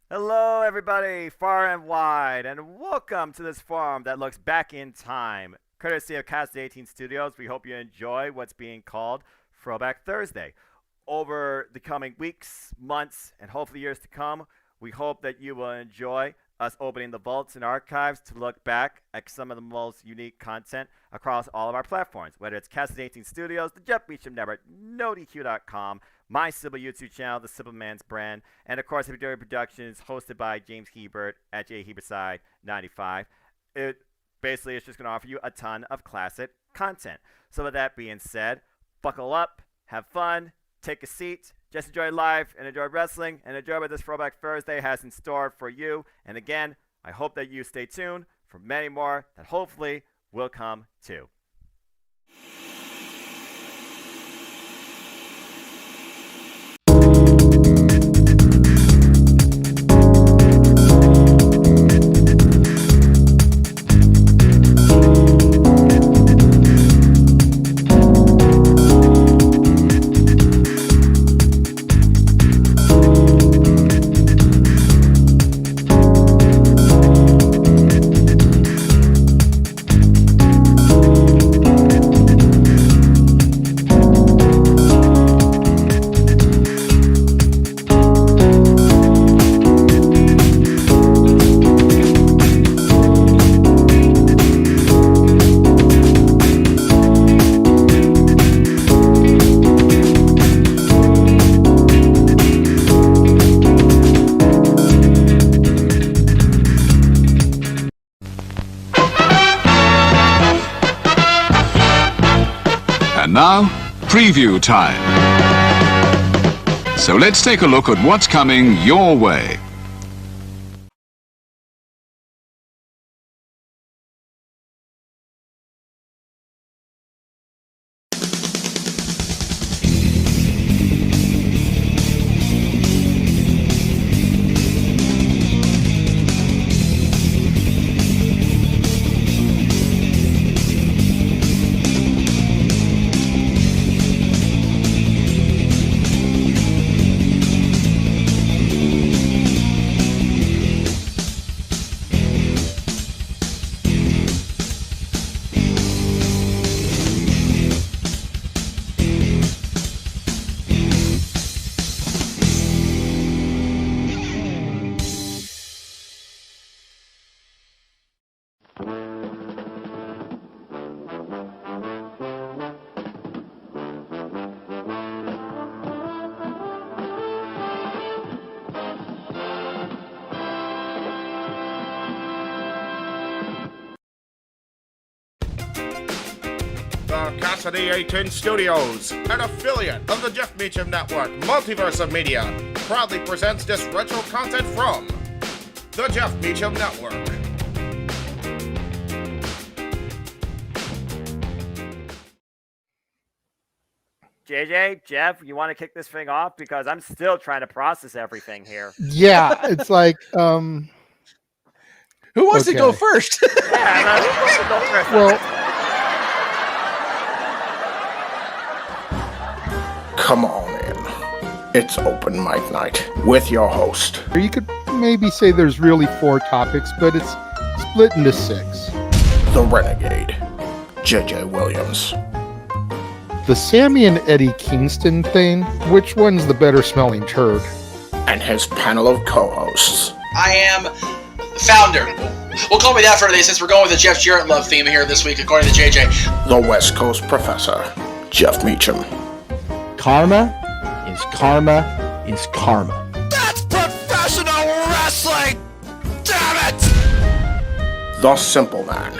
Hello, everybody, far and wide, and welcome to this forum that looks back in time. Courtesy of Casa D18 Studios, we hope you enjoy what's being called Throwback Thursday. Over the coming weeks, months, and hopefully years to come, we hope that you will enjoy us opening the vaults and archives to look back at some of the most unique content across all of our platforms, whether it's Casa D18 Studios, the Jeff Meacham Network, NoDQ.com, my Simple YouTube channel, The Simple Man's Brand, and of course, FTW Productions, hosted by James Hebert at jhebertside95. It basically is just going to offer you a ton of classic content. So with that being said, buckle up, have fun, take a seat, just enjoy life and enjoy wrestling, and enjoy what this Throwback Thursday has in store for you. And again, I hope that you stay tuned for many more that hopefully will come too. And now, preview time. So let's take a look at what's coming your way. The Casa D18 Studios, an affiliate of the Jeff Meacham Network, Multiverse of Media, proudly presents this retro content from the Jeff Meacham Network. JJ, Jeff, you want to kick this thing off? Because I'm still trying to process everything here. Yeah, it's like, Who wants to go first? Yeah, who wants to go first? well, Come on in. It's open mic night with your host, you could maybe say there's really 4 topics, but it's split into 6. the Renegade, JJ Williams. The Sammy and Eddie Kingston thing, which one's the better smelling turd? And his panel of co-hosts, I am the founder. We'll call me that for today since we're going with the Jeff Jarrett love theme here this week, according to JJ. the West Coast Professor, Jeff Meacham. Karma is karma is karma. That's professional wrestling! Damn it! The Simple Man,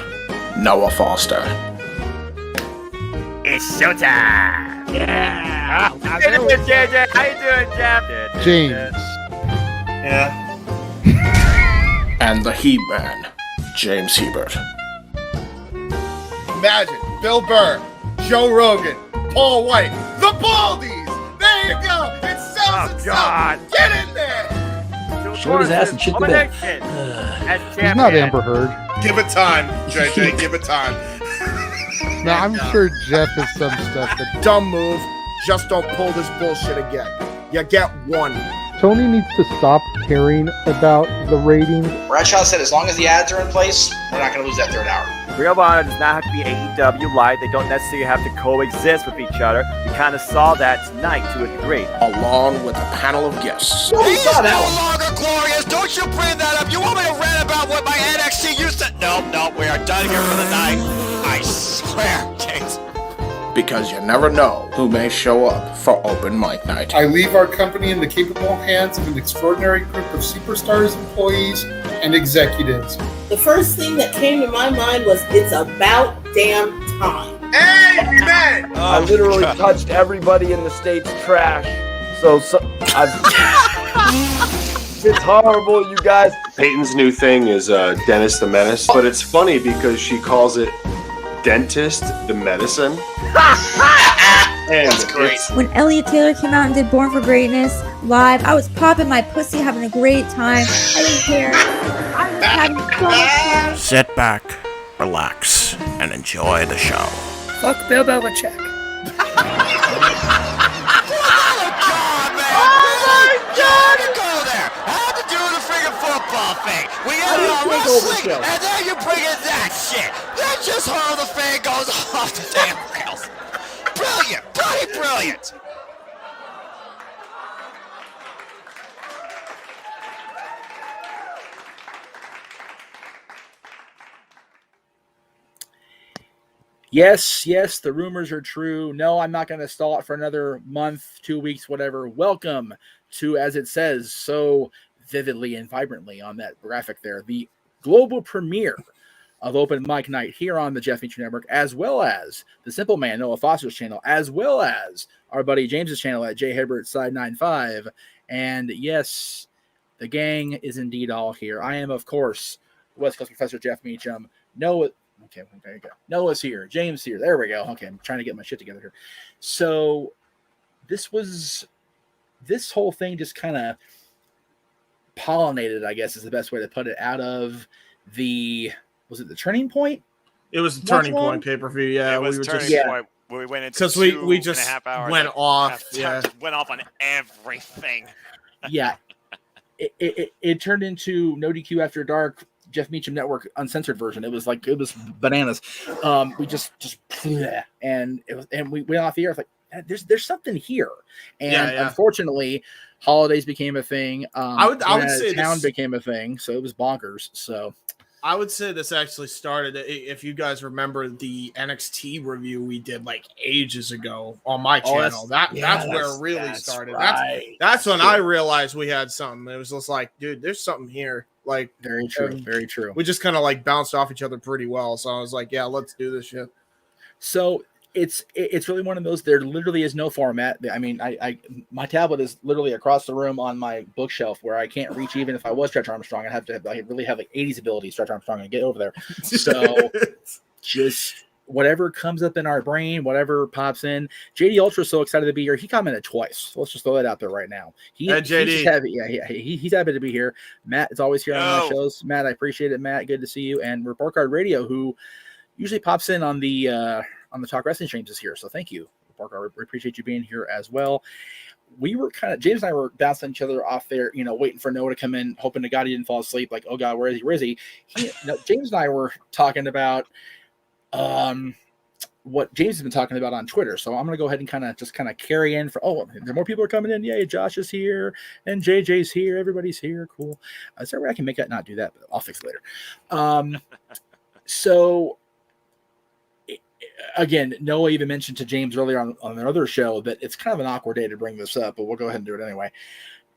Noah Foster. It's showtime! Yeah! How you doing, JJ? How you doing, Jeff? James. Yeah. And the He-Man, James Hebert. Imagine Bill Burr, Joe Rogan, Paul White, the Baldies! There you go! It sells itself! God. Get in there! Short his ass and shit the bed. He's not Amber Heard. Give it time, JJ, give it time. Now, I'm sure Jeff has some stuff that... Dumb move. Just don't pull this bullshit again. You get one. Tony needs to stop caring about the ratings. Bradshaw said as long as the ads are in place, we're not going to lose that third hour. Ring of Honor does not have to be AEW light. They don't necessarily have to coexist with each other. We kind of saw that tonight to a degree. Along with a panel of guests. He's no longer glorious. Don't you bring that up. You want me to rant about what my NXT used to? Nope, we are done here for the night. I swear, James. Because you never know who may show up for open mic night. I leave our company in the capable hands of an extraordinary group of superstars, employees, and executives. The first thing that came to my mind was, it's about damn time. Amen! I literally touched everybody in the state's trash. It's horrible, you guys. Peyton's new thing is Dennis the Menace, but it's funny because she calls it Dentist the Medicine. That's great. When Elliot Taylor came out and did Born for Greatness live, I was popping my pussy, having a great time. I didn't care. I was having so much fun. Sit back, relax, and enjoy the show. Fuck Bill Belichick. We had it on wrestling, and then you bring in that shit. That's just how the fan goes off the damn rails. Brilliant, bloody brilliant. Yes, the rumors are true. No, I'm not going to stall it for another month, 2 weeks, whatever. Welcome to, as it says so vividly and vibrantly on that graphic there, the global premiere of Open Mic Night here on the Jeff Meacham Network, as well as the Simple Man, Noah Foster's channel, as well as our buddy James's channel at J. Hibbert Side 95. And yes, the gang is indeed all here. I am, of course, West Coast Professor Jeff Meacham. Noah, okay, there you go. Noah's here. James here. There we go. Okay, I'm trying to get my shit together here. So this whole thing just kind of pollinated, I guess is the best way to put it, out of was it the Turning Point? It was the Turning Point pay-per-view, yeah. It was Turning Point where we went into because we just 2.5 hours went off. Yeah. Went off on everything. Yeah. It turned into No DQ After Dark, Jeff Meacham Network uncensored version. It was bananas. We just and we went off the air like there's something here. And unfortunately, holidays became a thing. I would say town became a thing, so it was bonkers. So I would say this actually started, if you guys remember the NXT review we did like ages ago on my channel. That's where it really started. Right. That's when I realized we had something. It was just like, dude, there's something here. Like, very true. We just kind of like bounced off each other pretty well. So I was like, yeah, let's do this shit. So it's really one of those. There literally is no format. I mean, my tablet is literally across the room on my bookshelf where I can't reach. Even if I was Stretch Armstrong, I really have like 80s ability Stretch Armstrong and get over there. So just whatever comes up in our brain, whatever pops in. JD Ultra's so excited to be here. He commented twice. So let's just throw that out there right now. He's happy to be here. Matt is always here on my shows. Matt, I appreciate it. Matt, good to see you. And Report Card Radio, who usually pops in on the Talk Wrestling streams, is here. So thank you, Report Card. We appreciate you being here as well. We were James and I were bouncing each other off there, waiting for Noah to come in, hoping to God he didn't fall asleep. Like, oh God, where is he? James and I were talking about what James has been talking about on Twitter. So I'm going to go ahead and kind of carry in there more people are coming in. Yay. Josh is here and JJ's here. Everybody's here. Cool. Is there a way I can make that not do that? But I'll fix it later. So again, Noah even mentioned to James earlier on another show that it's kind of an awkward day to bring this up, but we'll go ahead and do it anyway.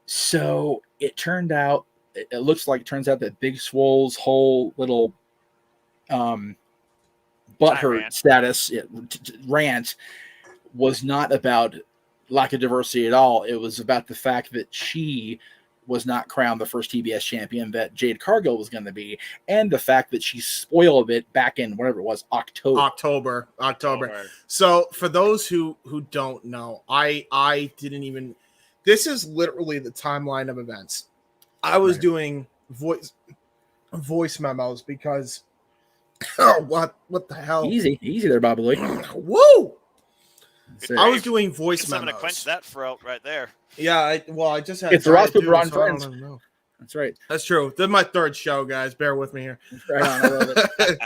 So it turns out that Big Swole's whole little butthurt status rant was not about lack of diversity at all. It was about the fact that she was not crowned the first TBS champion that Jade Cargill was going to be, and the fact that she spoiled it back in whatever it was, October. So for those who don't know, I didn't even. This is literally the timeline of events. I was doing voice memos because what the hell? Easy there, Bobby Lee. Woo! I was doing voice I'm gonna memos. quench that throat right there. Yeah, I just had. It's the Ross Cooper on so I Friends. don't know. That's right. That's true. This is my third show, guys. Bear with me here. Right on. I love it.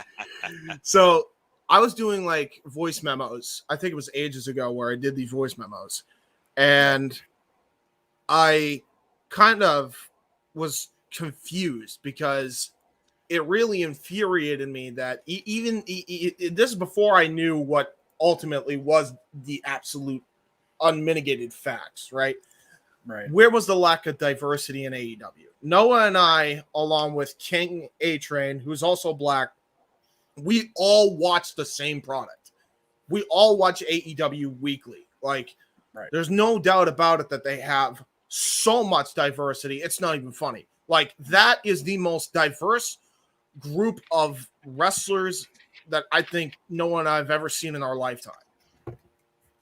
So I was doing like voice memos. I think it was ages ago where I did these voice memos, and I kind of was confused because it really infuriated me that even this is before I knew what ultimately was the absolute unmitigated facts, right? Right. Where was the lack of diversity in AEW? Noah and I, along with King A-Train, who's also black, we all watch the same product. We all watch AEW weekly. Like, right. There's no doubt about it that they have so much diversity. It's not even funny. Like, that is the most diverse group of wrestlers that I think Noah and I have ever seen in our lifetime.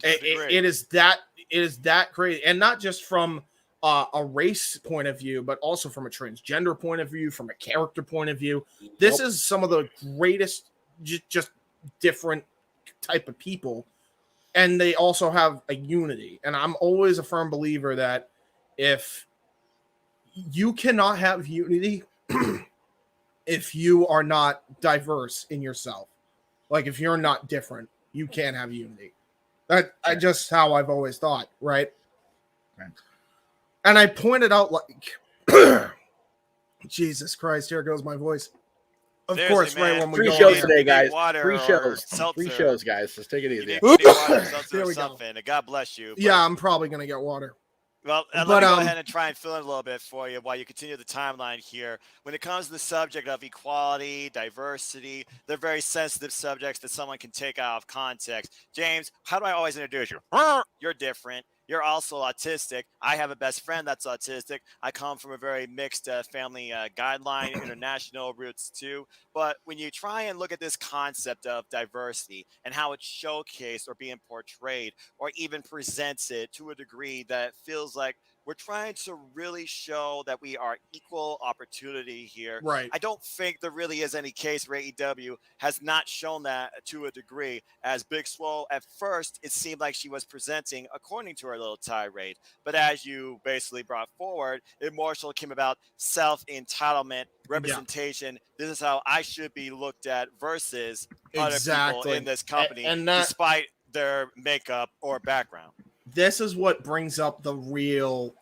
It is that great, and not just from a race point of view, but also from a transgender point of view, from a character point of view. This is some of the greatest, just different type of people, and they also have a unity. And I'm always a firm believer that if you cannot have unity, if you are not diverse in yourself, like if you're not different, you can't have unity. I just how I've always thought, right? And I pointed out, like, Jesus Christ, here goes my voice. Of course, right when we Three go shows on today, guys. Water Three or shows. seltzer. 3 shows, guys. Just take it easy. You need water, seltzer, There or we go. something. God bless you. Yeah, I'm probably gonna get water. Well, let But, me go ahead and try and fill in a little bit for you while you continue the timeline here. When it comes to the subject of equality, diversity, they're very sensitive subjects that someone can take out of context. James, how do I always introduce you? You're different. You're also autistic. I have a best friend that's autistic. I come from a very mixed family guideline, international roots too. But when you try and look at this concept of diversity and how it's showcased or being portrayed or even presents it to a degree that feels like we're trying to really show that we are equal opportunity here. Right. I don't think there really is any case where AEW has not shown that to a degree. As Big Swole, at first, it seemed like she was presenting according to her little tirade. But as you basically brought forward, it more so came about self-entitlement, representation. This is how I should be looked at versus other people in this company, And that, despite their makeup or background. This is what brings up the real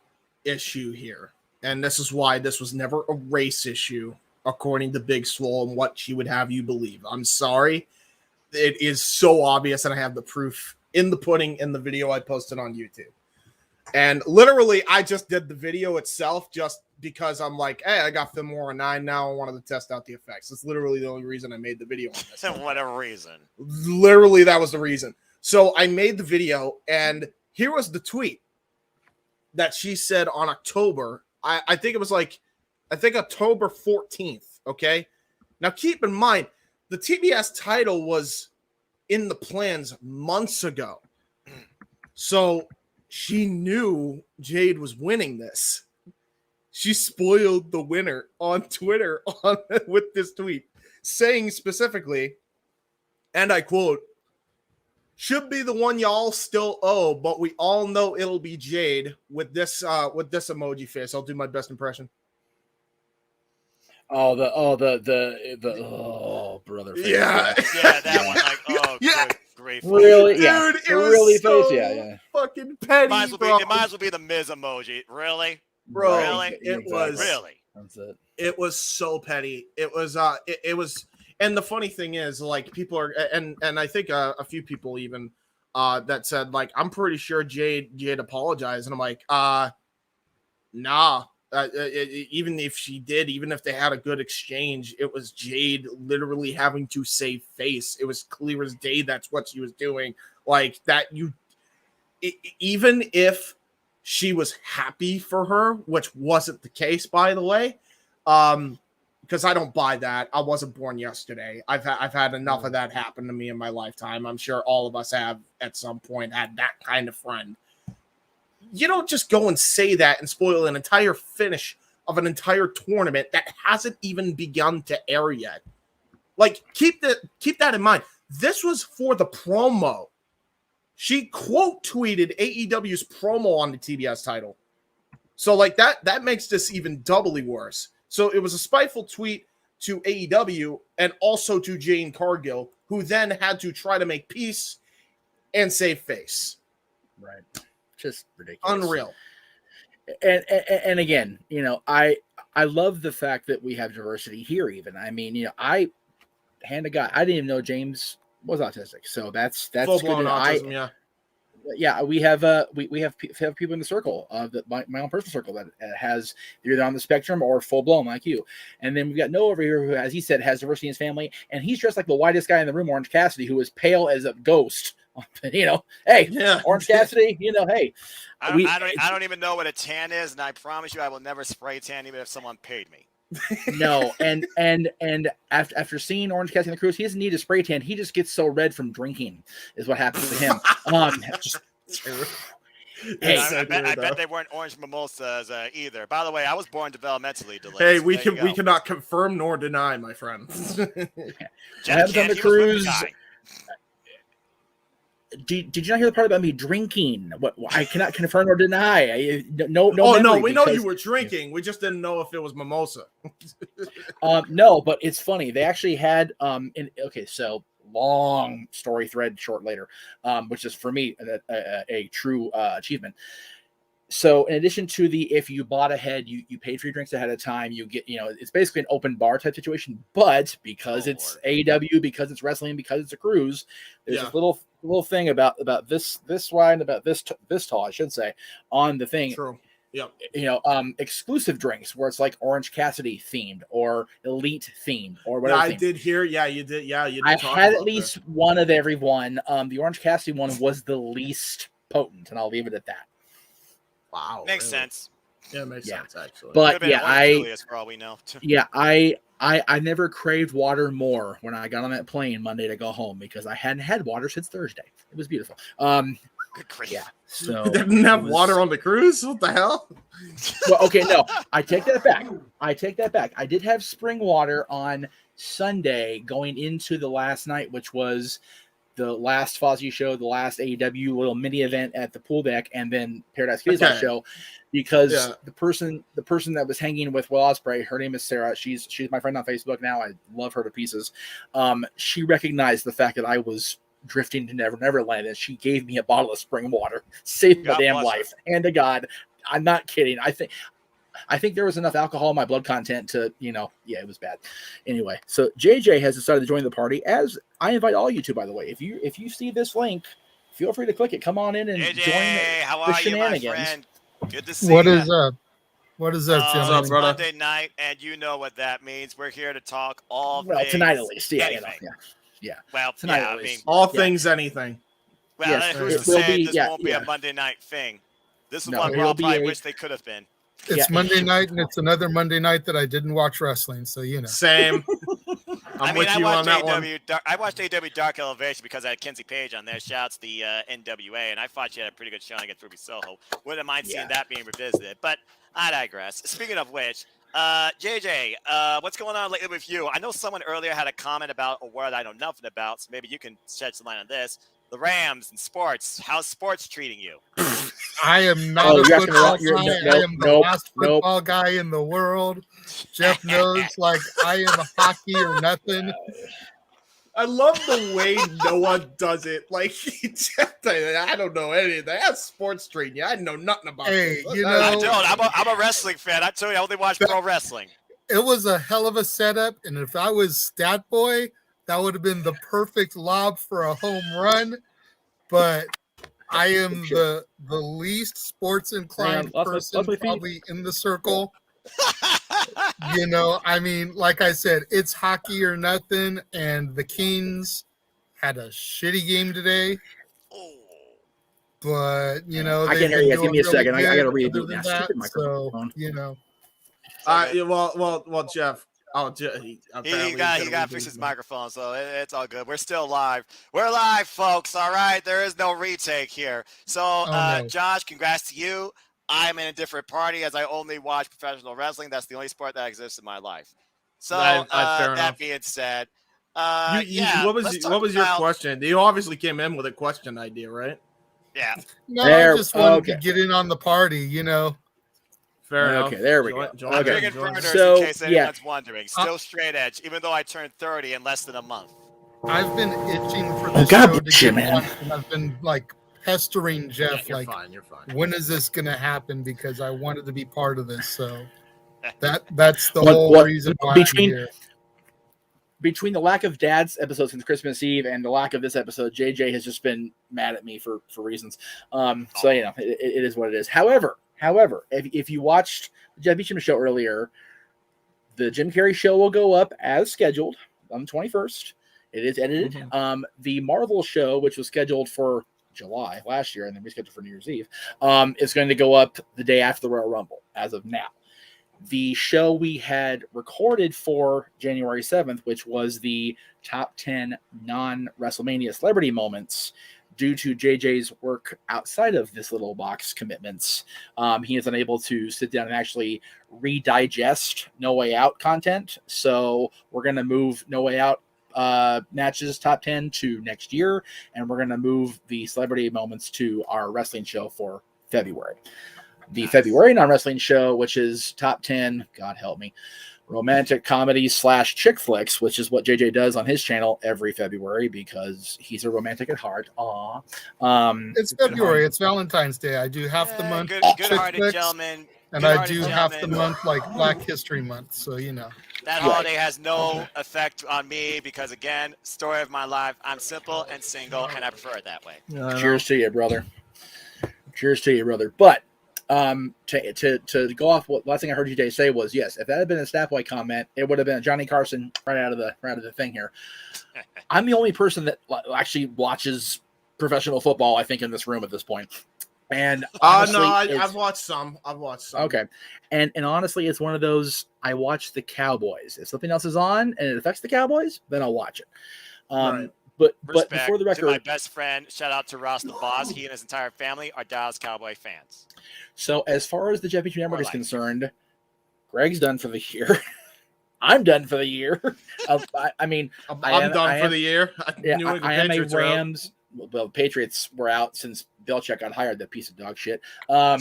issue here. And this is why this was never a race issue, according to Big Swole and what she would have you believe. I'm sorry. It is so obvious, and I have the proof in the pudding in the video I posted on YouTube. And literally, I just did the video itself just because I'm like, hey, I got Filmora 9 now. I wanted to test out the effects. That's literally the only reason I made the video on this. Whatever reason. Literally, that was the reason. So I made the video, and here was the tweet that she said on October. I think it was October 14th. Okay. Now keep in mind, the TBS title was in the plans months ago. So she knew Jade was winning this. She spoiled the winner on Twitter with this tweet, saying specifically, and I quote, "Should be the one y'all still owe, but we all know it'll be Jade," with this emoji face. I'll do my best impression. Brother. Face. Yeah. Yeah, that one. Like, oh, yeah. Great. Really? Dude, Yeah. it was really so face. Yeah. fucking petty, bro. It might as well be the Miz emoji. Really? Bro, Really? it was. Really? That's it. It was so petty. It was. It was. And the funny thing is, like, people are, and I think a few people even that said, like, I'm pretty sure Jade apologized, and I'm like, nah. Even if she did, even if they had a good exchange, it was Jade literally having to save face. It was clear as day that's what she was doing. Like that, even if she was happy for her, which wasn't the case, by the way, because I don't buy that. I wasn't born yesterday. I've had enough of that happen to me in my lifetime. I'm sure all of us have at some point had that kind of friend. You don't just go and say that and spoil an entire finish of an entire tournament that hasn't even begun to air yet. Like, keep that in mind. This was for the promo. she quote tweeted AEW's promo on the TBS title. So like that makes this even doubly worse. So it was a spiteful tweet to AEW and also to Jane Cargill, who then had to try to make peace and save face. Right. Just ridiculous. Unreal. And again, you know, I love the fact that we have diversity here even. I mean, you know, hand to God, I didn't even know James was autistic. So that's full-blown good. autism, Yeah, we have we have people in the circle, my own personal circle that has either on the spectrum or full blown like you, and then we've got Noah over here who, as he said, has diversity in his family, and he's dressed like the whitest guy in the room, Orange Cassidy, who is pale as a ghost. You know, hey, Orange Cassidy, you know, hey, I don't even know what a tan is, and I promise you, I will never spray tan even if someone paid me. No, and after seeing Orange Cassidy on the cruise, he doesn't need a spray tan. He just gets so red from drinking, is what happens to him. Hey, I bet they weren't orange mimosas either. By the way, I was born developmentally delayed. Hey, we cannot confirm nor deny, my friend. Jeff on the cruise. Did you not hear the part about me drinking? What I cannot confirm or deny. No. We know you were drinking. We just didn't know if it was mimosa. No, but it's funny. They actually had so long story thread short later, which is for me a true achievement. So in addition to if you bought ahead, you paid for your drinks ahead of time, you get, you know, it's basically an open bar type situation, but because it's AEW, because it's wrestling, because it's a cruise, there's this little thing about this wine, about this tall, I should say, on the thing. True. Yep. You know, exclusive drinks where it's like Orange Cassidy themed or Elite themed or whatever. Yeah, I did hear. Yeah, you did. Yeah, you did. I had at least one of every one. The Orange Cassidy one was the least potent, and I'll leave it at that. Wow, makes sense. Yeah, it makes sense actually. But yeah, for all we know. I never craved water more when I got on that plane Monday to go home because I hadn't had water since Thursday. It was beautiful. Yeah. So they didn't have water on the cruise. What the hell? Well, okay, no, I take that back. I did have spring water on Sunday going into the last night, which was the last Fozzy show, the last AEW little mini event at the pool deck, and then Paradise Kitty's show, because the person that was hanging with Will Ospreay, her name is Sarah. She's my friend on Facebook now. I love her to pieces. She recognized the fact that I was drifting to Neverland, and she gave me a bottle of spring water, saved my damn life. And to God, I'm not kidding. I think there was enough alcohol in my blood content to, you know, it was bad. Anyway, so JJ has decided to join the party, as I invite all you to, by the way. If you see this link, feel free to click it. Come on in and JJ, join how the are shenanigans. you, my friend? Good to see What you. is up? What is up, Jim? What's up, brother? Monday night, and you know what that means. We're here to talk all things. Tonight at least. Yeah, anything. Yeah. Well, tonight yeah, at least. All things, anything. Well, Yes, who's to say this won't be a Monday night thing? This is what I probably wish they could have been. It's Monday night, and it's another Monday night that I didn't watch wrestling, so you know. Same. I'm with you on that one. I watched AEW Dark Elevation because I had Kenzie Page on there. Shouts the NWA, and I thought she had a pretty good showing against Ruby Soho. Wouldn't mind seeing that being revisited, but I digress. Speaking of which, JJ, what's going on lately with you? I know someone earlier had a comment about a word I know nothing about, so maybe you can shed some light on this. The Rams and sports. How's sports treating you? I am not a football guy. I am the last football guy in the world. Jeff knows, like, I am a hockey or nothing. I love the way Noah does it. Like, I don't know anything. That's sports treating you. I know nothing about it. You know, I don't. I'm a wrestling fan. I tell you, I only watch pro wrestling. It was a hell of a setup, and if I was Stat Boy, that would have been the perfect lob for a home run. But I am the least sports inclined person probably in the circle. You know, I mean, like I said, it's hockey or nothing, and the Kings had a shitty game today. But you know, I can't hear you. Give me a second. I got to read that. So you know, well, Jeff. Oh, he got to fix his microphone, so it's all good. We're still live. We're live, folks. All right, there is no retake here. So, Josh, congrats to you. I'm in a different party as I only watch professional wrestling. That's the only sport that exists in my life. So, that being said, what was your question? You obviously came in with a question idea, right? Yeah. No, There- I just wanted okay. to get in on the party, you know. Fair enough. Okay, there we go. Join I'm Okay. big in join. burners So, in case yeah. anyone's wondering. Still straight edge, even though I turned 30 in less than a month. I've been itching for this God show to bless you, get man. on, and I've been like pestering Jeff, You're like, fine. You're fine. when is this gonna happen? Because I wanted to be part of this. So that's the What- whole what- reason why between- I'm here. Between the lack of Dad's episode since Christmas Eve and the lack of this episode, JJ has just been mad at me for reasons. So you know, it is what it is. However, if you watched the Jeff Meacham show earlier, the Jim Carrey show will go up as scheduled on the 21st. It is edited. The Marvel show, which was scheduled for July last year and then rescheduled for New Year's Eve, is going to go up the day after the Royal Rumble as of now. The show we had recorded for January 7th, which was the top 10 non-WrestleMania celebrity moments, due to JJ's work outside of this little box commitments, he is unable to sit down and actually redigest No Way Out content. So we're going to move No Way Out matches top 10 to next year, and we're going to move the celebrity moments to our wrestling show for February. The February non-wrestling show, which is top 10, God help me, romantic comedies / chick flicks, which is what JJ does on his channel every February because he's a romantic at heart. Aw. It's February. It's Valentine's Day. I do half the month chick Good-hearted flicks, gentlemen. and I Good-hearted do half the gentlemen. month like Black History Month. So you know. That holiday has no effect on me because, again, story of my life. I'm simple and single, and I prefer it that way. Cheers to you, brother. Cheers to you, brother. But to go off, what last thing I heard you say was, yes, if that had been a Snapboy comment, it would have been a Johnny Carson right out of the thing here. I'm the only person that actually watches professional football, I think, in this room at this point. And honestly, No, I've watched some. Okay, and honestly, it's one of those. I watch the Cowboys. If something else is on and it affects the Cowboys, then I'll watch it. Right. But Respect before the record, to my best friend, shout out to Ross the Boss. He and his entire family are Dallas Cowboy fans. so as far as the Jeff Meacham Network is concerned, Greg's done for the year. I'm done for the year. I mean, I'm done for the year. Yeah, New England I am a Patriots are out. Rams. Well, the Patriots were out since Belichick got hired. That piece of dog shit. But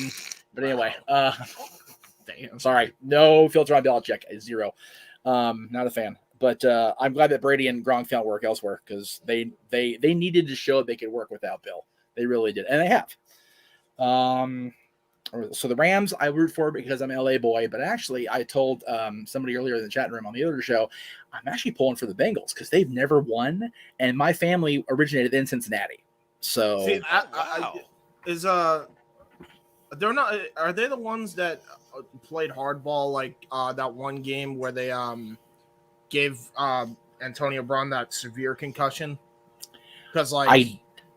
anyway, I'm sorry. No filter on Belichick. Zero. Not a fan. But I'm glad that Brady and Gronk found work elsewhere because they needed to show they could work without Bill. They really did, and they have. So the Rams I root for because I'm an LA boy, but actually I told somebody earlier in the chat room on the other show, I'm actually pulling for the Bengals because they've never won, and my family originated in Cincinnati. So See, they're not. Are they the ones that played hardball like that one game where they gave Antonio Brown that severe concussion? Because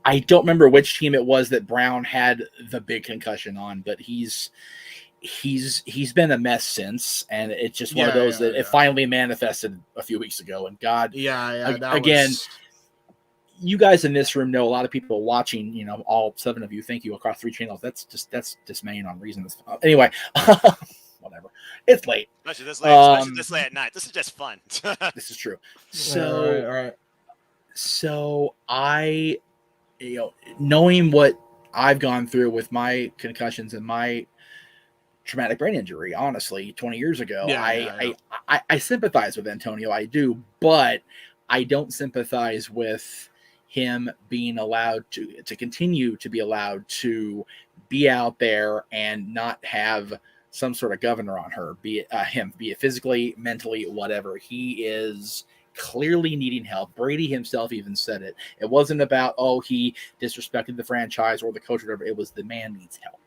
I don't remember which team it was that Brown had the big concussion on, but he's been a mess since, and it's just one of those that it finally manifested a few weeks ago. And God, again, you guys in this room know a lot of people watching. You know, all 7 of you. Thank you across 3 channels. That's dismaying on reasons. Anyway, whatever. It's late. Especially this late at night. This is just fun. This is true. So, all right. So I, knowing what I've gone through with my concussions and my traumatic brain injury, honestly, 20 years ago, I sympathize with Antonio. I do, but I don't sympathize with him being allowed to continue to be allowed to be out there and not have some sort of governor on her, be it physically, mentally, whatever. He is clearly needing help. Brady himself even said it. It wasn't about, he disrespected the franchise or the coach or whatever. It was the man needs help.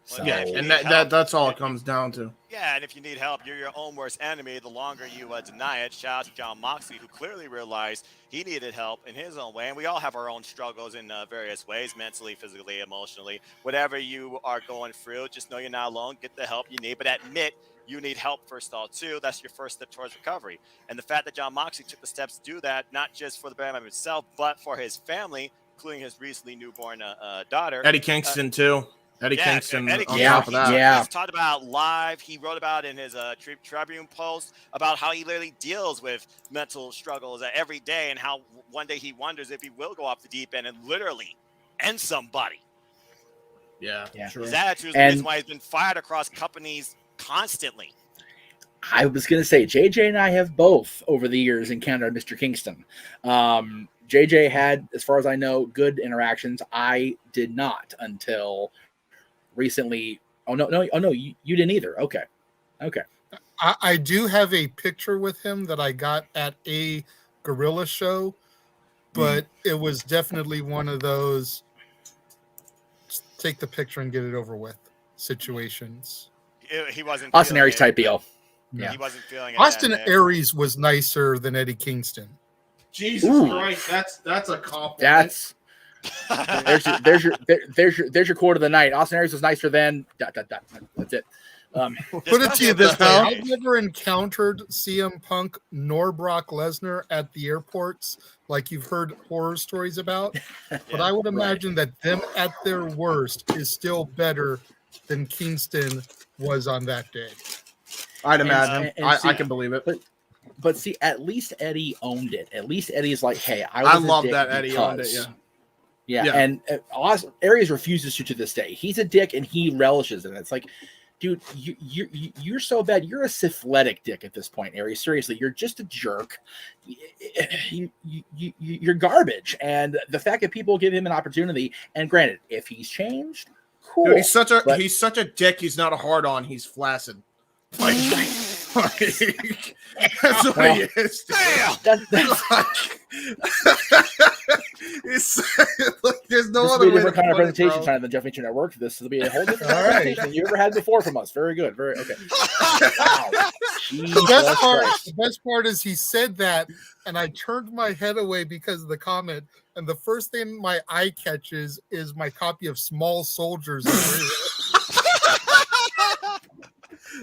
So, yeah, and that's all it comes down to. Yeah, and if you need help, you're your own worst enemy the longer you deny it. Shout out to John Moxley, who clearly realized he needed help in his own way. And we all have our own struggles in various ways, mentally, physically, emotionally. Whatever you are going through, just know you're not alone. Get the help you need, but admit you need help first of all, too. That's your first step towards recovery. And the fact that John Moxley took the steps to do that, not just for the brand himself, but for his family, including his recently newborn daughter. Eddie Kingston, too. Eddie Kingston on Kingston, top of that. He's talked about live. He wrote about in his Tribune post about how he literally deals with mental struggles every day and how one day he wonders if he will go off the deep end and literally and somebody. Yeah. True. His attitude is the reason why he's been fired across companies constantly. I was going to say, JJ and I have both over the years encountered Mr. Kingston. JJ had, as far as I know, good interactions. I did not until recently. Oh, no, you didn't either. Okay. I do have a picture with him that I got at a gorilla show, but it was definitely one of those take the picture and get it over with situations. He wasn't Austin Aries type deal. Yeah. He wasn't feeling it. Austin Aries was nicer than Eddie Kingston. Jesus Christ, that's a compliment. That's there's your quote of the night. Austin Aries was nicer than ... That's it. Put it to you this way: I've never encountered CM Punk nor Brock Lesnar at the airports like you've heard horror stories about. But I would imagine that them at their worst is still better than Kingston was on that day. I'd imagine. I can believe it. But see, at least Eddie owned it. At least Eddie's like, hey, I love that Eddie owned it. Yeah. And Aries refuses to this day. He's a dick and he relishes it. It's like, dude, you're so bad. You're a syphilitic dick at this point, Aries. Seriously, you're just a jerk. You're garbage. And the fact that people give him an opportunity, and granted, if he's changed, cool. Dude, he's such a dick. He's not a hard on. He's flaccid. That's what he is. There's no other way. Different kind of presentation time than Jeff Meacham Network. This will be a whole different presentation than you ever had before from us. Very good. Very okay. Wow. The best part is he said that, and I turned my head away because of the comment. And the first thing my eye catches is my copy of Small Soldiers.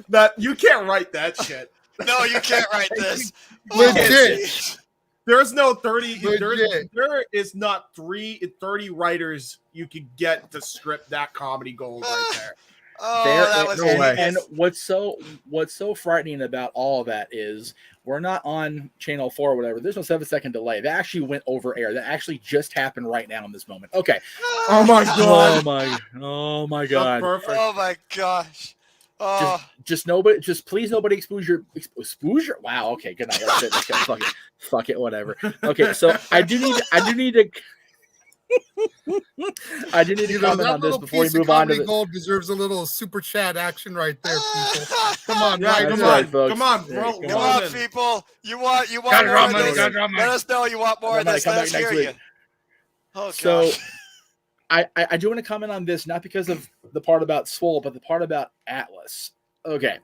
That you can't write that shit. No, you can't write this. Legit. There's no 30. There is not 30 writers you could get to script that comedy gold right there. That was no way. And what's so frightening about all of that is we're not on channel 4 or whatever. There's no 7-second delay. That actually went over air. That actually just happened right now in this moment. Okay. Oh my god. Oh my god. Perfect. Oh my gosh. Just please nobody expose your wow, okay, good night. That's it. Fuck it, whatever. Okay, so I do need to comment on this before we move on to the gold deserves a little super chat action right there, people. Come on, bro. Come on, people. You want more of this? Let us know you want more of this. Let us hear you. Oh gosh. So I do want to comment on this, not because of the part about Swole, but the part about Atlas. Okay.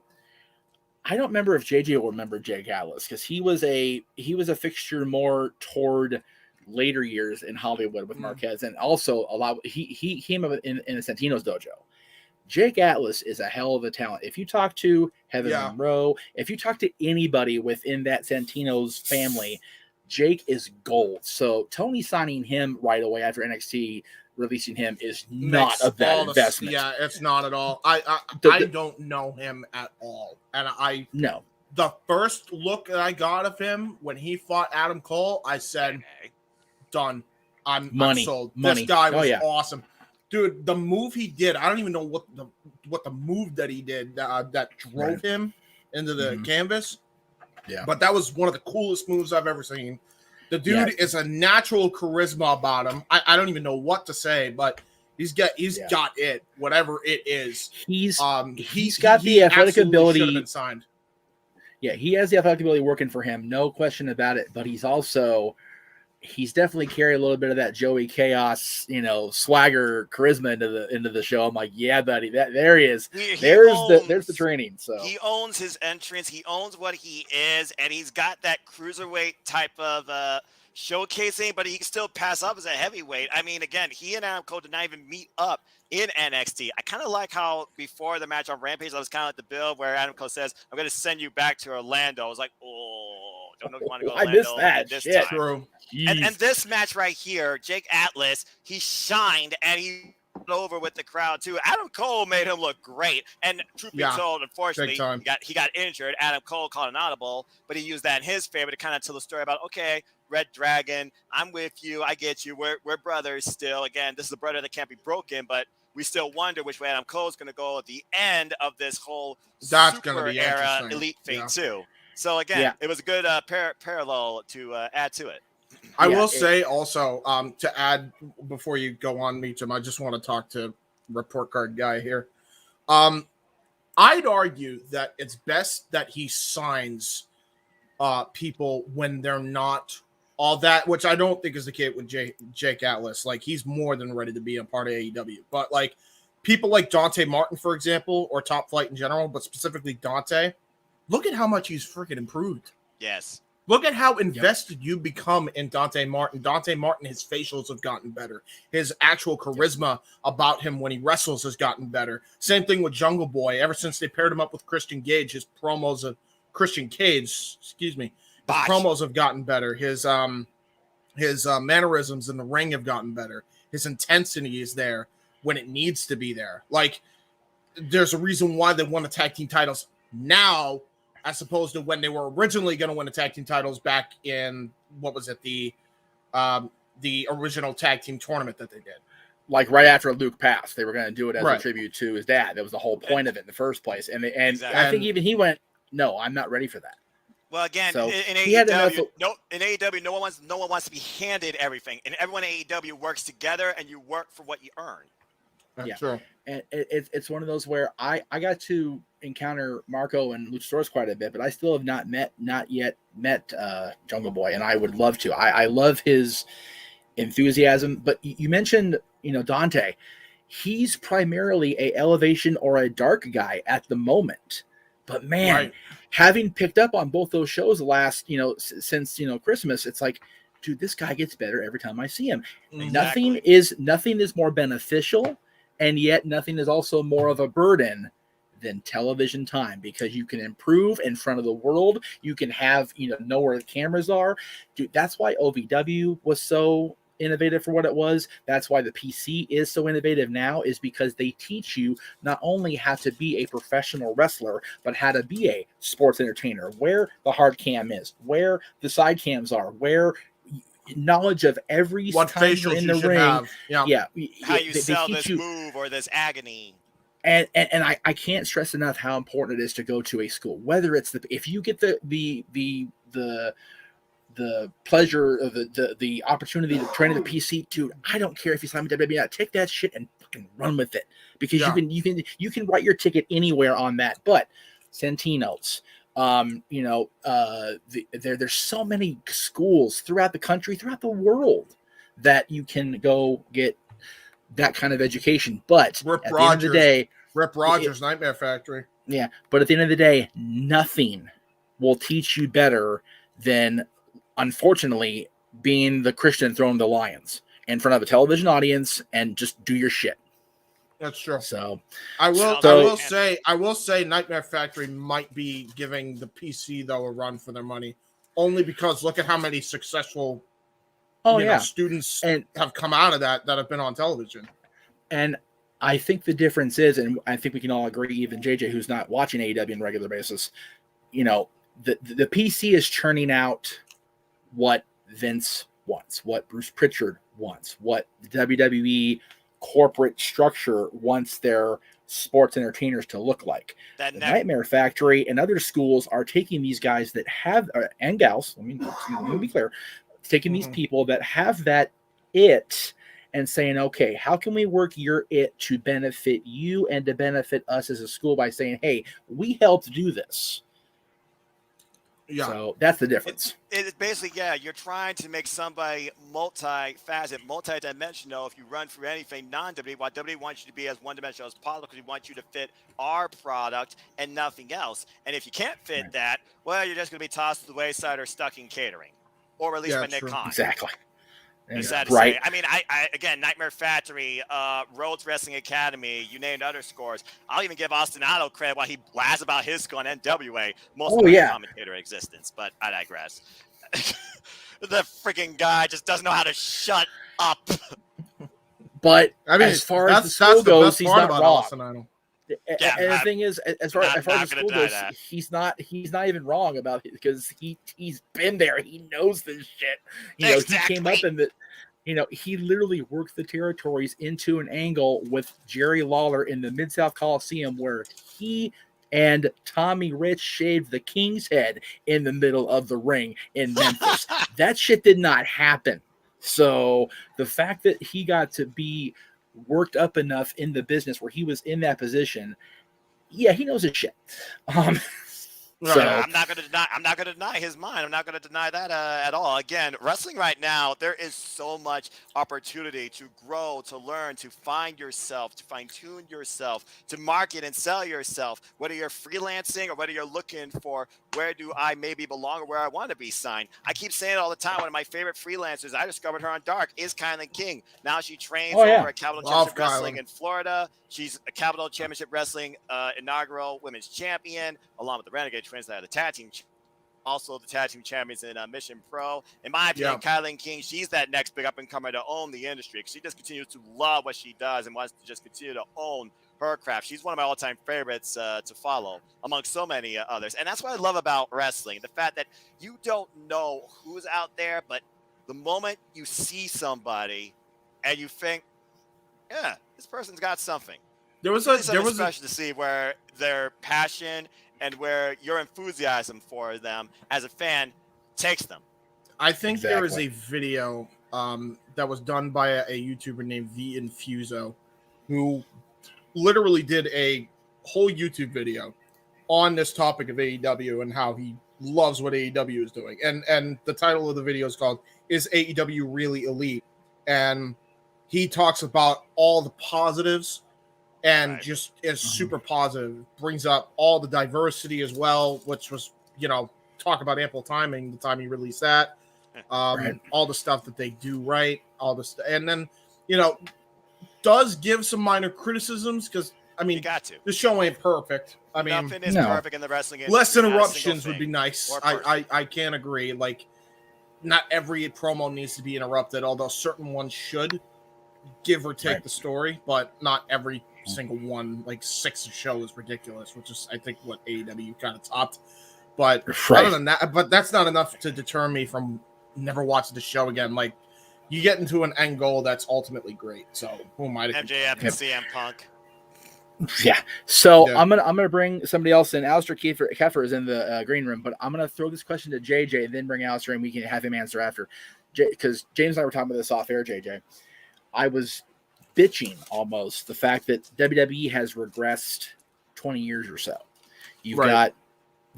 I don't remember if JJ will remember Jake Atlas because he was a fixture more toward later years in Hollywood with Marquez, and also he came up in a Santino's dojo. Jake Atlas is a hell of a talent. If you talk to Heather Monroe, if you talk to anybody within that Santino's family, Jake is gold. So Tony signing him right away after NXT releasing him is not a bad investment. Yeah, it's not at all. I don't know him at all, and no. The first look that I got of him when he fought Adam Cole, I said, "Done. I'm sold. This guy was awesome, dude. The move he did, I don't even know what the move that he did that drove him into the canvas. Yeah, but that was one of the coolest moves I've ever seen. The dude is a natural charisma about him. I don't even know what to say, but he's got it, whatever it is. He's got the athletic ability. Signed. Yeah, he has the athletic ability working for him, no question about it. But he's definitely carried a little bit of that Joey Chaos, swagger, charisma into the show. I'm like, yeah, buddy, there he is. There's the training. So he owns his entrance. He owns what he is, and he's got that cruiserweight type of showcasing, but he can still pass up as a heavyweight. I mean, again, he and Adam Cole did not even meet up in NXT. I kind of like how before the match on Rampage, I was kind of like the build where Adam Cole says, "I'm going to send you back to Orlando." I was like, "Oh, don't know if you want to go to Orlando." I missed that. This Shit. time. And this match right here, Jake Atlas, he shined and he over with the crowd too. Adam Cole made him look great, and truth be told, unfortunately, he got injured. Adam Cole called an audible, but he used that in his favor to kind of tell the story about, okay, Red Dragon, I'm with you, I get you, we're brothers still. Again, this is a brother that can't be broken, but we still wonder which way Adam Cole's going to go at the end of this whole super era elite fate too. So again, it was a good parallel to add to it. I will say also, to add before you go on, Meacham, I just want to talk to report card guy here. I'd argue that it's best that he signs people when they're not all that, which I don't think is the case with Jake Atlas. Like, he's more than ready to be a part of AEW. But like people like Dante Martin, for example, or Top Flight in general, but specifically Dante, look at how much he's freaking improved. Yes. Look at how invested you become in Dante Martin. Dante Martin, his facials have gotten better. His actual charisma about him when he wrestles has gotten better. Same thing with Jungle Boy. Ever since they paired him up with Christian Cage, his promos of Christian Cage, his promos have gotten better. His mannerisms in the ring have gotten better. His intensity is there when it needs to be there. Like, there's a reason why they won the tag team titles now, as opposed to when they were originally going to win the tag team titles back in, what was it, the original tag team tournament that they did. Like right after Luke passed, they were going to do it as a tribute to his dad. That was the whole point of it in the first place. And I think even he went, no, I'm not ready for that. Well, again, so in AEW, no one wants to be handed everything, and everyone in AEW works together, and you work for what you earn. That's true. And it's one of those where I got to encounter Marco and Luchasaurus quite a bit, but I still have not yet met Jungle Boy, and I would love to. I love his enthusiasm. But you mentioned, Dante. He's primarily a elevation or a dark guy at the moment. But man, having picked up on both those shows since Christmas, it's like, dude, this guy gets better every time I see him. Exactly. Nothing is more beneficial, and yet nothing is also more of a burden than television time, because you can improve in front of the world. You can have, know where the cameras are. Dude, that's why OVW was so innovative for what it was. That's why the PC is so innovative now, is because they teach you not only how to be a professional wrestler, but how to be a sports entertainer, where the hard cam is, where the side cams are, where knowledge of every what time you're in the ring. How you sell this move or this agony. And I can't stress enough how important it is to go to a school, whether it's if you get the pleasure of the opportunity to train at the PC, dude, I don't care if you sign with WWE. Take that shit and fucking run with it, because you can write your ticket anywhere on that. But Santino's, there's so many schools throughout the country, throughout the world, that you can go get that kind of education. But Rip at the end of the day, Rip Rogers, Nightmare Factory. Yeah, but at the end of the day, nothing will teach you better than, unfortunately, being the Christian throwing the lions in front of a television audience and just do your shit. That's true. So I will say Nightmare Factory might be giving the PC though a run for their money, only because look at how many successful students have come out of that have been on television. And I think the difference is, and I think we can all agree, even JJ, who's not watching AEW on a regular basis, the PC is churning out what Vince wants, what Bruce Pritchard wants, what the WWE corporate structure wants their sports entertainers to look like. The Nightmare Factory and other schools are taking these guys that have, and gals, let me be clear, taking these people that have that it and saying, okay, how can we work your it to benefit you and to benefit us as a school by saying, hey, we helped do this. Yeah. So that's the difference. It's basically, you're trying to make somebody multi-faceted, multi-dimensional. If you run through anything non-WWE, what WWE wants you to be as one-dimensional as possible, because we want you to fit our product and nothing else. And if you can't fit that, well, you're just going to be tossed to the wayside or stuck in catering, or released by Nick Khan. Exactly. It's sad to say. I mean, I again, Nightmare Factory, Rhodes Wrestling Academy, you named other scores. I'll even give Austin Otto credit while he blasts about his score on NWA, most commentator existence, but I digress. The freaking guy just doesn't know how to shut up. But I mean, as far as the school goes, he's not wrong. Yeah, And the thing is, as far as the school goes, that. he's not even wrong about it because he's been there. He knows this shit. You know, Exactly. he came up in the, you know, he literally worked the territories into an angle with Jerry Lawler in the Mid-South Coliseum where he and Tommy Rich shaved the King's head in the middle of the ring in Memphis. That shit did not happen. So the fact that he got to be worked up enough in the business where he was in that position, yeah, he knows his shit. So I'm not going to deny his mind. I'm not going to deny that at all. Again, wrestling right now, there is so much opportunity to grow, to learn, to find yourself, to fine tune yourself, to market and sell yourself. Whether you're freelancing or whether you're looking for where do I maybe belong or where I want to be signed. I keep saying it all the time. One of my favorite freelancers, I discovered her on Dark, is Kylan King. Now she trains over at Capital Championship Wrestling in Florida. She's a Capital Championship Wrestling inaugural women's champion, along with the Renegade Twins that are the tag team, also the tag team champions in Mission Pro. In my opinion, Kylan King, she's that next big up and comer to own the industry because she just continues to love what she does and wants to just continue to own her craft. She's one of my all-time favorites to follow among so many others. And that's what I love about wrestling, the fact that you don't know who's out there, but the moment you see somebody and you think, yeah, this person's got something. There was special to see where their passion and where your enthusiasm for them as a fan takes them. I think there is a video that was done by a YouTuber named The Infuso, who literally did a whole YouTube video on this topic of AEW and how he loves what AEW is doing. And the title of the video is called "Is AEW Really Elite?" And he talks about all the positives and just is super positive, brings up all the diversity as well, which was, you know, talk about ample timing, the time he released that, all the stuff that they do right, all this, and then, you know, does give some minor criticisms because, I mean, the show ain't perfect. I mean, nothing is perfect in the wrestling industry. Less interruptions would be nice. I can't agree. Like, not every promo needs to be interrupted, although certain ones should, give or take the story, but not every single one. Like 6 show is ridiculous, which is I think what AEW kind of topped. But other than that, but that's not enough to deter me from never watching the show again. Like, you get into an end goal that's ultimately great. So who am I to MJF and CM Punk? Yeah. So I'm gonna bring somebody else in. Alistair Keffer is in the green room, but I'm gonna throw this question to JJ and then bring Alistair and we can have him answer after. Because James and I were talking about this off air, JJ. I was bitching almost the fact that WWE has regressed 20 years or so. You've got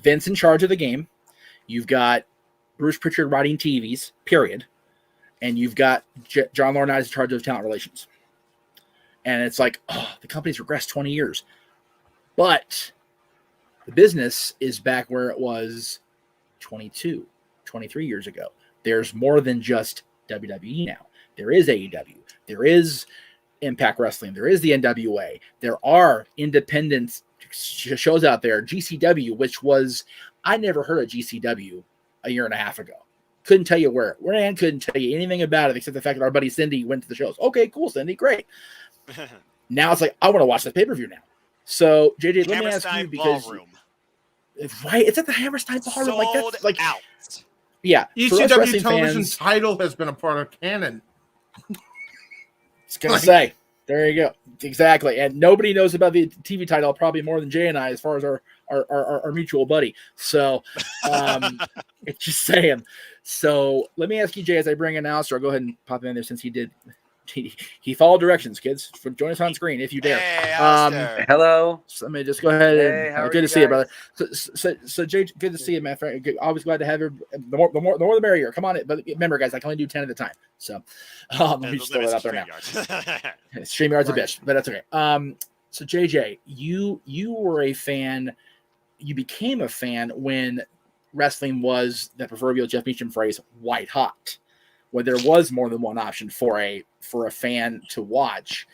Vince in charge of the game. You've got Bruce Pritchard writing TVs, period. And you've got John Laurinaitis in charge of talent relations. And it's like, oh, the company's regressed 20 years. But the business is back where it was 22, 23 years ago. There's more than just WWE now. There is AEW. There is Impact Wrestling. There is the NWA. There are independent shows out there. GCW, which was, I never heard of GCW a year and a half ago. Couldn't tell you where it ran. Couldn't tell you anything about it except the fact that our buddy Cindy went to the shows. Okay, cool, Cindy, great. Now it's like, I want to watch the pay-per-view now. So, JJ, let me ask you because... Right, it's at the Hammerstein Ballroom. Like, that's like... out. Yeah. ECW television title has been a part of canon. I was going to say, there you go. Exactly. And nobody knows about the TV title probably more than Jay and I as far as our mutual buddy. So, it's just saying. So, let me ask you, Jay, as I bring in Alistair, I'll go ahead and pop in there since he did... He followed directions, kids. Join us on screen if you dare. Hey, hello. So let me just go ahead and good to see you, brother. So Jay, good to see you, man. Always glad to have you. The more the merrier. Come on, but remember, guys, I can only do 10 at a time. So let me just throw that out there now. StreamYard's a bitch, but that's okay. So JJ, you were a fan. You became a fan when wrestling was the proverbial Jeff Meacham phrase, white hot, where there was more than one option for a fan to watch.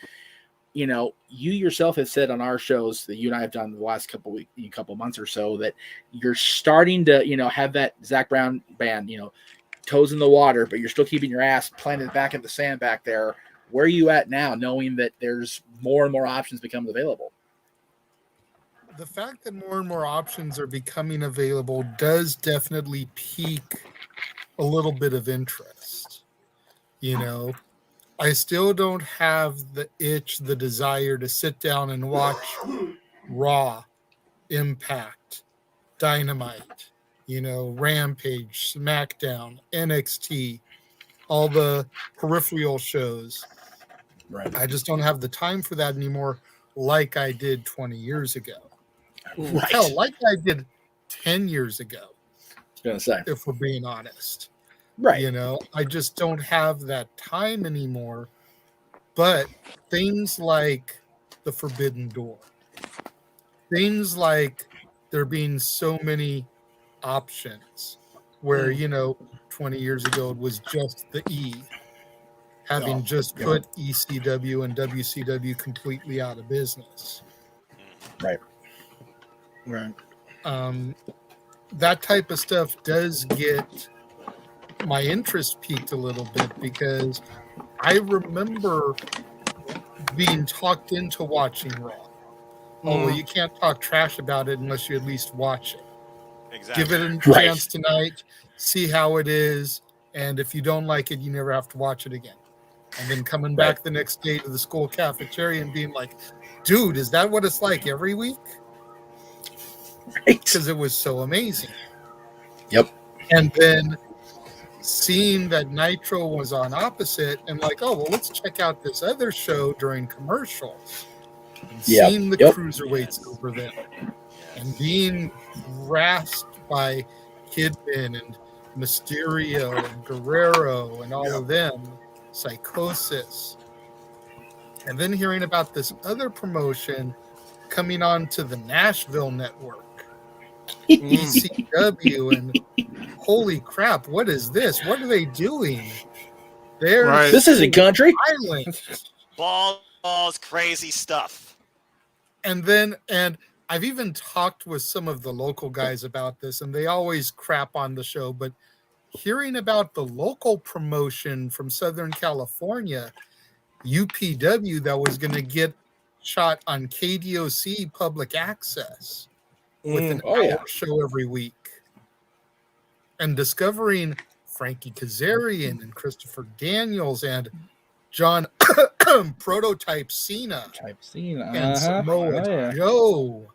You know, you yourself have said on our shows that you and I have done the last couple months or so that you're starting to, you know, have that Zach Brown band, you know, toes in the water, but you're still keeping your ass planted back in the sand back there Where are you at now, knowing that there's more and more options becoming available? The fact that more and more options are becoming available does definitely pique a little bit of interest. I still don't have the itch, the desire to sit down and watch Raw, Impact, Dynamite, Rampage, SmackDown, NXT, all the peripheral shows. Right. I just don't have the time for that anymore like I did 20 years ago. Right. Hell, like I did 10 years ago. I was going to say. If we're being honest. Right. I just don't have that time anymore. But things like the Forbidden Door, things like there being so many options where, 20 years ago it was just the E, having just put ECW and WCW completely out of business. Right. Right. That type of stuff does get my interest piqued a little bit because I remember being talked into watching Raw. Oh, well, you can't talk trash about it unless you at least watch it. Exactly. Give it a chance tonight, see how it is, and if you don't like it, you never have to watch it again. And then coming back the next day to the school cafeteria and being like, dude, is that what it's like every week? Because it was so amazing. Yep. And then seeing that Nitro was on opposite and like, oh, well, let's check out this other show during commercials. And seeing the cruiserweights over there and being grasped by Kidman and Mysterio and Guerrero and all of them, Psychosis. And then hearing about this other promotion coming on to the Nashville network, ECW, and holy crap, what is this? What are they doing? This isn't country. Island. Balls, crazy stuff. And I've even talked with some of the local guys about this, and they always crap on the show, but hearing about the local promotion from Southern California, UPW, that was going to get shot on KDOC public access with an hour show every week, and discovering Frankie Kazarian and Christopher Daniels and John Prototype Cena and Samoa Joe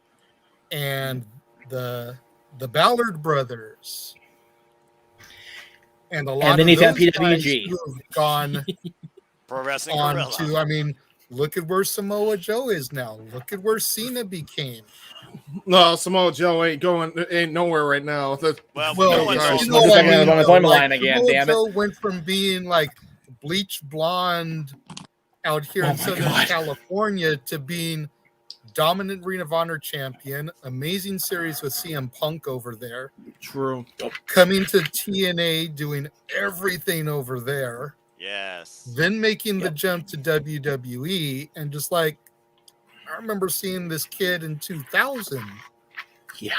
and the Ballard brothers and a lot of those guys who have gone Pro Wrestling on Gorilla. to, I mean, look at where Samoa Joe is now. Look at where Cena became. No, Samoa Joe ain't nowhere right now. Joe went from being like bleach blonde out here in Southern California to being dominant Ring of Honor champion, amazing series with CM Punk over there. True. Coming to TNA, doing everything over there. Yes. Then making the jump to WWE, and just like, I remember seeing this kid in 2000. Yeah.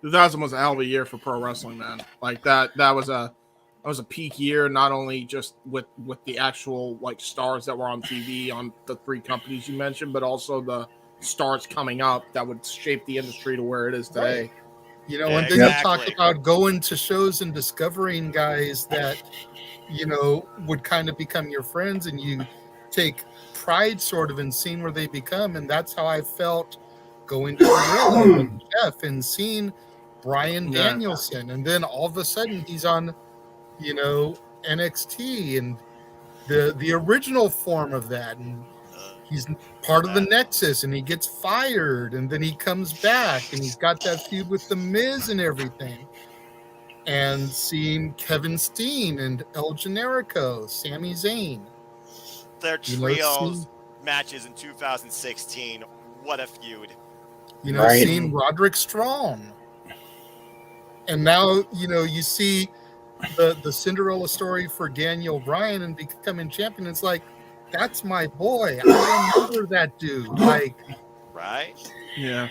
2000 was a hell of a year for pro wrestling, man. Like that was a peak year, not only just with the actual like stars that were on TV on the three companies you mentioned, but also the stars coming up that would shape the industry to where it is today. Right. And then you talk about going to shows and discovering guys that, would kind of become your friends, and you take pride sort of in seeing where they become. And that's how I felt going to Gorilla with Jeff and seeing Bryan Danielson. And then all of a sudden he's on, NXT and the original form of that. And he's part of the Nexus, and he gets fired, and then he comes back, and he's got that feud with The Miz and everything. And seeing Kevin Steen and El Generico, Sami Zayn. Their trios matches in 2016. What a feud. Seeing Roderick Strong. And now, you see the Cinderella story for Daniel Bryan and becoming champion. It's like, that's my boy. I remember that dude. Like, right? Yeah.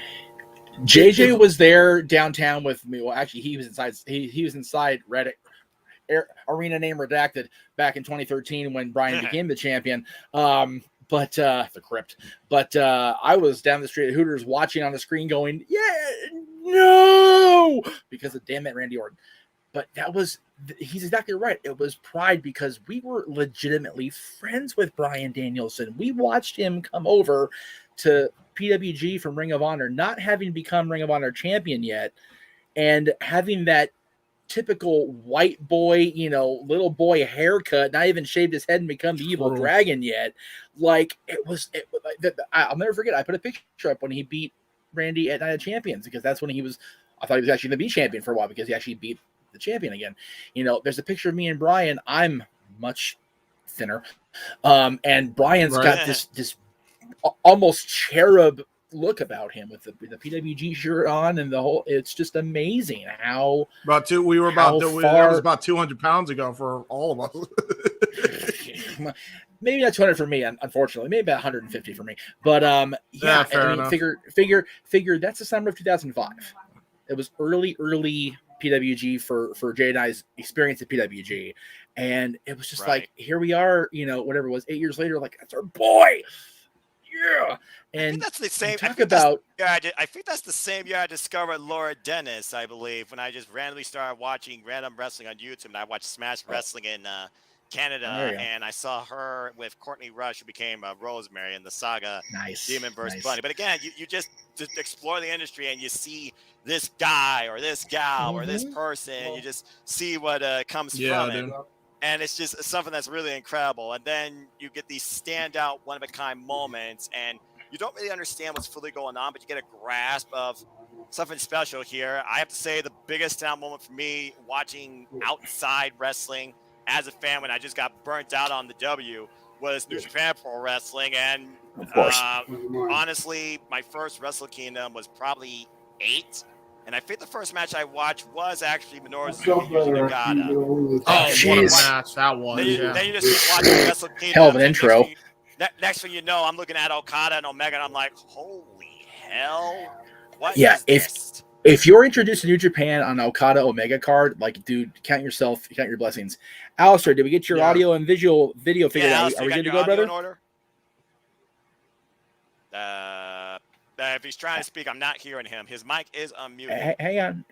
JJ was there downtown with me. Well, actually, he was inside. He was inside Reddit arena name redacted back in 2013 when Brian became the champion. But the crypt. But I was down the street at Hooters watching on the screen going, yeah, no, because of damn it, Randy Orton. But he's exactly right. It was pride because we were legitimately friends with Bryan Danielson. We watched him come over to PWG from Ring of Honor, not having become Ring of Honor champion yet, and having that typical white boy, little boy haircut, not even shaved his head and become the evil dragon yet. Like I'll never forget. I put a picture up when he beat Randy at Night of Champions because that's when I thought he was actually going to be champion for a while because he actually beat the champion again. There's a picture of me and Brian. I'm much thinner. And Brian's got this almost cherub look about him with the PWG shirt on and the whole. It's just amazing how we were about that was about 200 pounds ago for all of us. Maybe not 200 for me, unfortunately. Maybe about 150 for me. But fair enough. Figure that's the summer of 2005. It was early PWG for Jay and I's experience at PWG, and it was just like, here we are, whatever it was, 8 years later, like that's our boy. Yeah, and I think that's the same. I think that's the same year I discovered Laura Dennis. I believe when I just randomly started watching random wrestling on YouTube, and I watched Smash Wrestling in Canada, and I saw her with Courtney Rush, who became Rosemary in the saga Demon vs. Bunny. But again, you just explore the industry and you see this guy or this gal or this person. You just see what comes from it. And it's just something that's really incredible. And then you get these standout, one-of-a-kind moments, and you don't really understand what's fully going on, but you get a grasp of something special here. I have to say the biggest standout moment for me watching outside wrestling as a fan when I just got burnt out on the W was New Japan Pro Wrestling. And honestly, my first Wrestle Kingdom was probably 8. And I think the first match I watched was actually Minoru Suzuki using Nagata. Oh, what a match that was. Then you just watch Wrestle Kingdom. Hell of an intro. Next thing you know, I'm looking at Okada and Omega, and I'm like, holy hell. What is this? If you're introduced to New Japan on Okada Omega card, like, dude, count your blessings. Alistair, did we get your audio and video figured out? Are we good to go, brother? If he's trying to speak, I'm not hearing him. His mic is unmuted. Hang on.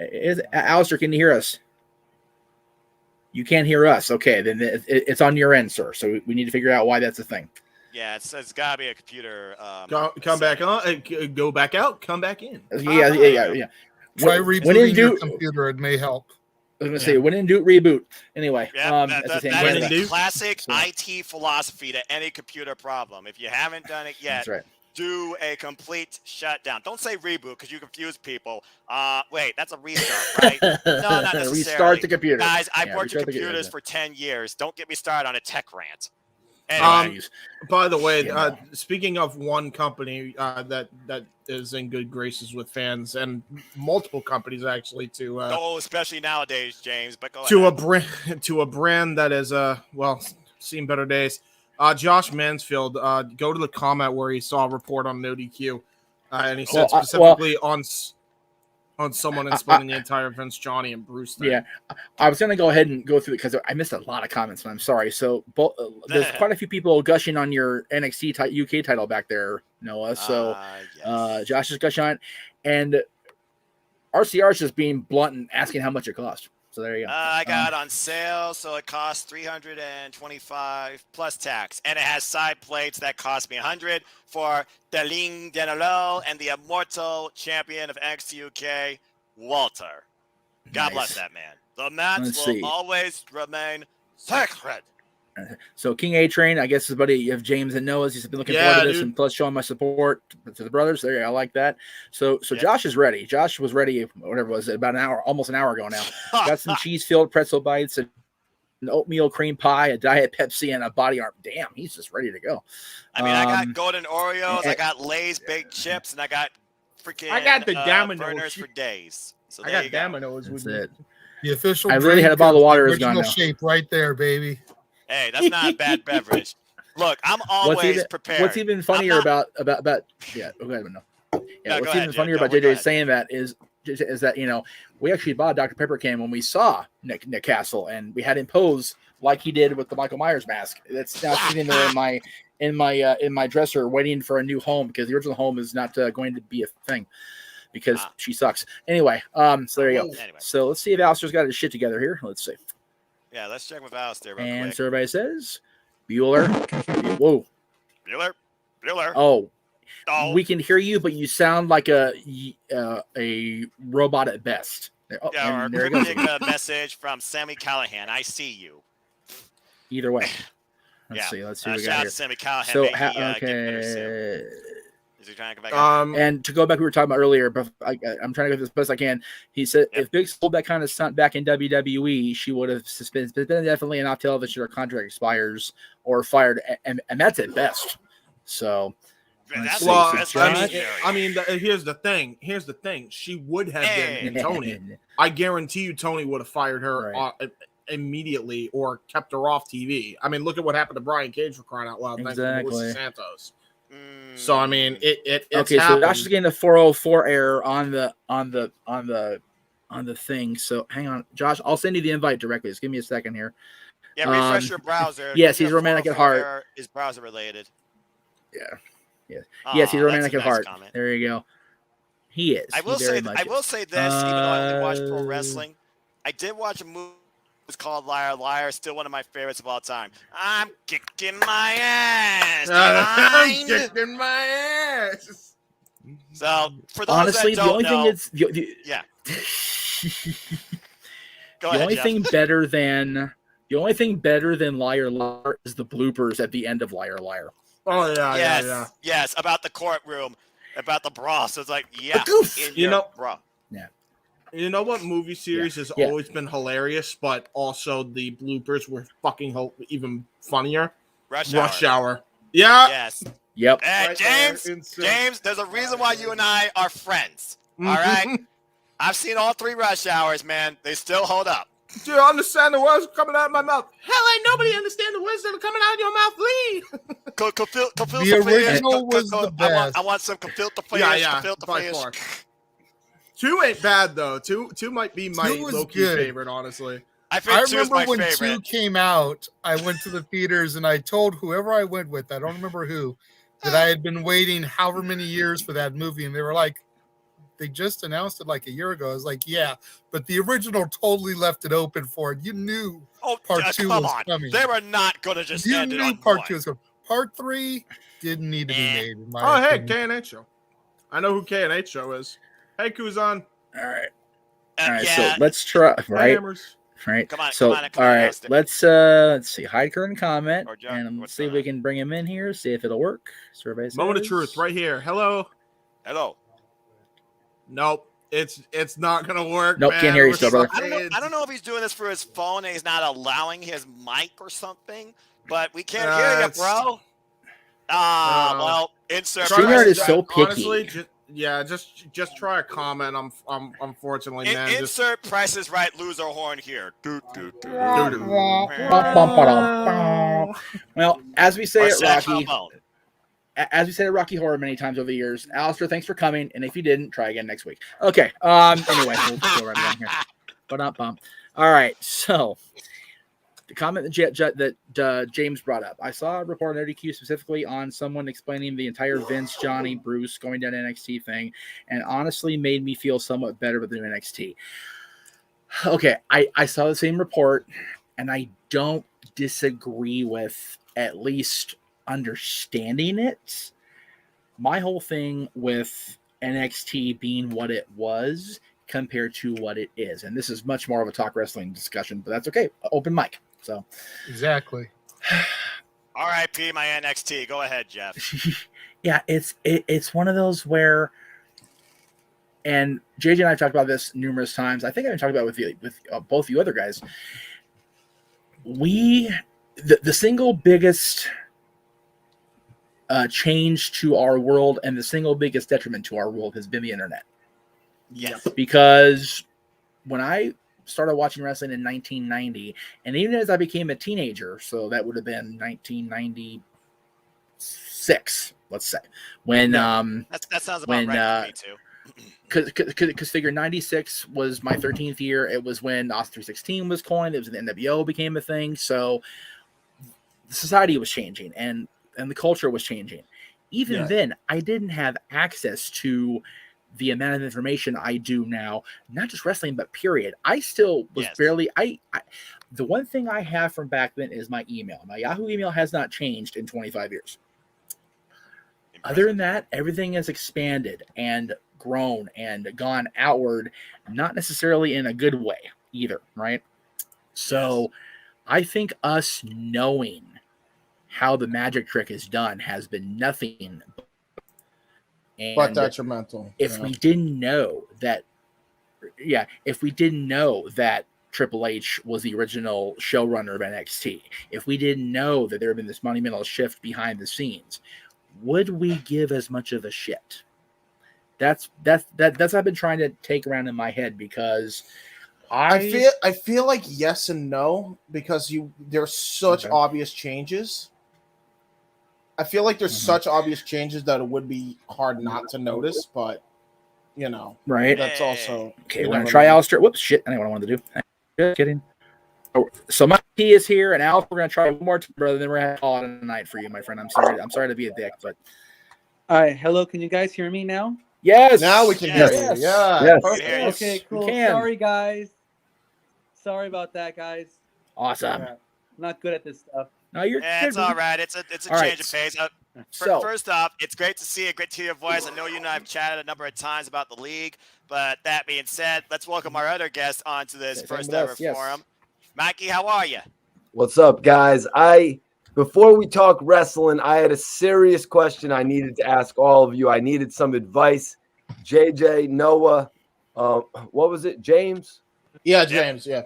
Alistair, can you hear us? You can't hear us. Okay, then it's on your end, sir. So we need to figure out why that's a thing. Yeah, it's got to be a computer. Come back on. Go back out. Come back in. Yeah. Try rebooting your computer. It may help. I was going to say, when in Duke, reboot. Anyway. That is the classic IT philosophy to any computer problem. If you haven't done it yet, that's right. Do a complete shutdown. Don't say reboot because you confuse people. Wait, that's a restart, right? No, not necessarily. Restart the computer. Guys, I've worked with computers for 10 years. Don't get me started on a tech rant. Anyway. By the way, speaking of one company that is in good graces with fans and multiple companies actually especially nowadays, James. But go ahead. To a brand that is seen better days. Josh Mansfield, go to the comment where he saw a report on NoDQ, and he said specifically on someone explaining the entire Vince, Johnny, and Bruce thing. Yeah, I was going to go ahead and go through it because I missed a lot of comments, and I'm sorry. So there's quite a few people gushing on your NXT UK title back there, Noah. So Josh is gushing on it, and RCR is just being blunt and asking how much it cost. So there you go. I got it on sale, so it costs $325 plus tax, and it has side plates that cost me $100 for Deling Denalo and the immortal champion of NXT UK, Walter. God bless that man. The match will always remain sacred. So King A-Train, I guess his buddy of James and Noah's. He's been looking forward to this, and plus showing my support to the brothers. There, I like that. So Josh is ready. Josh was ready, whatever it was, about almost an hour ago now. Got some cheese-filled pretzel bites, an oatmeal cream pie, a Diet Pepsi, and a body arm. Damn, he's just ready to go. I mean, I got golden Oreos, I got Lay's baked chips, and I got freaking the Domino's burners for days. So I got Domino's. That's it. The official. I really had a bottle of water. Is gone now. Shape right there, baby. Hey, that's not a bad beverage. Look, I'm always prepared. What's even funnier about what's even funnier about JJ saying that is is that we actually bought a Dr. Pepper can when we saw Nick Castle, and we had him pose like he did with the Michael Myers mask. That's now sitting there in my dresser, waiting for a new home, because the original home is not going to be a thing because she sucks. Anyway, so there you go. Anyway. So let's see if Alistair's got his shit together here. Let's see. Yeah, let's check with Alistair real And quick. survey says Bueller. Whoa. Bueller. Oh. Oh. We can hear you, but you sound like a robot at best. Oh, Yeah, or and there it goes. cryptic message from Sammy Callahan. I see you. Either way. Let's see what we shout got out here. to Sammy Callahan. So, May he, get better soon. Is he trying to come back? And to go back, we were talking about earlier, but I'm trying to get this best I can. He said if Big pulled that kind of stunt back in WWE, she would have been definitely an off television, her contract expires or fired, and that's at best. So, well, I mean, here's the thing. She would have been Tony. I guarantee you, Tony would have fired her immediately or kept her off TV. I mean, look at what happened to Brian Cage, for crying out loud. Thanks to Melissa Santos. So I mean, it's okay. happened. So Josh is getting the 404 error on the thing. So hang on, Josh. I'll send you the invite directly. Just give me a second here. Yeah, refresh your browser. Yes, he's romantic at heart. Is browser related? Yeah. Yes. Yes, he's romantic at heart. Comment. There you go. He is. I will say this, even though I only watch pro wrestling, I did watch a movie. It's called Liar Liar. Still one of my favorites of all time. I'm kicking my ass. I'm kicking my ass. So for those honestly, that the don't only know, thing is yeah. The only thing better than Liar Liar is the bloopers at the end of Liar Liar. Oh yeah, yes, about the courtroom, about the bra. So it's like, yeah, bra. Yeah. You know what movie series has always been hilarious, but also the bloopers were fucking even funnier? Rush Hour. Yeah. Yes. Yep. Hey, James, there's a reason why you and I are friends. All right? I've seen all 3 Rush Hours, man. They still hold up. Do you understand the words coming out of my mouth? Hell, ain't nobody understand the words that are coming out of your mouth, Lee. The original was the best. I want some filter flares. Yeah, by far. 2 ain't bad though. 2 might be my low-key favorite, honestly. I remember when 2 came out, I went to the theaters and I told whoever I went with, I don't remember who, that I had been waiting however many years for that movie, and they were like, they just announced it like a year ago. I was like, yeah, but the original totally left it open for it. You knew part 2 was coming. They were not going to just end it on part one. 2 was coming. Part 3 didn't need to be made. In my opinion. Hey, K&H Show. I know who K&H Show is. Hey, Kuzan. All right. So let's try. Right. Come on. All right. Let's see. Hide current comment, and let's see if we can bring him in here. See if it'll work. Survey says. Moment of truth, right here. Hello. Nope. It's not gonna work. Nope. Man. Can't hear you still, brother. I don't know if he's doing this for his phone and he's not allowing his mic or something, but we can't hear you, bro. Well, insert. StreamYard is so picky. Honestly, just try a comment. I'm unfortunately, man. Insert Price is Right loser horn here. Well, as we say at Rocky Horror many times over the years, Alistair, thanks for coming. And if you didn't, try again next week. Okay. Anyway, we'll go right down here. All right. So the comment that James brought up, I saw a report on NoDQ specifically on someone explaining the entire Vince, Johnny, Bruce going down NXT thing, and honestly made me feel somewhat better with the new NXT. Okay, I saw the same report, and I don't disagree with at least understanding it. My whole thing with NXT being what it was compared to what it is, and this is much more of a talk wrestling discussion, but that's okay. Open mic. So exactly. R.I.P. my NXT. Go ahead, Jeff. Yeah, it's one of those where, and JJ and I have talked about this numerous times. I think I've talked about it with both you other guys. The single biggest change to our world and the single biggest detriment to our world has been the internet. Yes. Because when I started watching wrestling in 1990, and even as I became a teenager, so that would have been 1996, let's say, when that sounds about right to me too. Because figure 96 was my 13th year. It was when Austin 316 was coined. It was when the NWO became a thing. So the society was changing and the culture was changing. Even then, I didn't have access to the amount of information I do now, not just wrestling, but period. I still was barely, the one thing I have from back then is my email. My Yahoo email has not changed in 25 years. Other than that, everything has expanded and grown and gone outward, not necessarily in a good way either, right? So I think us knowing how the magic trick is done has been nothing but detrimental. If we didn't know that, if we didn't know that Triple H was the original showrunner of NXT, if we didn't know that there had been this monumental shift behind the scenes, would we give as much of a shit? That's I've been trying to take around in my head, because I feel like yes and no, because there's such obvious changes. I feel like there's such obvious changes that it would be hard not to notice, but right. That's also okay. We're gonna try Alistair. Whoops, shit! I know what I wanted to do. Just kidding. Oh, so my T is here, and Al, we're gonna try one more, brother. Then we're gonna call it a night for you, my friend. I'm sorry to be a dick, but all right. Hello, can you guys hear me now? Yes. Now we can hear you. Yeah. Yes. Okay, cool. Sorry, guys. Sorry about that, guys. Awesome. I'm not good at this stuff. No, you're good. It's all right. It's a change of pace. First off, it's great to see you. Great to hear your voice. I know you and I have chatted a number of times about the league, but that being said, let's welcome our other guest onto this first ever forum. Mikey, how are you? What's up, guys? Before we talk wrestling, I had a serious question I needed to ask all of you. I needed some advice. JJ, Noah, what was it? James? Yeah, James. Yeah.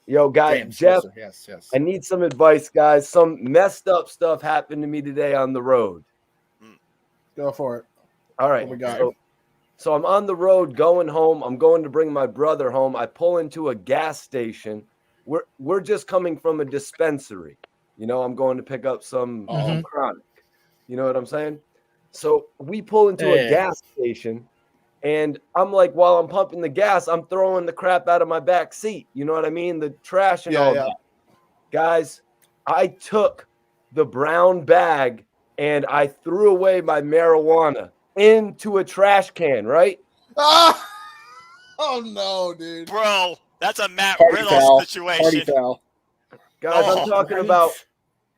Yo, guys, James, Jeff. Yes. I need some advice, guys. Some messed up stuff happened to me today on the road. Go for it. All right. What we got? So I'm on the road going home. I'm going to bring my brother home. I pull into a gas station. We're just coming from a dispensary. I'm going to pick up some chronic. You know what I'm saying? So we pull into a gas station, and I'm like, while I'm pumping the gas, I'm throwing the crap out of my back seat. You know what I mean? The trash and all that. Guys, I took the brown bag and I threw away my marijuana into a trash can, right? Oh no, dude. Bro, that's a Matt Party Riddle foul. situation. Party foul. Guys,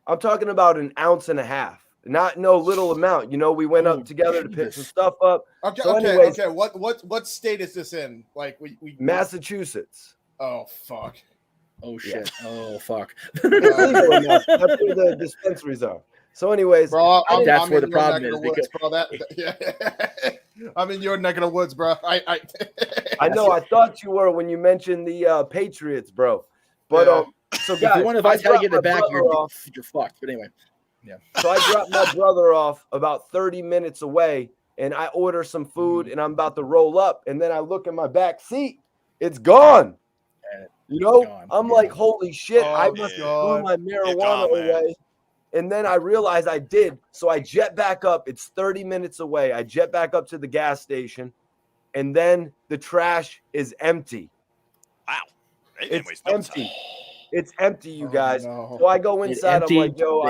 I'm talking about an ounce and a half. Not no little amount. We went up together to pick some stuff up. Okay, so okay. What state is this in? Like we Massachusetts. Oh fuck. Oh shit. Yeah. Oh fuck. That's where the dispensaries are. So, anyways, bro, that's where the problem is. Woods, bro. I'm in your neck of the woods, bro. I know. I thought you were when you mentioned the Patriots, bro. But so guys, if you want to advise how to get it back, you're fucked. But anyway. Yeah. So I dropped my brother off about 30 minutes away, and I order some food, and I'm about to roll up, and then I look in my back seat, it's gone. I'm like, holy shit! I must have threw my marijuana away, and then I realized I did. So I jet back up. It's 30 minutes away. I jet back up to the gas station, and then the trash is empty. Wow, it's empty. It's empty, you guys. No. So I go inside. I'm like, yo,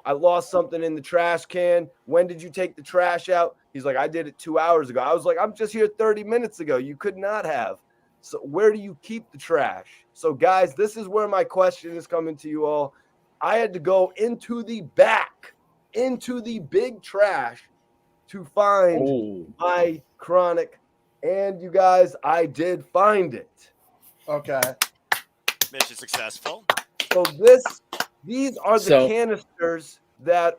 I lost something in the trash can. When did you take the trash out? He's like, I did it 2 hours ago. I was like, I'm just here 30 minutes ago. You could not have. So where do you keep the trash? So guys, this is where my question is coming to you all. I had to go into the big trash to find my chronic. And you guys, I did find it. Okay. Mission successful. So these are the canisters that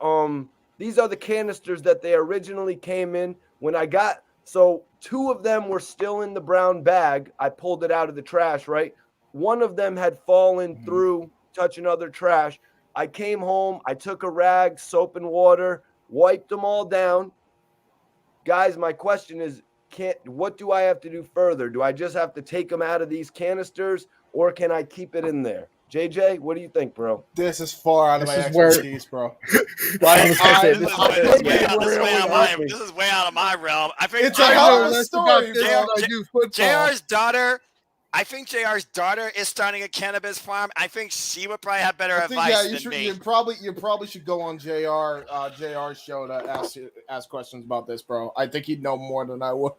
they originally came in when I got. So 2 of them were still in the brown bag. I pulled it out of the trash, right? One of them had fallen through, touching other trash. I came home, I took a rag, soap and water, wiped them all down. Guys, my question is, what do I have to do further? Do I just have to take them out of these canisters, or can I keep it in there? JJ, what do you think, bro? This is far out of my This is where- expertise, bro. I was gonna say, This is way out of my realm. I think It's a I hell know of a less story, about this bro. than I do football. JR's daughter. I think JR's daughter is starting a cannabis farm. I think she would probably have better I think, advice you than should, me. you probably should go on JR's show to ask questions about this, bro. I think he'd know more than I would.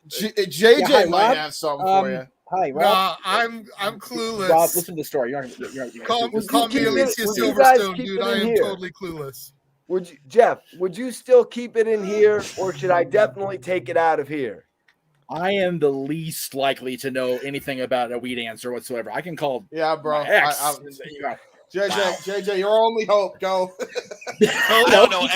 JJ hi, might Rob. have something for you. Hi, Rob. Nah, I'm clueless. Rob, listen to the story. You're Call Would me you Alicia would you guys Silverstone, keep dude. it I in am here? totally clueless. Jeff, would you still keep it in here, or should I definitely take it out of here? I am the least likely to know anything about a weed answer whatsoever. I can call Yeah, bro. my ex. JJ, your only hope. Go. I don't know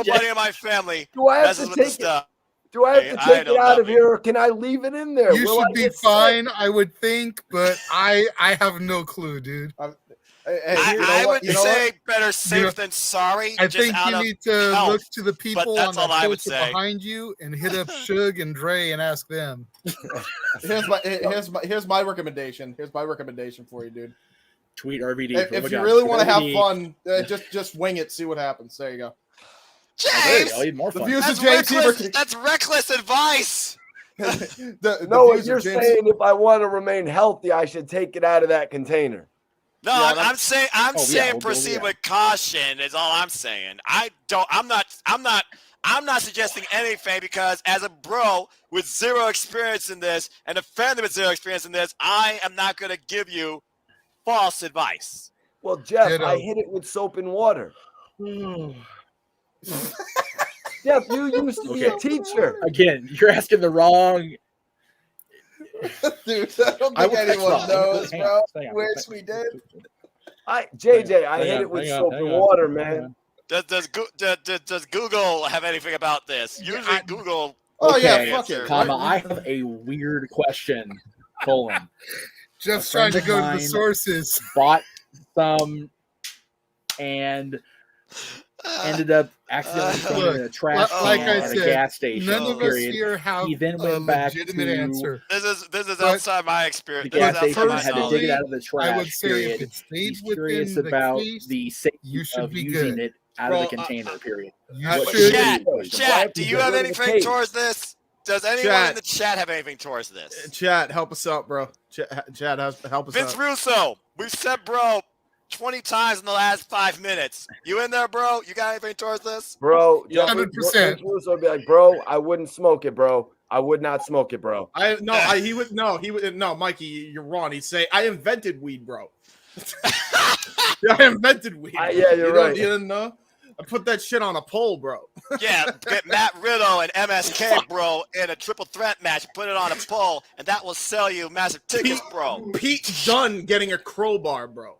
nobody in my family Do I have messes to with the take stuff. Do I have to take it out of nothing. here, or can I leave it in there? You Will I should be get sick? fine, I would think, but I have no clue, dude. I would say better safe than sorry. I just think out you of need to health, look to the people but on that's all that I would poster say. behind you and hit up Suge and Dre and ask them. Here's my recommendation. Here's my recommendation for you, dude. Tweet RVD. If you really want to have fun, just wing it. See what happens. There you go. James, The views of that's, James reckless, Seaver- that's reckless advice. No, views of you're James- saying if I want to remain healthy, I should take it out of that container. No, I'm saying proceed with caution is all I'm saying. I'm not suggesting anything because as a bro with zero experience in this and a family with zero experience in this, I am not going to give you false advice. Well, Jeff, I hit it with soap and water. Jeff, you used to be a teacher. Again, you're asking the wrong. Dude, I don't I think will text anyone Rob. knows, Hang bro. on, hang on. Wish we did. JJ, I hit it with soap and water, man. Does Google have anything about this? Usually Google. Oh Okay, yeah, fuck it. comma, I have a weird question. Colon. Jeff's A trying friend to of go to the mine sources. Bought some and ended up accidentally throwing it in a trash like can I at a said, gas station. none of us period. here have He then a went back legitimate to answer. This is But outside my experience. the This gas is outside station. my I had to knowledge. dig it out of the trash. I would say period. if it stayed He's within curious the about case, the safety you should of be using good. it out of the container. Period. Chat, do you have anything towards this? Does anyone in the chat have anything towards this? Chat, help us out, bro. Chat, help us Vince out. Russo, we've said bro 20 times in the last 5 minutes. You in there, bro? You got anything towards this? Bro, 100%. Russo would be like, bro, I wouldn't smoke it, bro. I would not smoke it, bro. He would no, Mikey, you're wrong. He'd say, I invented weed, bro. I invented weed. Yeah, you're right. You didn't know? I put that shit on a pole, bro. Yeah, get Matt Riddle and MSK, bro, in a triple threat match. Put it on a pole, and that will sell you massive tickets, bro. Pete Dunne getting a crowbar, bro.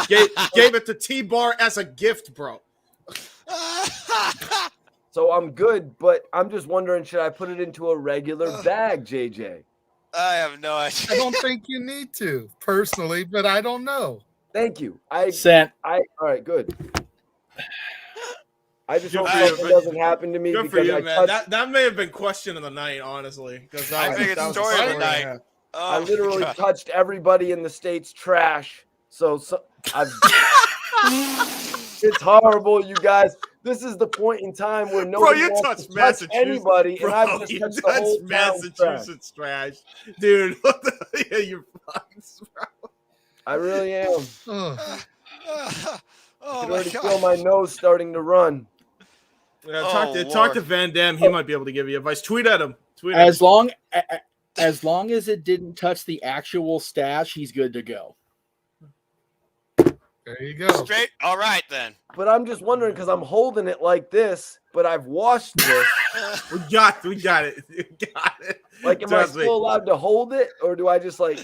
gave it to T-Bar as a gift, bro. So I'm good, but I'm just wondering, should I put it into a regular bag, JJ? I have no idea. I don't think you need to, personally, but I don't know. Thank you. Sent. All right, good. I just hope Good something doesn't happen to me Good for because you, I man. touched, That may have been question of the night, honestly. Because I think it's story of the night. I literally touched everybody in the state's trash. So it's horrible, you guys. This is the point in time where nobody you wants touched to touch Massachusetts, anybody, bro, and I've just you touched the touched whole town's Massachusetts trash, dude. What the yeah, you're fucking, bro. I really am. Oh. I can already feel my nose starting to run. Yeah, talk to Van Damme. He might be able to give you advice. Tweet at him. As long as it didn't touch the actual stash, he's good to go. There you go. Straight. All right then. But I'm just wondering because I'm holding it like this, but I've washed this. we got it. We got it. Like, am I still allowed to hold it, or do I just like?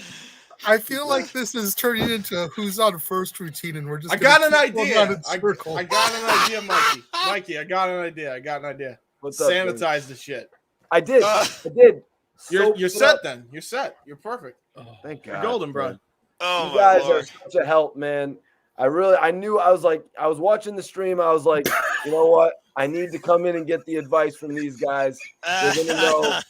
I feel like this is turning into who's on first routine, and we're just. I got an keep going idea. around in circles. I got an idea, Mikey. Mikey, I got an idea. What's up, Sanitize the shit. I did. I did. You're set then. You're set. You're perfect. Thank God. You're golden, bro. Oh, you guys are such a help, man. I was watching the stream. I was like, you know what? I need to come in and get the advice from these guys. They're gonna know.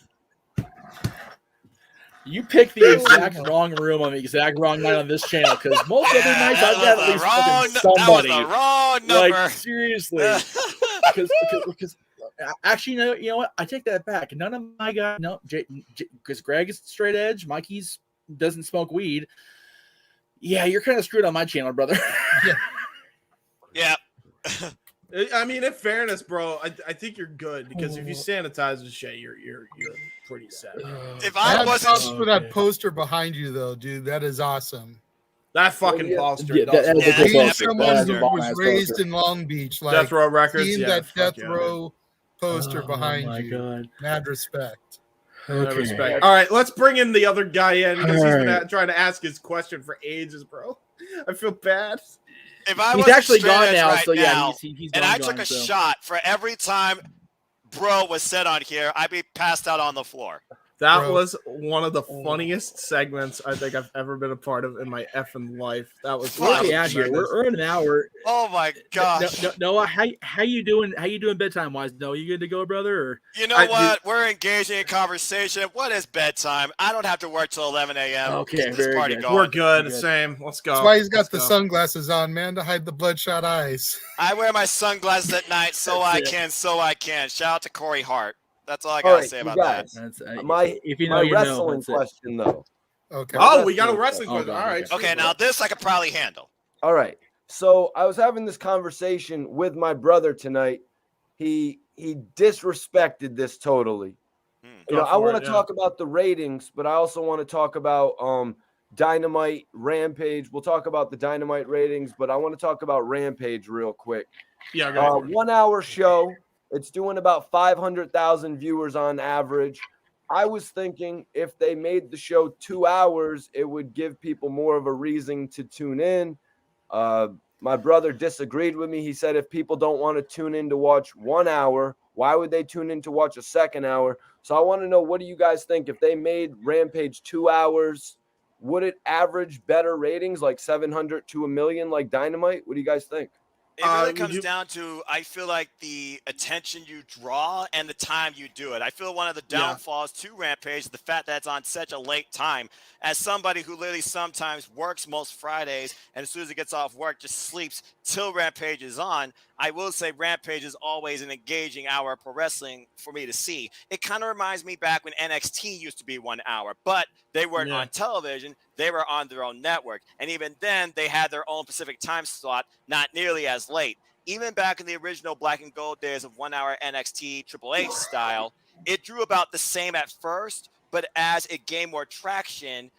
You picked the exact wrong room on the exact wrong night on this channel because most other nights I've got at least fucking somebody. That was the wrong number. Like seriously, because actually, you know what? I take that back. None of my guys, no, because Greg is straight edge. Mikey's doesn't smoke weed. Yeah, you're kind of screwed on my channel, brother. Yeah. I mean, in fairness, bro, I think you're good because if you sanitize and shit, you're pretty set. If I wasn't for that poster behind you, though, dude, that is awesome. That fucking poster. Yeah, that is a cool Being poster. someone That is who a was bomb-ass raised poster. in Long Beach, like Death Row Records, seeing yeah, that fuck Death yeah, Row poster Oh behind my you, God. mad respect. Okay. Respect. All right, let's bring in the other guy in because he's been trying to ask his question for ages, bro. I feel bad. If I He's wasn't actually straight gone edge now, right so yeah, now, he's and gone, I took a so. shot for every time bro was said on here, I'd be passed out on the floor. That was one of the funniest segments I think I've ever been a part of in my effing life. That was We're out here. We're in an hour. Oh my gosh. Noah, how you doing? How you doing bedtime wise? Noah, you good to go, brother? Or You know what? We're engaging in conversation. What is bedtime? I don't have to work till 11 a.m. Okay, Get this very party good. going. We're good. Same. Let's go. That's why he's got Let's the go. sunglasses on, man, to hide the bloodshot eyes. I wear my sunglasses at night so I can. Shout out to Corey Hart. That's all I gotta say about that. That's, If my wrestling question though. Okay. Oh, we got a wrestling question. All right. Okay, now this I could probably handle. All right. So I was having this conversation with my brother tonight. He disrespected this totally. You know, I want to talk about the ratings, but I also want to talk about Dynamite, Rampage. We'll talk about the Dynamite ratings, but I want to talk about Rampage real quick. Yeah, go ahead. 1 hour show. It's doing about 500,000 viewers on average. I was thinking if they made the show 2 hours, it would give people more of a reason to tune in. My brother disagreed with me. He said if people don't want to tune in to watch 1 hour, why would they tune in to watch a second hour? So I want to know, what do you guys think? If they made Rampage 2 hours, would it average better ratings, like 700 to 1 million, like Dynamite? What do you guys think? It really comes down to, I feel like the attention you draw and the time you do it. I feel one of the downfalls to Rampage is the fact that it's on such a late time. As somebody who literally sometimes works most Fridays and as soon as it gets off work just sleeps till Rampage is on, I will say Rampage is always an engaging hour of pro wrestling for me to see. It kind of reminds me back when NXT used to be 1 hour, but they weren't on television. They were on their own network. And even then, they had their own Pacific time slot, not nearly as late. Even back in the original Black and Gold days of 1 hour NXT AAA style, it drew about the same at first, but as it gained more traction,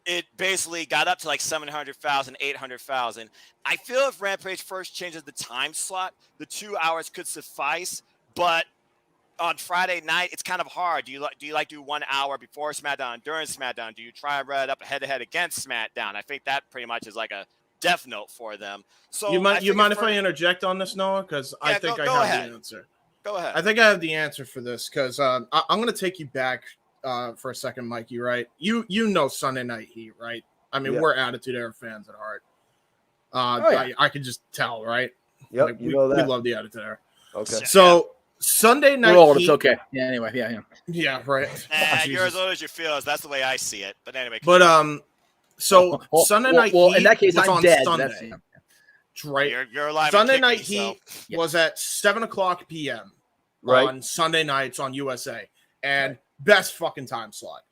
it basically got up to like 700,000, 800,000. I feel if Rampage first changes the time slot, the 2 hours could suffice, but on Friday night, it's kind of hard. Do you do 1 hour before SmackDown, during SmackDown? Do you try and run it up head-to-head against SmackDown? I think that pretty much is like a death note for them. So you mind if I interject on this, Noah? Because I think I have the answer. Go ahead. I think I have the answer for this because I'm going to take you back for a second, Mikey. Right? You know Sunday Night Heat, right? I mean, we're Attitude Era fans at heart. I can just tell, right? Yep, like, you know that. We love the Attitude Era. Okay. So Sunday Night we're old, Heat. it's okay. Yeah. Anyway. Yeah. Right. You're as old as you feel. That's the way I see it. But anyway. But so Sunday Night Heat in that case, was I'm on dead. Sunday. Right. You're alive. Sunday Night Heat was at 7:00 p.m. on Sunday nights on USA, and best fucking time slot.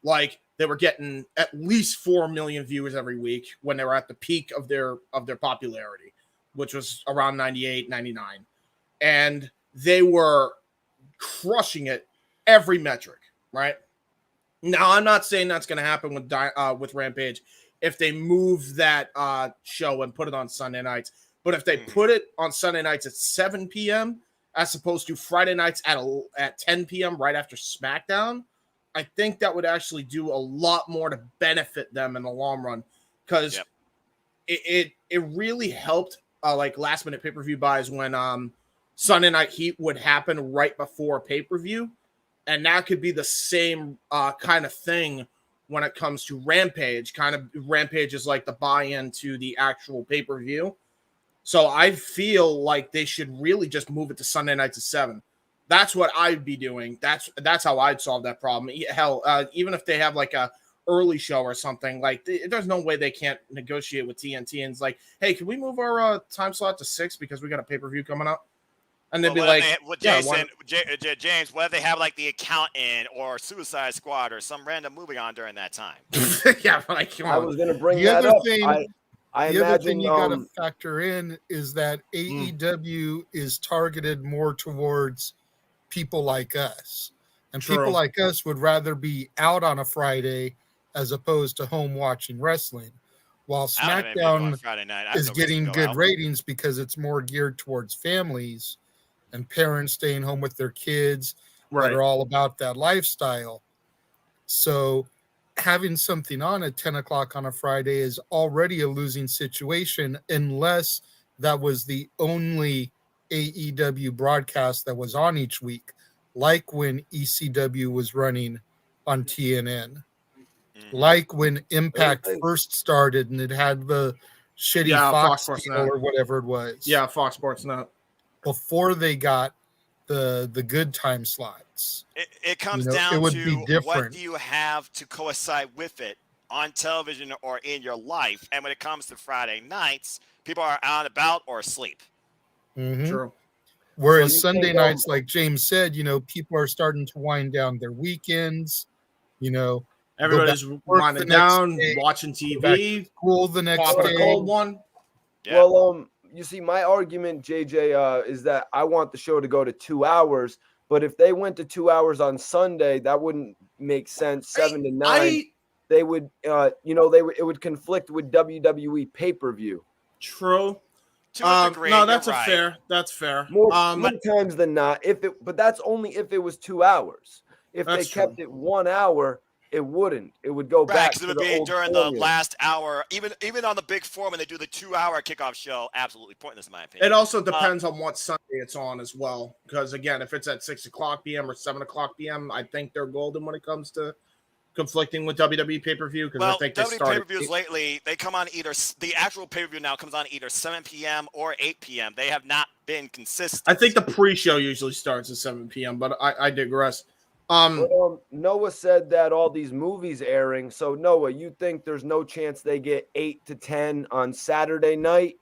Like they were getting at least 4 million viewers every week when they were at the peak of their popularity, which was around 98, 99, and they were crushing it every metric. Right now, I'm not saying that's going to happen with Rampage if they move that show and put it on Sunday nights. But if they put it on Sunday nights at 7 p.m. as opposed to Friday nights at 10 p.m. right after SmackDown, I think that would actually do a lot more to benefit them in the long run because it really helped like last minute pay-per-view buys when Sunday Night Heat would happen right before pay-per-view. And that could be the same kind of thing when it comes to Rampage. Rampage is like the buy-in to the actual pay-per-view. So I feel like they should really just move it to Sunday nights at 7. That's what I'd be doing. That's how I'd solve that problem. Hell, even if they have like a early show or something, like there's no way they can't negotiate with TNT and it's like, hey, can we move our time slot to 6 because we got a pay-per-view coming up? And they'd be like, James, what if they have like The Accountant or Suicide Squad or some random movie on during that time? Yeah, but I was going to bring the that other up. thing. I the imagine, other thing you got to factor in is that AEW is targeted more towards people like us. And True. people like us would rather be out on a Friday as opposed to home watching wrestling. While SmackDown is getting good ratings because it's more geared towards families and parents staying home with their kids that are all about that lifestyle. So having something on at 10 o'clock on a Friday is already a losing situation unless that was the only AEW broadcast that was on each week, like when ECW was running on TNN, like when Impact first started and it had the shitty Fox deal or whatever it was. Yeah, Fox Sports Net. Before they got the good time slots. It comes down to what do you have to coincide with it on television or in your life. And when it comes to Friday nights, people are out and about or asleep. Mm-hmm. True. Whereas Sunday nights, like James said, people are starting to wind down their weekends. Everybody's winding down, watching TV. School the next day. A cold one. Yeah. Well, you see, my argument, JJ, is that I want the show to go to 2 hours. But if they went to 2 hours on Sunday, that wouldn't make sense. 7 to 9, they would, it would conflict with WWE pay-per-view. True. No, that's fair. That's fair. More times than not. But that's only if it was 2 hours. If they kept it 1 hour, it wouldn't. It would go back to it would the be old during formula. the last hour. Even on the big four when they do the 2 hour kickoff show, absolutely pointless in my opinion. It also depends on what Sunday it's on as well. Because again, if it's at 6 o'clock p.m. or 7 o'clock p.m., I think they're golden when it comes to conflicting with WWE pay-per-view. Because I think they WWE pay-per-views lately, they come on either the actual pay-per-view now comes on either 7 p.m. or 8 p.m. They have not been consistent. I think the pre-show usually starts at 7 p.m., but I digress. Noah said that all these movies airing. So Noah, you think there's no chance they get 8 to 10 on Saturday night?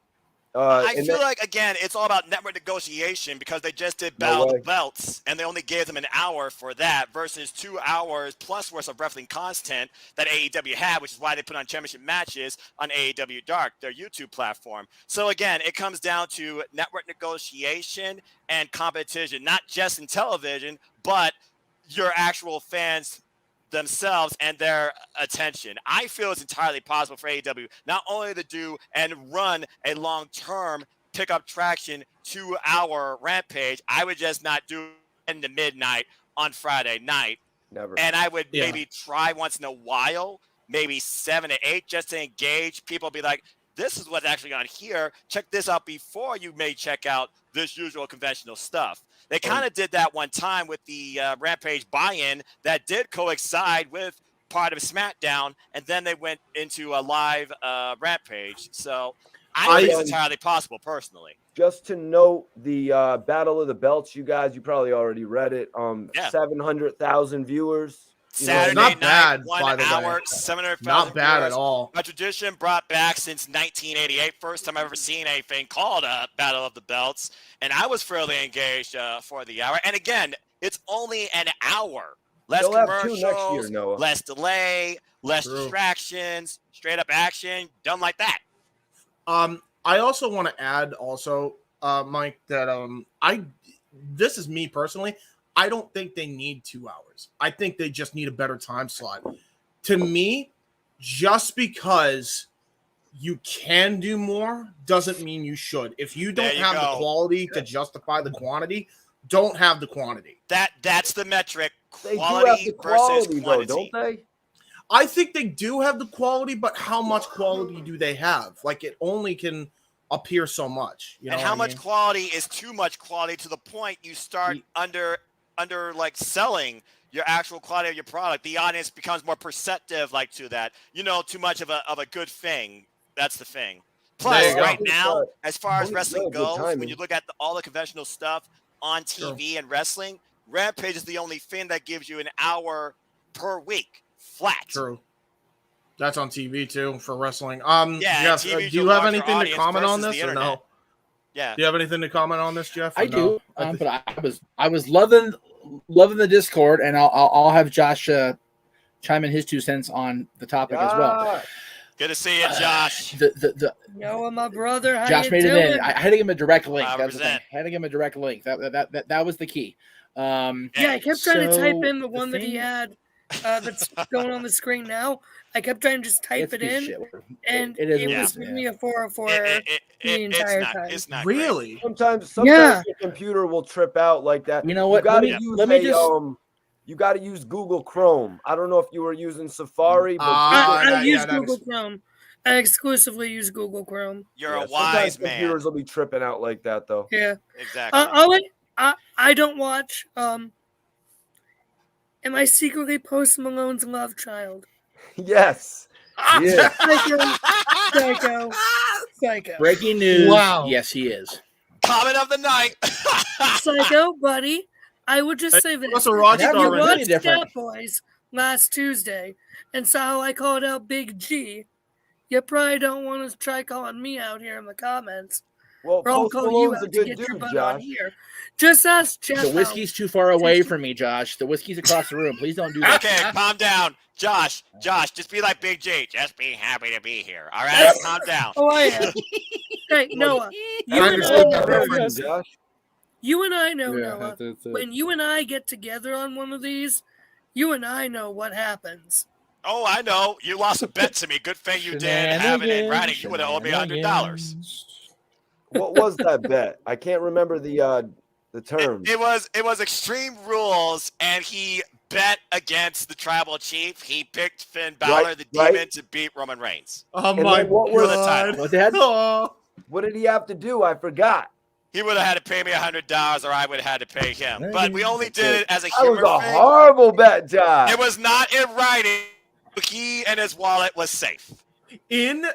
I feel like again, it's all about network negotiation because they just did Battle of the Belts and they only gave them an hour for that versus 2 hours plus worth of wrestling content that AEW had, which is why they put on championship matches on AEW Dark, their YouTube platform. So again, it comes down to network negotiation and competition, not just in television, but your actual fans themselves and their attention. I feel it's entirely possible for AEW not only to do and run a long-term pickup traction 2 hour rampage, I would just not do it in the midnight on Friday night. Never. And I would maybe try once in a while, maybe 7 to 8, just to engage people, be like, this is what's actually on here. Check this out before you may check out this usual conventional stuff. They kind of did that one time with the Rampage buy-in that did coincide with part of SmackDown, and then they went into a live Rampage. So I think it's entirely possible, personally. Just to note the Battle of the Belts, you probably already read it. 700,000 viewers. Saturday not night, bad, 1 hour, 700,000 Not bad viewers. at all. A tradition brought back since 1988. First time I've ever seen anything called a Battle of the Belts. And I was fairly engaged for the hour. And again, it's only an hour. Less They'll have 2 commercials, next year, Noah. less delay, less distractions, straight up action, done like that. I also want to add Mike, that this is me personally. I don't think they need 2 hours. I think they just need a better time slot. To me, just because you can do more doesn't mean you should. If you don't have the quality to justify the quantity, don't have the quantity. That's the metric. They Quality do have the quality, versus quantity. though, don't they? I think they do have the quality, but how much quality do they have? Like, it only can appear so much. You know and how much quality is too much quality to the point you start under like selling your actual quality of your product. The audience becomes more perceptive to that. Too much of a good thing. That's the thing. Plus, right now, as far as wrestling goes, when you look at all the conventional stuff, on TV and wrestling, Rampage is the only thing that gives you an hour per week flat. True. That's on TV too for wrestling. Yeah, Jeff, TV do you have anything to comment on this or no? Yeah. Do you have anything to comment on this, Jeff? I do, but I was loving the Discord, and I'll have Josh chime in his 2 cents on the topic as well. Good to see you, Josh. Noah, my brother, how Josh you made doing? it in. I had to give him a direct link. That's the 5%. thing. I had to give him a direct link. That was the key. Yeah, I kept trying to type in the one that he thing- had that's going on the screen now. I kept trying to just type It's it piece of in, shit. and It is it what was it is, giving me a 404 the entire time. It's not really. Sometimes Yeah. your computer will trip out like that. You know what? You gotta Let me use just. you got to use Google Chrome. I don't know if you were using Safari, but I use Google Chrome. I exclusively use Google Chrome. You're a sometimes wise man. computers will be tripping out like that, though. Yeah, exactly. I don't watch. Am I secretly Post Malone's love child? Yes. Yeah. Psycho. Breaking news. Wow. Yes, he is. Comment of the night. Psycho, buddy. I would just say this. That's a rock If star you right watched there. Scat Boys last Tuesday and saw how I called out Big G, you probably don't want to try calling me out here in the comments. Well, or I'll Post call you Malone's a out to good get your dude, butt Josh. on here. Just ask Jeff. The whiskey's too far away from me, Josh. The whiskey's across the room. Please don't do that. Okay, calm down. Josh, just be like Big J. Just be happy to be here. All right? Calm down. Oh, I am. Hey, Noah. You and I know, Noah. When you and I get together on one of these, you and I know what happens. Oh, I know. You lost a bet to me. Good thing you did. Have it in writing. You would have owed me $100. What was that bet? I can't remember the terms. It was Extreme Rules, and he bet against the Tribal Chief. He picked Finn Balor, the Demon, to beat Roman Reigns. Oh And my then what For was the title. What they had? What did he have to do? I forgot. He would have had to pay me $100, or I would have had to pay him. But we only did it as a That was humor a thing. horrible bet, Josh. It was not in writing. He and his wallet was safe. In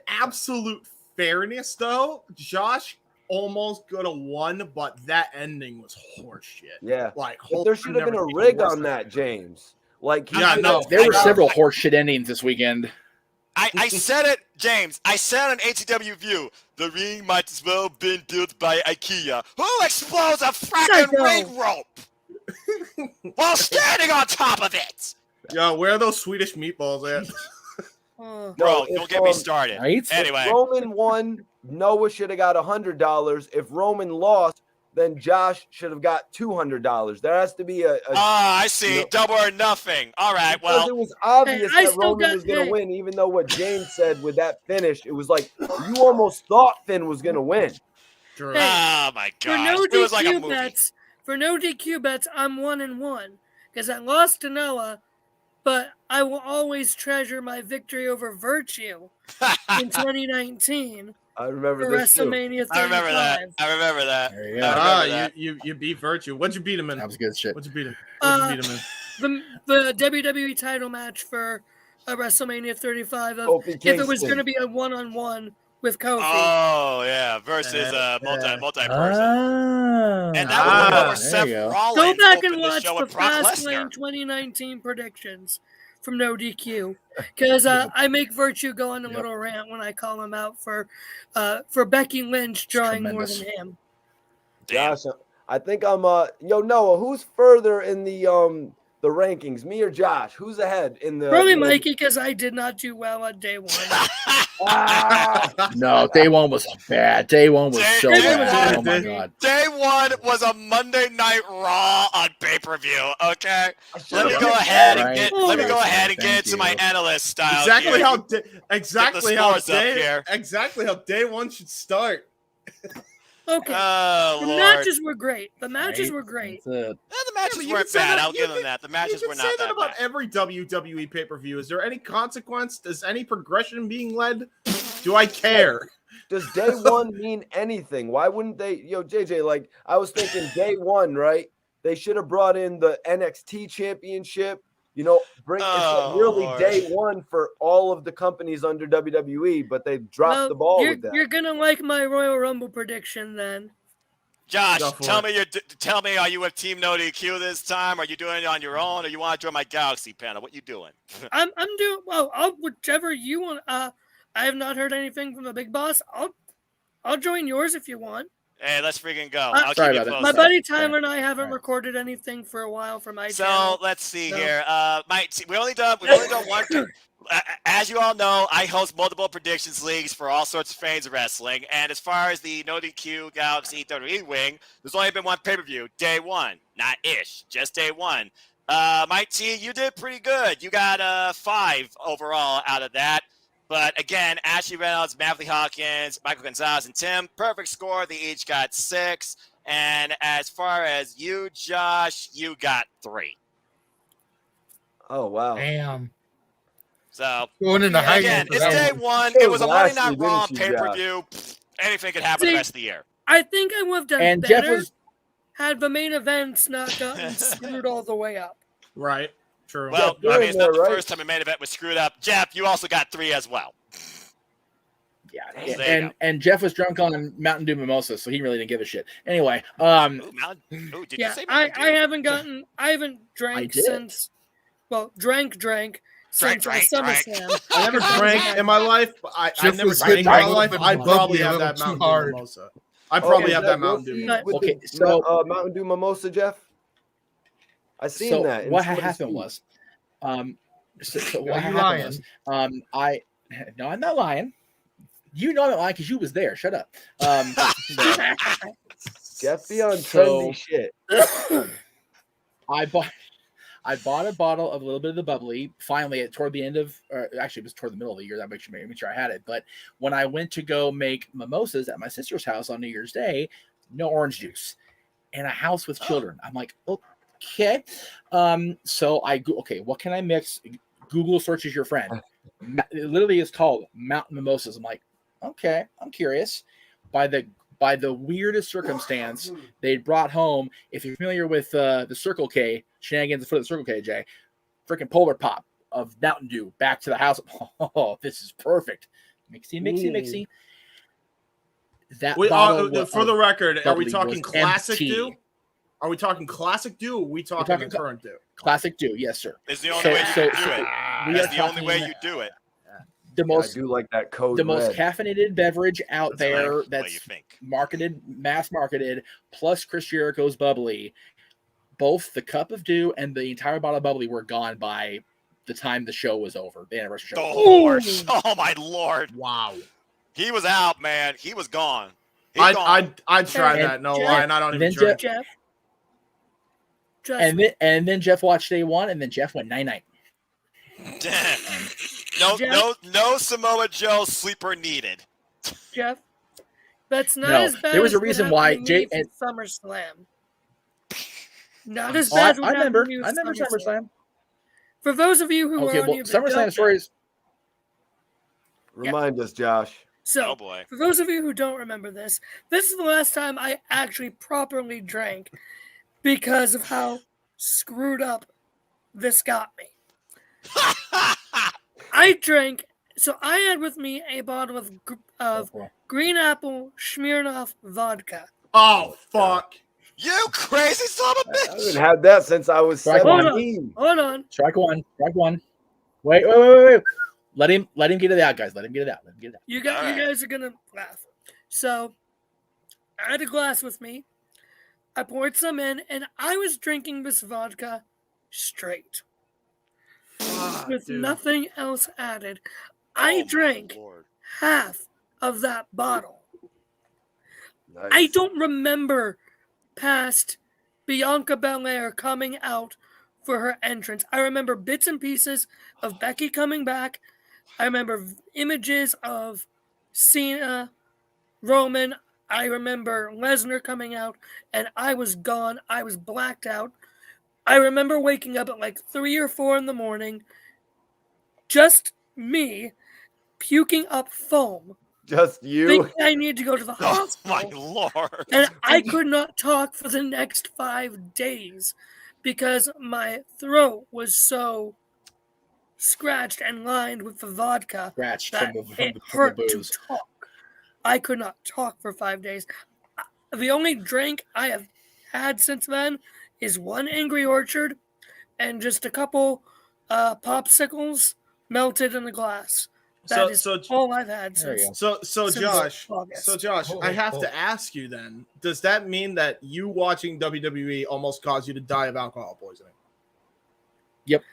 absolute fairness, though, Josh almost could have won, but that ending was horseshit. Yeah. Like, But there should have been a rig on that, James. Like, There were several horseshit endings this weekend. I said it, James. I said on ATW View, the ring might as well have been built by IKEA. Who explodes a fracking ring rope while standing on top of it? Yo, where are those Swedish meatballs at? Bro, don't get me started. Anyway. If Roman won, Noah should have got $100. If Roman lost, then Josh should have got $200. There has to be a I see. Double or nothing. All right, because well. it was obvious Hey, I that still Roman got- was going to hey. win, even though what James said with that finish, it was like you almost thought Finn was going to win. True. Oh my For gosh. no It was like a DQ movie. bets, I'm 1-1 because I lost to Noah, but I will always treasure my victory over Virtue in 2019 I remember for this too. WrestleMania 35. I remember that. I remember that. There you go. I remember that. You beat Virtue. What'd you beat him in? That was good shit. What'd you beat him? What'd you beat him in? The WWE title match for WrestleMania 35. Kofi If it was Kingston. going to be a 1-on-1 with Kofi. Oh yeah, versus multi-person. Ah, And that was there before Seth you go. Rollins Go back opened and the watch show the with Brock Fastlane Lesnar. 2019 predictions from NoDQ, because I make Virtue go on a little rant when I call him out for Becky Lynch drawing more tremendous. than him. Josh, I think I'm Noah, who's further in the rankings? Me or Josh? Who's ahead in the Probably Mikey, because I did not do well on day one. No, day one was bad. Day one was so Day bad. one. Oh my god. Day one was a Monday Night Raw on pay-per-view. Okay, let me go ahead and get Thank into my you. analyst style. Exactly here. how scores up here. day one should start. Okay. Oh, The Lord. matches were great. The matches were great. That's it. The matches Yeah, but you weren't can say bad. that- I'll you give them can- that. The matches you were can not say that that about bad. every WWE pay-per-view. Is there any consequence? Is any progression being led? Do I care? Does day one mean anything? Why wouldn't they? JJ, like I was thinking day one, right? They should have brought in the NXT championship. Bring Oh, it's really Lord. day one for all of the companies under WWE, but they dropped Well, the ball you're, with that. you're gonna like my Royal Rumble prediction then. Josh, Go for tell it. me, are you with Team NoDQ this time? Are you doing it on your own, or you want to join my Galaxy panel? What you doing? I'm doing well. Whichever you want. I have not heard anything from the big boss. I'll join yours if you want. Hey, let's freaking go. Uh, I'll Sorry keep about you that. My posted. buddy Tyler and I haven't recorded anything for a while for my channel. So let's see So- here. We've only done one. As you all know, I host multiple predictions leagues for all sorts of fans of wrestling. And as far as the NoDQ Galaxy WWE wing, there's only been one pay-per-view, day one. Not ish, just day one. Mike T, you did pretty good. You got 5 overall out of that. But again, Ashley Reynolds, Matthew Hawkins, Michael Gonzalez, and Tim, perfect score. They each got 6. And as far as you, Josh, you got 3. Oh wow! Damn. So Going into high again, noon it's for that day one. one. Chose It was a Monday Lashley, Night Raw didn't you, pay-per-view. Anything could happen the rest of the year. I think I would have done And better Jeff was had the main events not gotten screwed all the way up. Right. True. Well, Jeff, I mean, it's you're not in the there, first time a main event was screwed up. Jeff, you also got 3 as well. yeah, So there you and Jeff was drunk on Mountain Dew mimosa, so he really didn't give a shit. Anyway, Ooh, did Yeah, you say I Mountain Dew? I haven't drank did. since, well, drank since Drank. SummerSlam. I never drank in my life. I Jeff never was drank in getting my life. open I'd bubbly probably a have little that too Mountain Dew hard. mimosa. I'd probably is have that Mountain your Dew. feed But- with Okay, the so- Mountain Dew mimosa, Jeff. I seen so that. in what somebody's happened feed. was, so Are what you happened lying? was, no, I'm not lying. You know I'm not lying because you was there. Shut up. Jeff be on So- trendy shit. I bought a bottle of a little bit of the bubbly. Finally, toward the end of, or actually, it was toward the middle of the year. That makes sure I had it. But when I went to go make mimosas at my sister's house on New Year's Day, no orange juice, in a house with children. I'm like, okay. So okay, what can I mix? Google searches your friend. It literally is called Mountain Mimosas. I'm like, okay, I'm curious. By the weirdest circumstance, they brought home, if you're familiar with the Circle K, shenanigans for the Circle K, Jay, freaking polar pop of Mountain Dew back to the house. Oh, this is perfect. Mixy. That bottle for the record, are we bubbly talking was classic empty. Dew? Are we talking classic Dew? Or are we talking talking the current Dew? Classic Dew, yes, sir. It's the only way you do it. we That's are the only way talking you do it. The I most do like that code. the most red. caffeinated beverage out That's there what you that's think. mass marketed, plus Chris Jericho's bubbly. Both the cup of Dew and the entire bottle of bubbly were gone by the time the show was over, the anniversary show. The horse. Oh my lord. Wow. He was out, man. He was gone. He's gone. I'd try And that. No Jeff- lie, and I don't even then drink. Jeff. Just And then Jeff watched day one, and then Jeff went night. No Samoa Joe sleeper needed. Jeff. That's not No, as bad. there was as a what reason happened why to me Jay- for and- SummerSlam. Not as Oh, bad. as I what happened remember. to me with I remember SummerSlam. For those of you who Okay, are on well, here that don't SummerSlam know, stories. Remind us, Josh. So, Oh boy. for those of you who don't remember this is the last time I actually properly drank because of how screwed up this got me. I drank, so I had with me a bottle of green apple Smirnoff vodka. Oh fuck! You crazy son of a I bitch! haven't had that since I was Strike Hold 17. on, hold on. Strike one. Wait. Let him get it out, guys. Let him get it out. You guys are gonna laugh. So, I had a glass with me. I poured some in, and I was drinking this vodka straight. With dude. nothing else added. I drank half of that bottle. Nice. I don't remember past Bianca Belair coming out for her entrance. I remember bits and pieces of Becky coming back. I remember images of Cena, Roman. I remember Lesnar coming out, and I was gone. I was blacked out. I remember waking up at like 3 or 4 in the morning, just me, puking up foam. Just you. Thinking I need to go to the Oh hospital. my lord. And I could not talk for the next 5 days because my throat was so scratched and lined with the vodka Scratched that from the it hurt to booze. talk. I could not talk for 5 days. The only drink I have had since then is one Angry Orchard and just a couple popsicles melted in a glass. That is all I've had since. So Josh, August. I have to ask you then: does that mean that you watching WWE almost caused you to die of alcohol poisoning? Yep.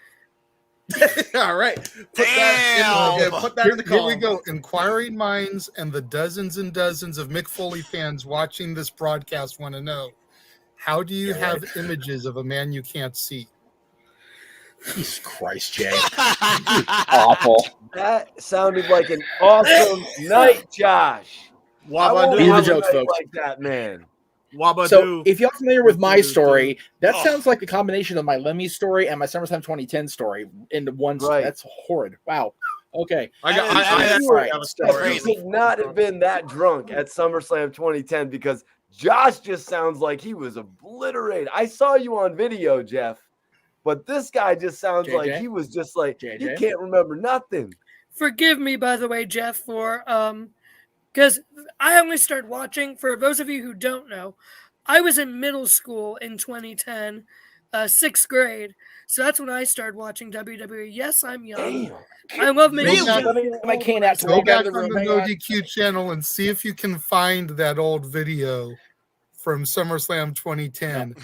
All right. Put that in the Here column. we go. Inquiring minds and the dozens and dozens of Mick Foley fans watching this broadcast want to know: how do you have images of a man you can't see? Jesus Christ, Jay. Awful. That sounded like an awesome night, Josh. Wabadoo. These are the jokes, folks. Like that, man. Wabadoo. So, if y'all familiar with my story, that sounds like a combination of my Lemmy story and my Summertime 2010 story into one. Right. That's horrid. Wow. Okay. I You could not have been that drunk at SummerSlam 2010 because Josh just sounds like he was obliterated. I saw you on video, Jeff, but this guy just sounds like he was just like, he can't remember nothing. Forgive me, by the way, Jeff, for because I only started watching. For those of you who don't know, I was in middle school in 2010, 6th grade. So that's when I started watching WWE. Yes, I'm young. I love making Go back on the NoDQ channel and see if you can find that old video from SummerSlam 2010.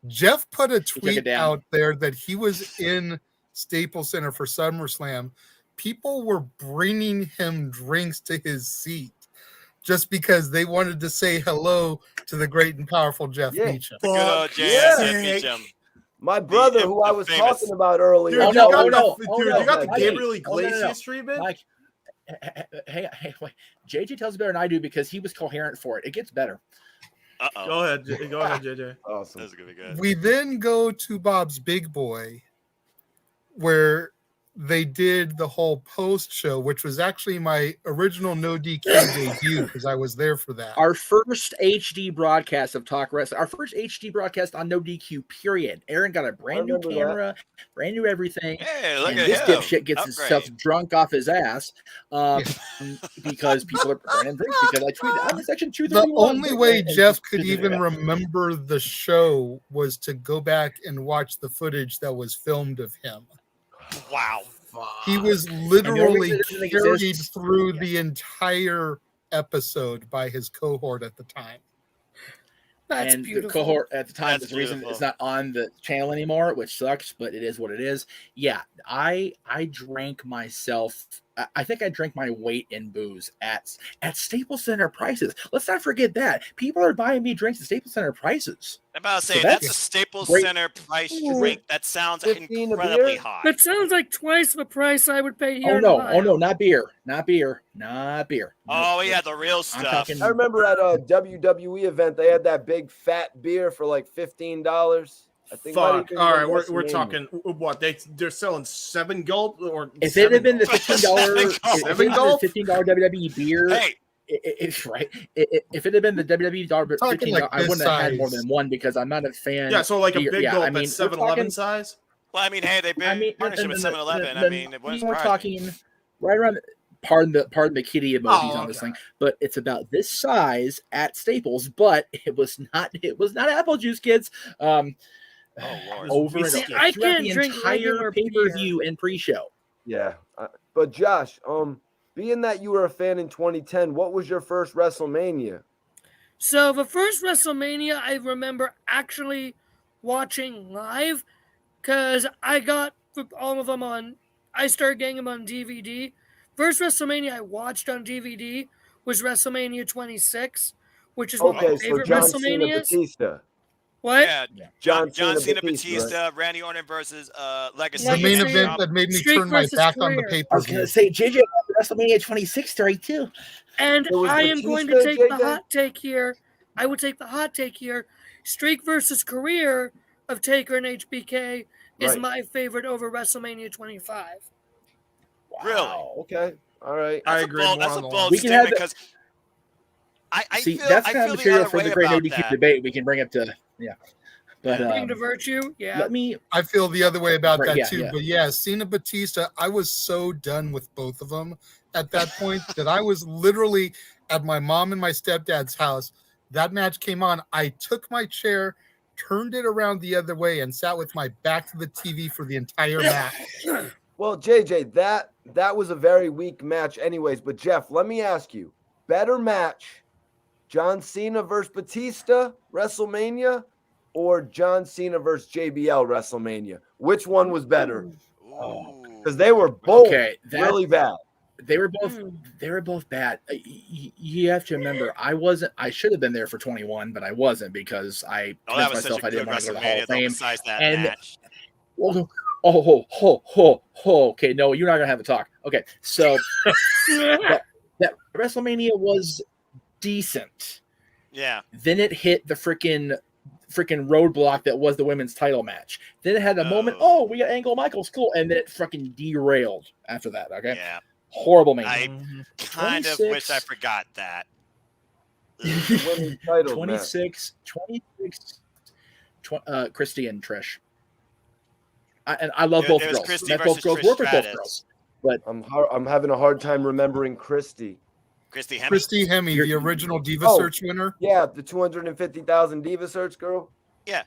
Jeff put a tweet out there that he was in Staples Center for SummerSlam. People were bringing him drinks to his seat just because they wanted to say hello to the great and powerful Jeff Meacham. Good old Jeff Meacham. My brother, who I was talking about earlier. Dude, you got the Gabriel Iglesias treatment? Mike, hey, wait. JJ tells me better than I do because he was coherent for it. It gets better. Go ahead, JJ. Awesome. That's gonna be good. We then go to Bob's Big Boy, where they did the whole post show, which was actually my original No DQ debut because I was there for that. Our first HD broadcast of Talk Wrestling, our first HD broadcast on No DQ, period. Aaron got a brand new camera, brand new everything. Hey, look and at this him. dipshit gets Upgrade. himself drunk off his ass because people are bringing drinks because I tweeted I'm in section 231. The only way and Jeff just- could even remember the show was to go back and watch the footage that was filmed of him. Wow. He was literally And the only reason it carried exists- through the entire episode by his cohort at the time. That's and beautiful. the cohort at the time That's is the reason beautiful. it's not on the channel anymore, which sucks, but it is what it is. Yeah, I drank myself. I think I drank my weight in booze at Staples Center prices. Let's not forget that people are buying me drinks at Staples Center prices. I'm about to So say that's that's a Staples great. Center price drink. That sounds 15 a incredibly beer? high. That sounds like twice the price I would pay here. Oh in no, Ohio. not beer. Oh yeah, the real I'm stuff. talking. I remember at a WWE event, they had that big fat beer for like $15. I think. Fuck. All right, we're talking what they're selling 7 gold or If it had been the $15, $7 WWE beer, Hey, it's right. If it had been the WWE $15, Talking like I wouldn't this have had more size. than one because I'm not a fan. Yeah, so like a beer. big Yeah, gulp I mean, at 7-Eleven talking- size. well, I mean, hey, they've been in partnership with 7-Eleven. I mean, it we're wouldn't surprise me. talking right around. Pardon the kitty emojis Oh, on this okay. thing, but it's about this size at Staples. But it was not apple juice, kids. Oh Lord. Over and See, over I throughout can't the drink entire regular pay-per-view and pre-show. Yeah, but Josh, being that you were a fan in 2010, what was your first WrestleMania? So the first WrestleMania I remember actually watching live because I got all of them on. I started getting them on DVD. First WrestleMania I watched on DVD was WrestleMania 26, which is one of my Okay, so favorite John Cena WrestleManias. Batista. What? Yeah, John Cena Cena Batista, Randy Orton versus Legacy. The main Legacy. event that made me Streak turn my versus back on the career. pay I was per gonna view. say JJ WrestleMania 26 story too. And It was I am going to Batista, take the JJ? hot take here. I would take the hot take here. Streak versus career of Taker and HBK is Right. my favorite over WrestleMania 25. Really? Okay, all right. I That's agree. a bold, more that's a on the bold We can statement have because I See, feel, that's I kind feel of material the other for way the Great about NoDQ that. debate. We can bring up to but Bring to virtue, yeah. let me. I feel the other way about Right, that yeah, too. yeah. But yeah, Cena Batista, I was so done with both of them at that point that I was literally at my mom and my stepdad's house that match came on, I took my chair, turned it around the other way, and sat with my back to the TV for the entire match. Well, JJ, that was a very weak match anyways. But Jeff, let me ask you, better match, John Cena versus Batista, WrestleMania, or John Cena versus JBL, WrestleMania? Which one was better? Because they were both really bad. They were both bad. You have to remember, I should have been there for 21, but I wasn't because I convinced myself I didn't want to go to the Hall of Fame. Besides that And match. Okay, no, you're not gonna have a talk. Okay, so that WrestleMania was decent. Yeah. Then it hit the freaking roadblock that was the women's title match. Then it had a moment. Oh, we got Angle Michaels, cool, and then it freaking derailed after that. Okay. Yeah. Horrible match. I kind of wish I forgot that. 26, Christy and Trish. I love both girls. Christy Both girls Trish work with both Stratus. girls. But I'm having a hard time remembering Christy. Christy Hemme. Christy Hemme, the original Diva Search winner. Yeah, the 250,000 Diva Search girl. Yeah.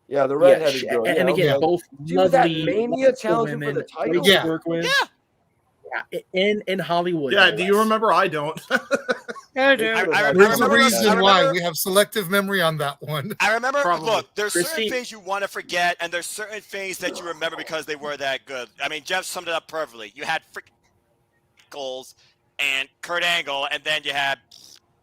Yeah, the redheaded girl. And again, both she was that lovely Mania challenging for the title. great to work with. Yeah. In Hollywood. Yeah, no do you less. remember? I don't. I do. There's a reason why we have selective memory on that one. I remember. Probably. Look, there's certain Christy- things you want to forget, and there's certain things that you remember because they were that good. I mean, Jeff summed it up perfectly. You had Goals and Kurt Angle, and then you had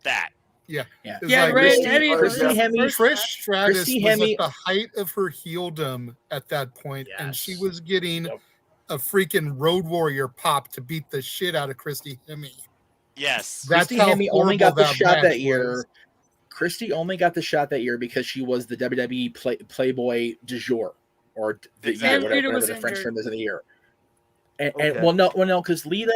that. Yeah. Yeah. It's Yeah, like Ray Christy- Eddie Christy Hemme- Trish Stratus Christy was Hemme- at the height of her heeldom at that point, and she was getting Yep. a freaking Road Warrior pop to beat the shit out of Christy Hemme. Yes. That's Christy how Hemme only got horrible the shot match that year. was. Christy only got the shot that year because she was the WWE Playboy du jour, or the Exactly. year, And Lita whatever was the French injured. term is of the year. Okay. And well, no, because Lita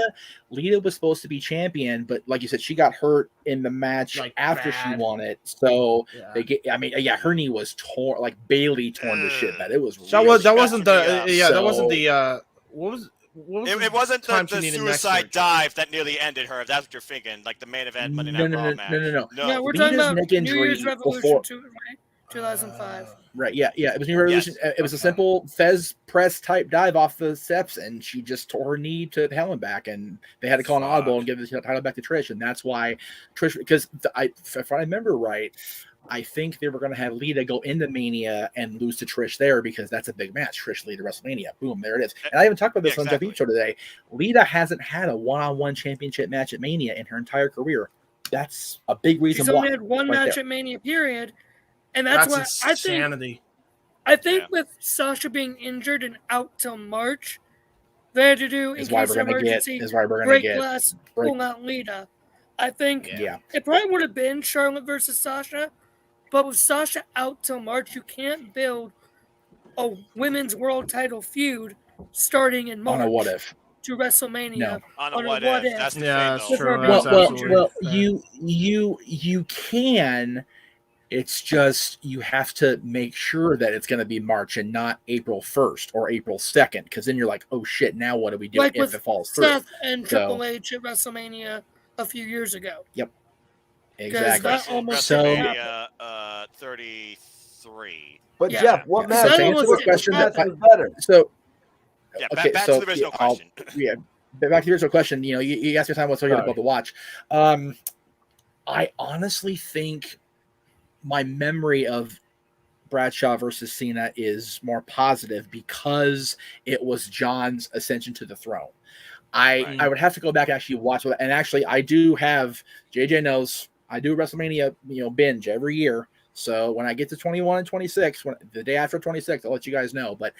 was supposed to be champion, but like you said, she got hurt in the match Like, after she bad. won it. So Yeah. they get. I mean, yeah, her knee was torn, like Bailey torn to shit. That it was. That really wasn't bad. the that wasn't So- the what was It wasn't time the she needed next suicide surgery? dive that nearly ended her. If that's what you're thinking, like the main event Monday Night Raw match. No. Yeah, we're Lita's talking about neck New injury Year's Revolution before- 2, right? 2005. Right, yeah. It was New Revolution. It was a simple Fez press type dive off the steps, and she just tore her knee to the hell and back, and they had to call an audible and give the title back to Trish, and that's why Trish. Because if I remember right, I think they were going to have Lita go into Mania and lose to Trish there because that's a big match. Trish Lita WrestleMania, boom, there it is. And I even talked about this on Jeff Meacham Show today. Lita hasn't had a one-on-one championship match at Mania in her entire career. That's a big reason She's why. only had one right match there. at Mania, period. And that's why insanity. I think with Sasha being injured and out till March, they had to do in Is why case we're of gonna get- emergency is why we're gonna break get- glass, break- pull out Lita. I think Yeah. it probably would have been Charlotte versus Sasha, but with Sasha out till March, you can't build a women's world title feud starting in March On a what if. to WrestleMania. No. On a what if. That's the Yeah, thing, that's though. true. That's absolutely Well, fair. you can. It's just you have to make sure that it's going to be March and not April 1st or April 2nd, because then you're like, oh shit, now what do we do Like if with it falls through? Seth and So- Triple H at WrestleMania a few years ago. Yep. 'Cause Exactly. that almost So, didn't happen. WrestleMania 33. But Yeah. Jeff, what So match? that to answer almost the didn't question, happen. was better? so Yeah, okay, back so to the original question. yeah, back to the original question. You know, you asked me time what's so good Sorry. about the watch. I honestly think my memory of Bradshaw versus Cena is more positive because it was John's ascension to the throne. I would have to go back and actually watch it. And actually, I do have, JJ knows, I do WrestleMania, binge every year. So when I get to 21 and 26, the day after 26, I'll let you guys know. But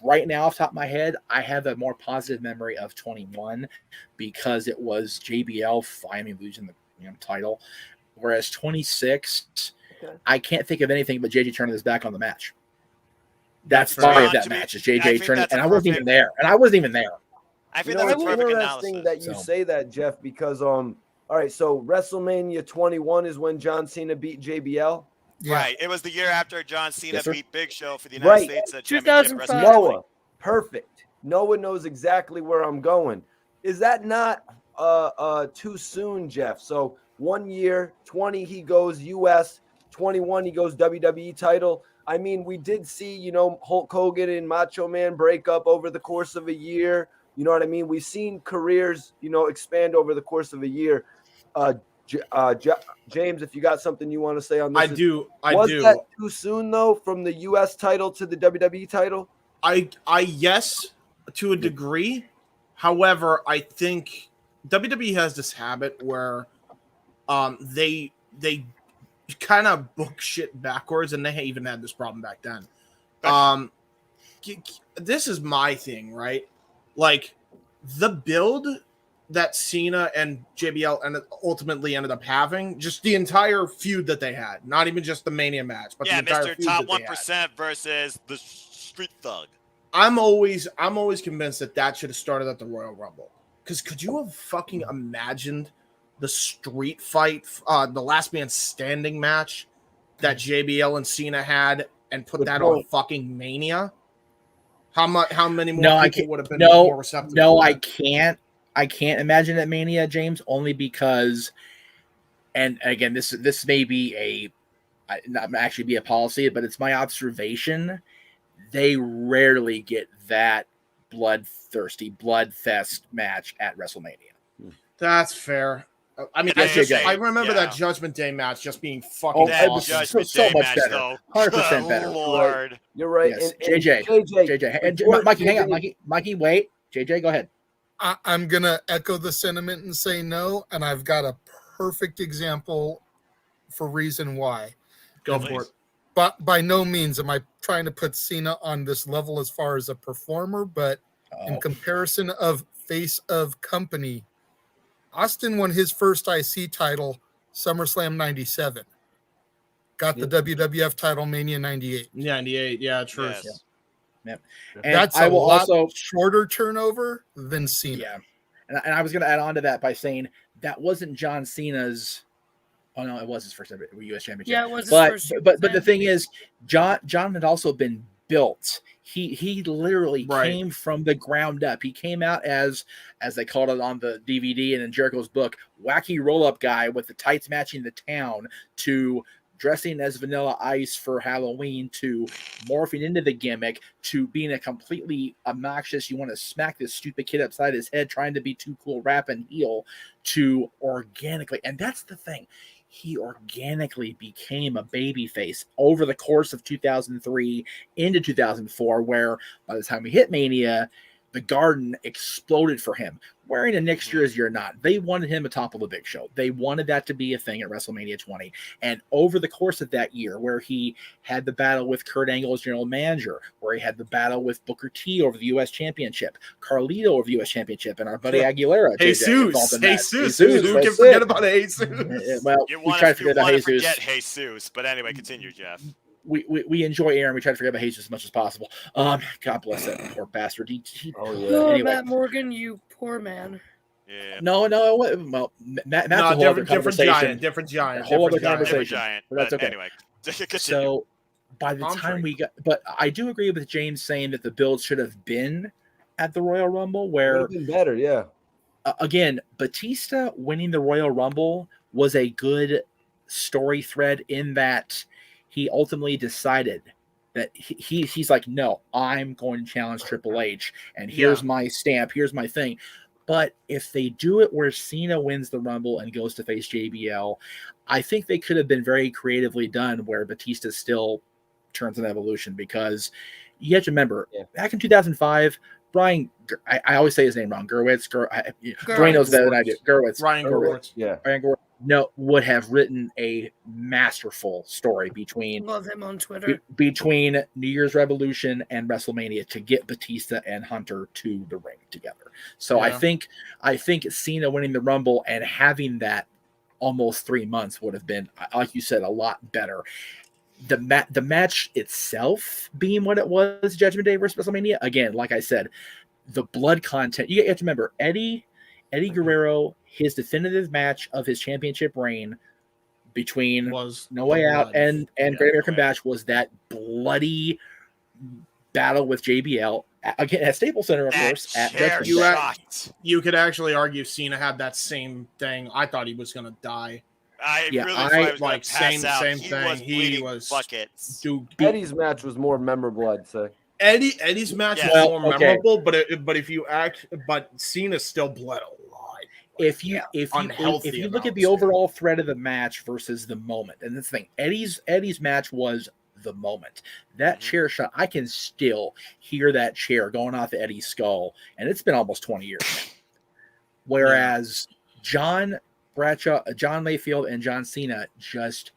right now, off the top of my head, I have a more positive memory of 21 because it was JBL finally losing the title. Whereas 26, I can't think of anything but JJ turning his back on the match. That's the story of that match is JJ turning, and I wasn't even there. I think You know, that's it's a perfect interesting analysis. that you say that, Jeff, because all right, so WrestleMania 21 is when John Cena beat JBL. Right. It was the year after John Cena Yes, sir. beat Big Show for the United States Championship 2005. Wrestling. Noah, perfect. Noah knows exactly where I'm going. Is that not too soon, Jeff? So 1 year, 20 he goes US, 21 he goes WWE title. I mean, we did see, you know, Hulk Hogan and Macho Man break up over the course of a year. You know what I mean? We've seen careers, you know, expand over the course of a year. James, if you got something you want to say on this, Was that too soon though, from the U.S. title to the WWE title? Yes, to a degree. However, I think WWE has this habit where they kind of book shit backwards, and they even had this problem back then. This is my thing, right? Like the build that Cena and JBL ultimately ended up having, just the entire feud that they had, not even just the Mania match, but the entire Mr. feud Top that they 1% had. versus the Street Thug. I'm always convinced that should have started at the Royal Rumble. Because could you have fucking imagined the street fight, the last man standing match that JBL and Cena had, and put that on fucking Mania? How many more people would have been more receptive? No, I can't. I can't imagine at Mania, James, only because, and again, this may be not actually be a policy, but it's my observation. They rarely get that bloodthirsty, bloodfest match at WrestleMania. That's fair. I mean, I remember that Judgment Day match just being fucking awesome. so much better. 100% better. Lord. You're right. Yes. And JJ. Mikey, hang on. Mikey, wait. JJ, go ahead. I'm going to echo the sentiment and say no, and I've got a perfect example for reason why. Go for it. But by no means am I trying to put Cena on this level as far as a performer, but in comparison of face of company, Austin won his first IC title SummerSlam 97. Got the WWF title Mania 98. 98, yeah, true. Yes. Yeah. And that's a lot shorter turnover than Cena. Yeah. And I was going to add on to that by saying that wasn't John Cena's. Oh no, it was his first ever U.S. championship. Yeah, it was his first. But the thing is, John had also been built. He literally came from the ground up. He came out as they called it on the DVD and in Jericho's book, wacky roll up guy with the tights matching the town, to dressing as Vanilla Ice for Halloween, to morphing into the gimmick, to being a completely obnoxious, you want to smack this stupid kid upside his head trying to be too cool, rap and heel, to organically. And that's the thing. He organically became a babyface over the course of 2003 into 2004, where by the time we hit Mania, the Garden exploded for him. Wearing a next year's year or not, they wanted him atop of the Big Show. They wanted that to be a thing at WrestleMania 20. And over the course of that year, where he had the battle with Kurt Angle as general manager, where he had the battle with Booker T over the U.S. Championship, Carlito over the U.S. Championship, and our buddy Aguilera. Jesus. Who can forget about Jesus? Well, we try to forget about Jesus. Forget Jesus, but anyway, continue, Jeff. We enjoy Aaron. We try to forget about Jesus as much as possible. God bless that poor bastard. Anyway. Matt Morgan, you poor man. Yeah. No. Well, Matt's a whole other conversation. Different giant. A whole other conversation. But that's okay. Anyway, so by the time we got, but I do agree with James saying that the build should have been at the Royal Rumble, where would have been better. Yeah. Again, Batista winning the Royal Rumble was a good story thread in that he ultimately decided that he's like, no, I'm going to challenge Triple H, and here's my stamp, here's my thing. But if they do it where Cena wins the Rumble and goes to face JBL, I think they could have been very creatively done where Batista still turns an Evolution, because you have to remember, back in 2005, Brian, I always say his name wrong, Gerwitz. Dwayne knows better than I do. Ryan Gerwitz. Yeah. Ryan Gerwitz. No, would have written a masterful story between love him on Twitter between New Year's Revolution and WrestleMania to get Batista and Hunter to the ring together. So I think Cena winning the Rumble and having that almost 3 months would have been, like you said, a lot better. The match itself being what it was, Judgment Day versus WrestleMania, again, like I said, the blood content. You have to remember Eddie Guerrero, his definitive match of his championship reign between No Way Out and Great American Bash was that bloody battle with JBL again at Staples Center, of course. You could actually argue Cena had that same thing. I thought he was going to die I Yeah, really thought he was gonna like pass out. same He thing. was He bleeding was buckets. dude. Eddie's match was more memorable, I'd say. Eddie's match Yes. was Well, more okay. memorable, but if you Cena still bled a lot. If you unhealthy look at amounts, the overall thread of the match versus the moment, and this thing, Eddie's match was the moment. That chair shot, I can still hear that chair going off Eddie's skull, and it's been almost 20 years now. Whereas John Bradshaw, John Mayfield, and John Cena just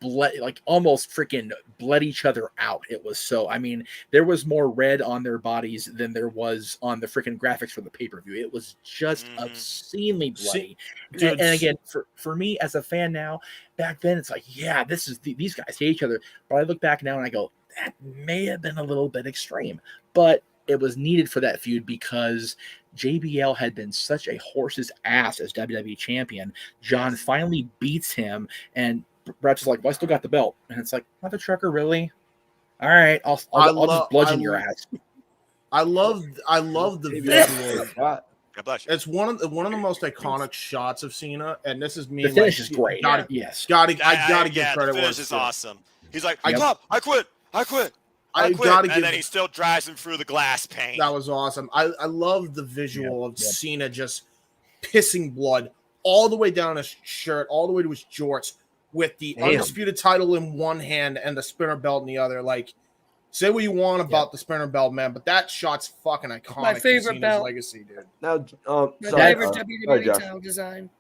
bled, like almost freaking bled each other out. It was so, I mean, there was more red on their bodies than there was on the freaking graphics for the pay-per-view. It was just obscenely bloody. And again, for me as a fan now, back then it's like, yeah, this is these guys hate each other. But I look back now and I go, that may have been a little bit extreme, but it was needed for that feud because JBL had been such a horse's ass as WWE champion. John finally beats him, and Brad's just like, well, I still got the belt. And it's like, Mother trucker, really? All right, I'll just bludgeon your ass. I love the visual. God bless you. It's one of the most iconic shots of Cena, and this is me. The finish is great. Yes. I gotta give credit. The finish is awesome. He's like, I quit. gotta give, and then he still drives him through the glass pane. That was awesome. I love the visual of Cena just pissing blood all the way down his shirt, all the way to his jorts, with the undisputed title in one hand and the spinner belt in the other. Like, say what you want about the spinner belt, man, but that shot's fucking iconic. My favorite belt. Legacy, dude. Now, my favorite WWE title design.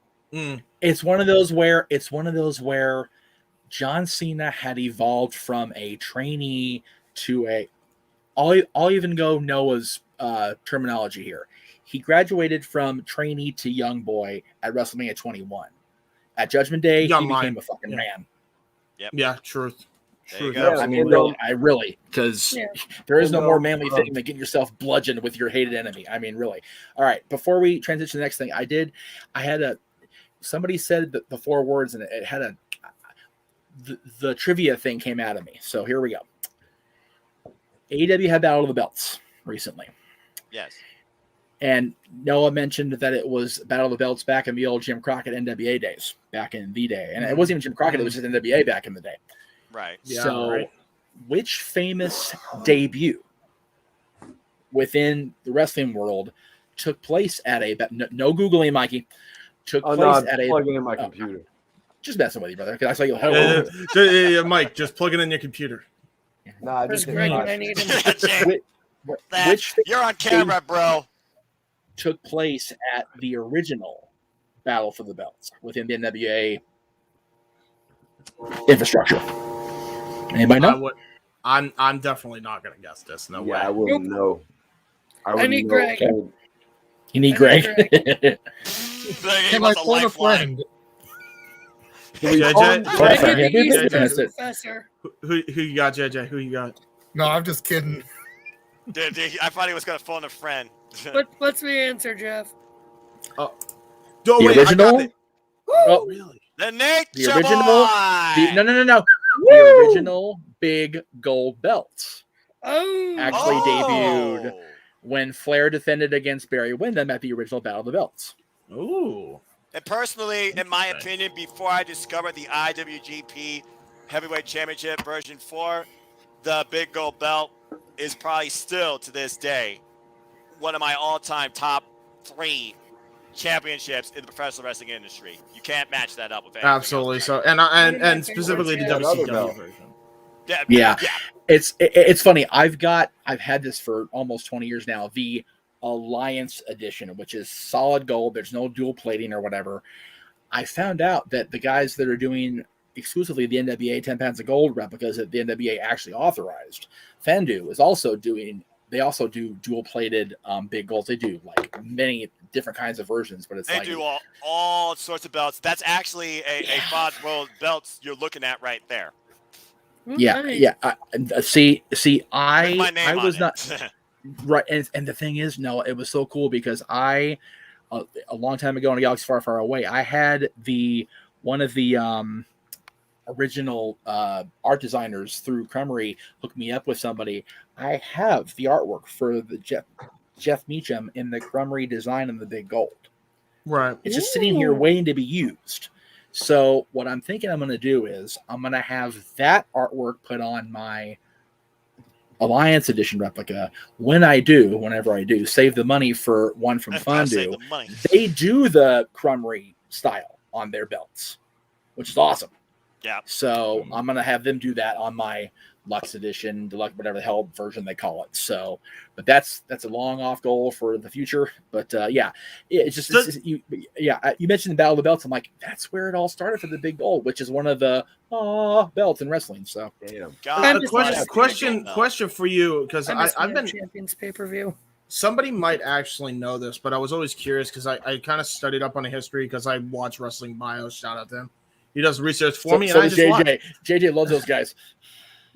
It's one of those where John Cena had evolved from a trainee to a. I'll even go Noah's terminology here. He graduated from trainee to young boy at WrestleMania 21. At Judgment Day, he became a fucking man. Yep. Yeah, truth. Yeah, I mean, really, because there is no more manly thing than getting yourself bludgeoned with your hated enemy. I mean, really. All right, before we transition to the next thing, somebody said the 4 words, and it had the trivia thing came out of me. So here we go. AEW had Battle of the Belts recently. Yes. And Noah mentioned that it was Battle of the Belts back in the old Jim Crockett NWA days, back in the day. And it wasn't even Jim Crockett, it was just NWA back in the day. Right. So, which famous debut within the wrestling world took place at no Googling, Mikey, plugging in my computer. Just messing with you, brother. Because I saw you. Yeah, Mike, just plug it in your computer. Nah, Where's Greg when I need him? Which you're on camera, bro. Took place at the original Battle for the Belts within the NWA infrastructure. Anybody know? I'm definitely not gonna guess this. No way. I wouldn't know. I need Greg. You need Greg. Can I phone a friend? JJ? Professor. Who you got, JJ? Who you got? No, I'm just kidding. Dude, I thought he was gonna phone a friend. What's the answer, Jeff? The original? Oh, really? The Nature The original? Boy! No. The original big gold belts actually debuted when Flair defended against Barry Windham at the original Battle of the Belts. Ooh. And personally, in my opinion, before I discovered the IWGP Heavyweight Championship version 4, the big gold belt is probably still to this day one of my all-time top 3 championships in the professional wrestling industry. You can't match that up with anything Absolutely. else. So and specifically the WCW version. Yeah. It's funny. I've had this for almost 20 years now. The Alliance edition, which is solid gold. There's no dual plating or whatever. I found out that the guys that are doing exclusively the NWA 10 pounds of gold replicas that the NWA actually authorized, Fendu is also doing. They also do dual plated big golds. They do like many different kinds of versions, but they do all sorts of belts. That's actually a FOD World belts you're looking at right there. Yeah. See, I was not right, and the thing is, no, it was so cool because a long time ago in a galaxy far, far away, I had one of the original art designers through Cremery hook me up with somebody. I have the artwork for the Jeff Meacham in the Cremery design in the big gold. Right. It's just sitting here waiting to be used. So what I'm thinking I'm going to do is I'm going to have that artwork put on my Alliance Edition replica. Whenever I do, save the money for one from Fondue. They do the Crumry style on their belts, which is awesome. Yeah. So I'm going to have them do that on my Lux Edition, Deluxe, whatever the hell version they call it. So, but that's a long off goal for the future. But you mentioned the Battle of the Belts. I'm like, that's where it all started for the big gold, which is one of the belts in wrestling. So, question for you, because I've been Champions pay-per-view. Somebody might actually know this, but I was always curious because I kind of studied up on the history because I watch Wrestling Bios. Shout out to him. He does research for me, and I just watch. JJ loves those guys.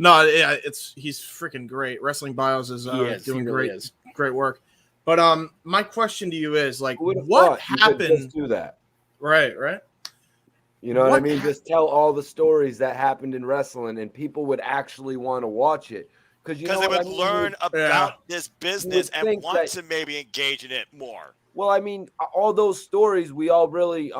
No, yeah, he's freaking great. Wrestling Bios is doing great work. But my question to you is like, what happened? Just do that, right? You know what I mean? Just tell all the stories that happened in wrestling, and people would actually want to watch it because they would learn about this business and want to maybe engage in it more. Well, I mean, all those stories we all really,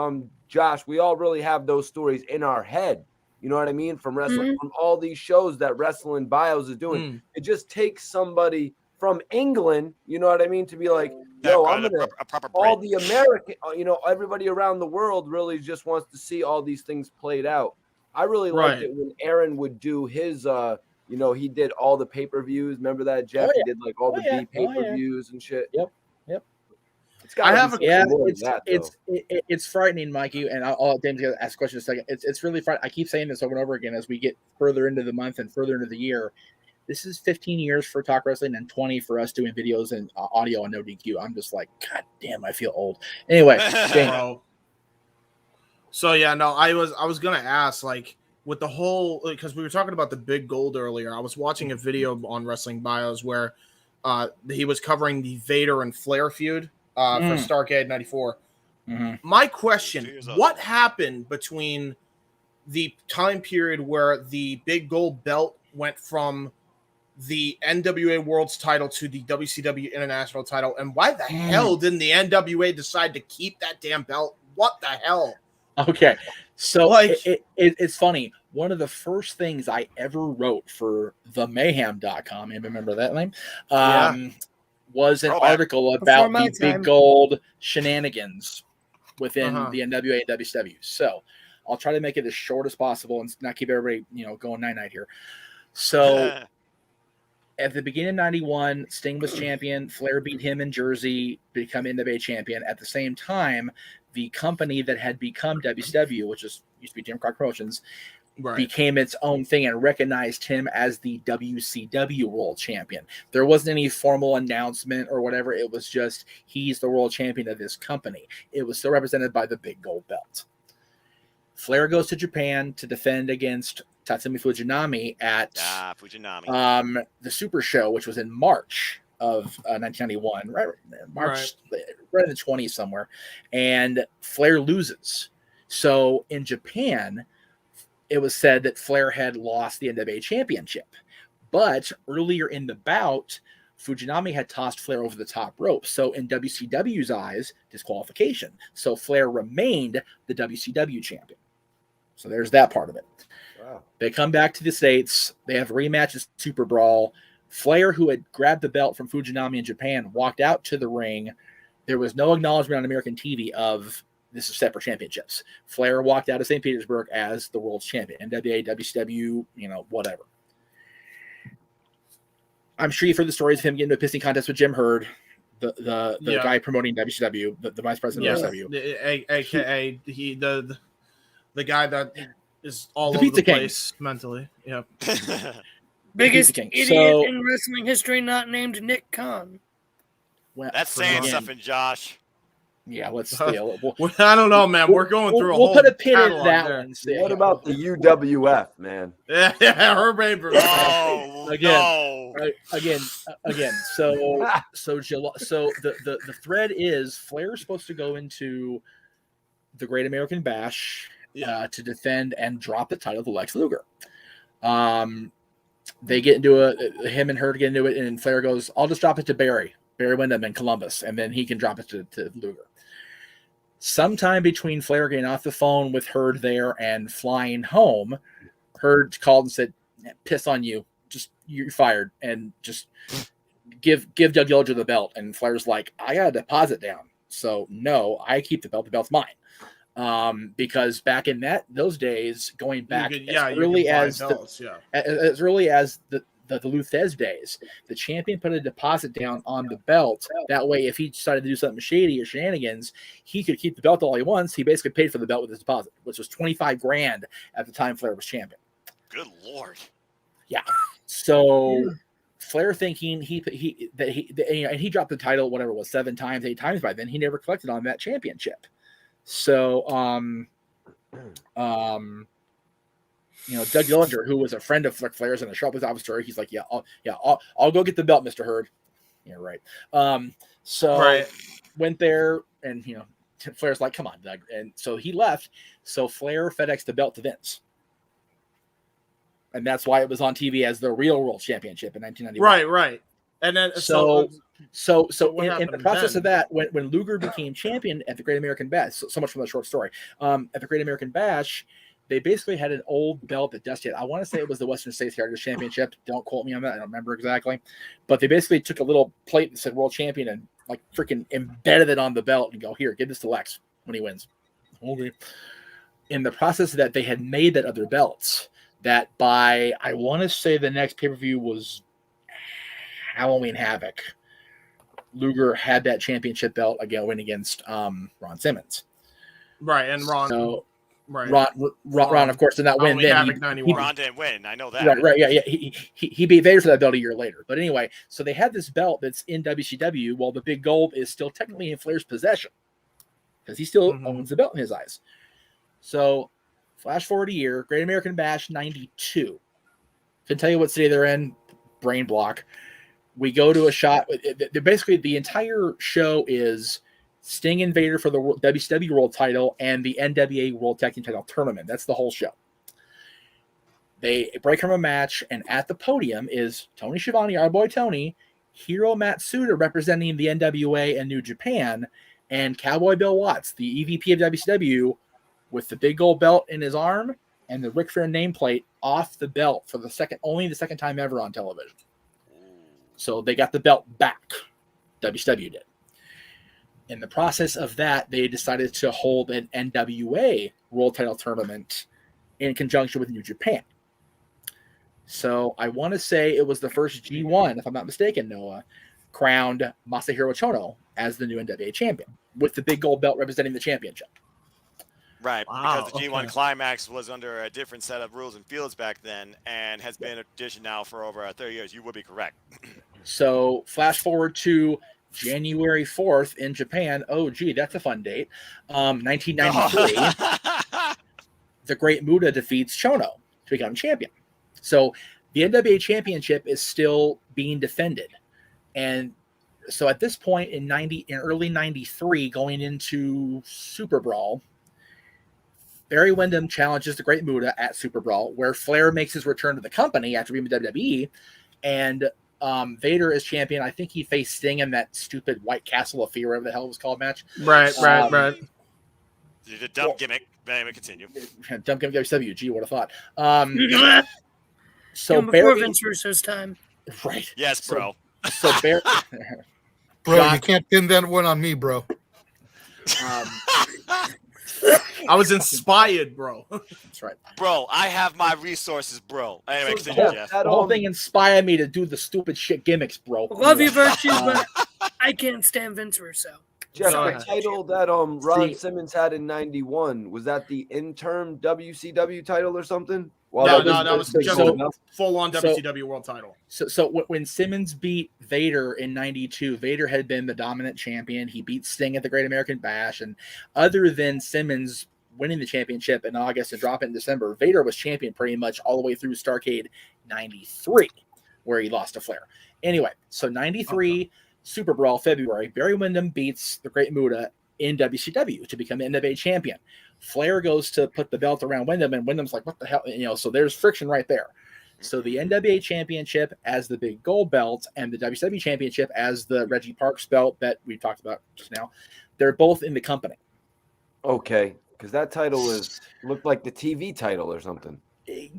Josh, we all really have those stories in our head. You know what I mean? From wrestling, from all these shows that Wrestling Bios is doing. It just takes somebody from England, you know what I mean, to be like, yo, I'm going to, all the American, everybody around the world really just wants to see all these things played out. I really liked it when Aaron would do his, he did all the pay-per-views. Remember that, Jeff? He did like all the B pay-per-views and shit. Yep. It's frightening, Mikey, and I'll ask a question in a second. It's really frightening. I keep saying this over and over again as we get further into the month and further into the year. This is 15 years for Talk Wrestling and 20 for us doing videos and audio on NoDQ. I'm just like, God damn, I feel old. Anyway, so yeah, no, I was gonna ask, like, with the whole, because we were talking about the big gold earlier. I was watching a video on Wrestling Bios where he was covering the Vader and Flair feud. For Starrcade 94. My question, what happened between the time period where the big gold belt went from the NWA World's title to the WCW International title, and why the hell didn't the NWA decide to keep that damn belt? What the hell? Okay, so it's funny. One of the first things I ever wrote for themayhem.com, you remember that name? Was an article about the big gold shenanigans within the NWA and WCW. So I'll try to make it as short as possible and not keep everybody, going night-night here. So at the beginning of 91, Sting was champion. Flair beat him in Jersey to become NWA champion. At the same time, the company that had become WCW, which used to be Jim Crockett Promotions, became its own thing and recognized him as the WCW world champion. There wasn't any formal announcement or whatever. It was just, he's the world champion of this company. It was still represented by the big gold belt. Flair goes to Japan to defend against Tatsumi Fujinami at the Super Show, which was in March of 1991, right in the 20s somewhere. And Flair loses. So in Japan, it was said that Flair had lost the NWA championship. But earlier in the bout, Fujinami had tossed Flair over the top rope. So in WCW's eyes, disqualification. So Flair remained the WCW champion. So there's that part of it. Wow. They come back to the States. They have rematches, Super Brawl. Flair, who had grabbed the belt from Fujinami in Japan, walked out to the ring. There was no acknowledgement on American TV of this is separate championships. Flair walked out of St. Petersburg as the world's champion. NWA, WCW, whatever. I'm sure you've heard the stories of him getting into a pissing contest with Jim Herd, the guy promoting WCW, the vice president of WCW. AKA the guy that is all over the place mentally. Yeah. Biggest idiot in wrestling history not named Nick Khan. Well, that's saying something, Josh. Yeah, let's. I don't know, man. We're going through a whole. We'll put a pin in that one. What about the UWF, man? Yeah, Herb Abrams. Again. So the thread is Flair's supposed to go into the Great American Bash to defend and drop the title to Lex Luger. They get into him and her get into it, and Flair goes, "I'll just drop it to Barry Windham in Columbus, and then he can drop it to Luger." Sometime between Flair getting off the phone with Hurd there and flying home, Hurd called and said, "Piss on you. Just you're fired, and just give Doug Dillinger the belt." And Flair's like, "I got a deposit down, so no, I keep the belt. The belt's mine." Because back in those days, going back as early as the Lou Thez days, the champion put a deposit down on the belt. That way, if he decided to do something shady or shenanigans, he could keep the belt all he wants. He basically paid for the belt with his deposit, which was $25,000 at the time Flair was champion. Good Lord. Yeah. So Flair thinking he dropped the title, whatever it was, 7 times, 8 times by then. He never collected on that championship. So, Doug Dillinger, who was a friend of Flair's and a sharp officer, he's like, I'll go get the belt, Mr. Hurd. Yeah, right. Went there, and Flair's like, come on, Doug. And so he left. So Flair FedExed the belt to Vince. And that's why it was on TV as the real World Championship in 1991. Right. And then so in the process of that, when Luger became champion at the Great American Bash, so much from the short story, at the Great American Bash, they basically had an old belt that Dusty had. I want to say it was the Western States Heritage Championship. Don't quote me on that. I don't remember exactly. But they basically took a little plate that said World Champion and like freaking embedded it on the belt and go, here, give this to Lex when he wins. Okay. In the process of that, they had made that other belts that by, I want to say the next pay-per-view was Halloween Havoc. Luger had that championship belt going against Ron Simmons. Right, and Ron... So, Ron, of course, did not win. Then Ron didn't win. I know that. Right. Yeah. He beat Vader for that belt a year later. But anyway, so they had this belt that's in WCW. While the big gold is still technically in Flair's possession because he still owns the belt in his eyes. So, flash forward a year, Great American Bash '92. Can tell you what city they're in. Brain block. We go to a shot. Basically, the entire show is Sting and Vader for the WCW World Title and the NWA World Tag Team Title tournament. That's the whole show. They break from a match, and at the podium is Tony Schiavone, our boy Tony, Hiro Matsuda representing the NWA and New Japan, and Cowboy Bill Watts, the EVP of WCW, with the big gold belt in his arm and the Ric Flair nameplate off the belt for only the second time ever on television. So they got the belt back. WCW did. In the process of that, they decided to hold an NWA World Title Tournament in conjunction with New Japan. So I want to say it was the first G1, if I'm not mistaken, Noah, crowned Masahiro Chono as the new NWA champion with the big gold belt representing the championship. Right, because the G1 Climax was under a different set of rules and fields back then and has been a tradition now for over 30 years. You would be correct. So flash forward to January 4th in Japan. Oh, gee, that's a fun date. 1993. The Great Muta defeats Chono to become champion. So the NWA championship is still being defended. And so at this point in early 93, going into Super Brawl, Barry Windham challenges the Great Muta at Super Brawl, where Flair makes his return to the company after being with WWE, and Vader is champion. I think he faced Sting in that stupid White Castle of Fear, whatever the hell it was called, match. Right. The dumb gimmick. Anyway, continue. Dumb gimmick WCW. Gee, what a thought. So before Vince Russo's time. Right. Yes, bro. So Barry... Bro, you can't pin that one on me, bro. I was inspired, bro. That's right. Bro, I have my resources, bro. Anyway, continue, Jeff. The whole thing inspired me to do the stupid shit gimmicks, bro. Love you, Virtue, but I can't stand Vince Russo. Jeff, the title that Ron Simmons had in '91, was that the interim WCW title or something? No, that was just a full-on WCW World Title. So when Simmons beat Vader in '92, Vader had been the dominant champion. He beat Sting at the Great American Bash, and other than Simmons winning the championship in August and dropping in December, Vader was champion pretty much all the way through Starrcade '93, where he lost to Flair. Anyway, so '93 Super Brawl, February, Barry Windham beats the Great Muta in WCW to become NWA champion. Flair goes to put the belt around Windham, and Windham's like, what the hell? So there's friction right there. So the NWA championship as the big gold belt and the WCW championship as the Reggie Parks belt that we talked about just now, they're both in the company. Okay, because that title looked like the TV title or something. It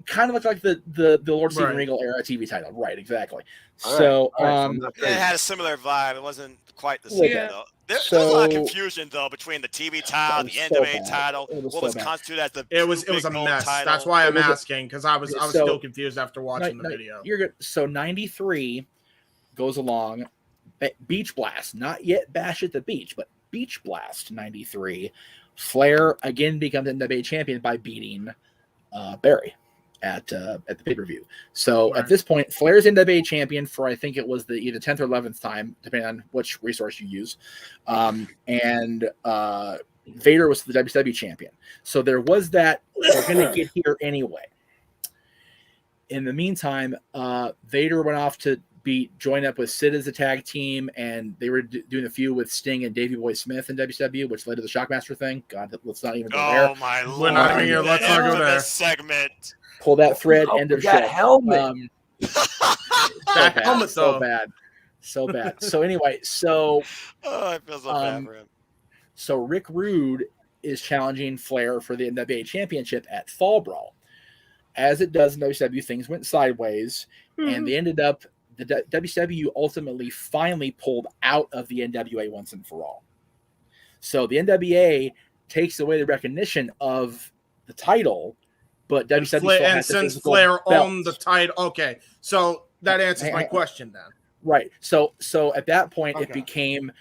kind of looked like the Lord Steven Right. Regal era TV title, right? Exactly. All right, So, all right, so I'm not Yeah, it crazy. had a similar vibe. It wasn't quite the Look, same Yeah. though. There's a lot of so- confusion though between the TV title, was the so NWA bad. title, It was what so was bad. constituted as the It was true a big gold mess. title. That's why I'm It was a- asking, because I was so- still confused after watching the video. You're good. So 93 goes along. Beach Blast, not yet Bash at the Beach, but Beach Blast 93. Flair again becomes NWA champion by beating Barry at the pay-per-view. So Right. at this point, Flair's NWA champion for I think it was the either 10th or 11th time, depending on which resource you use. And Vader was the WCW champion. So there was that. We're going to get here anyway. In the meantime, Vader went off to join up with Sid as a tag team, and they were doing a feud with Sting and Davey Boy Smith in WCW, which led to the Shockmaster thing. God, let's not even go there. Oh my lord! We're not even here. Let's not go there. Segment. Pull that thread. Oh, End of that show. helmet. That helmet, so though. bad, so bad. So anyway, so Oh, I feel so bad for him. so Rick Rude is challenging Flair for the NWA Championship at Fall Brawl. As it does in WCW, things went sideways, and they ended up. The WCW ultimately finally pulled out of the NWA once and for all. So the NWA takes away the recognition of the title, but WCW still And has the since physical Flair belt. owned the title, okay, so that answers my question then. Right. So at that point, it Okay. became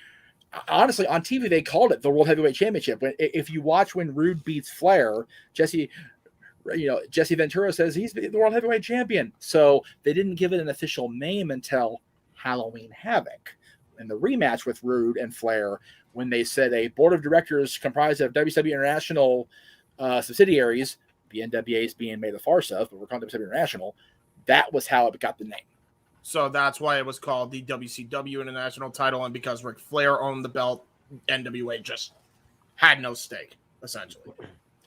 honestly on TV they called it the World Heavyweight Championship. If you watch when Rude beats Flair, Jesse Ventura says he's the World Heavyweight Champion. So they didn't give it an official name until Halloween Havoc. In the rematch with Rude and Flair, when they said a board of directors comprised of WCW International subsidiaries, the NWA is being made a farce of, but we're calling WCW International, that was how it got the name. So that's why it was called the WCW International title, and because Ric Flair owned the belt, NWA just had no stake, essentially.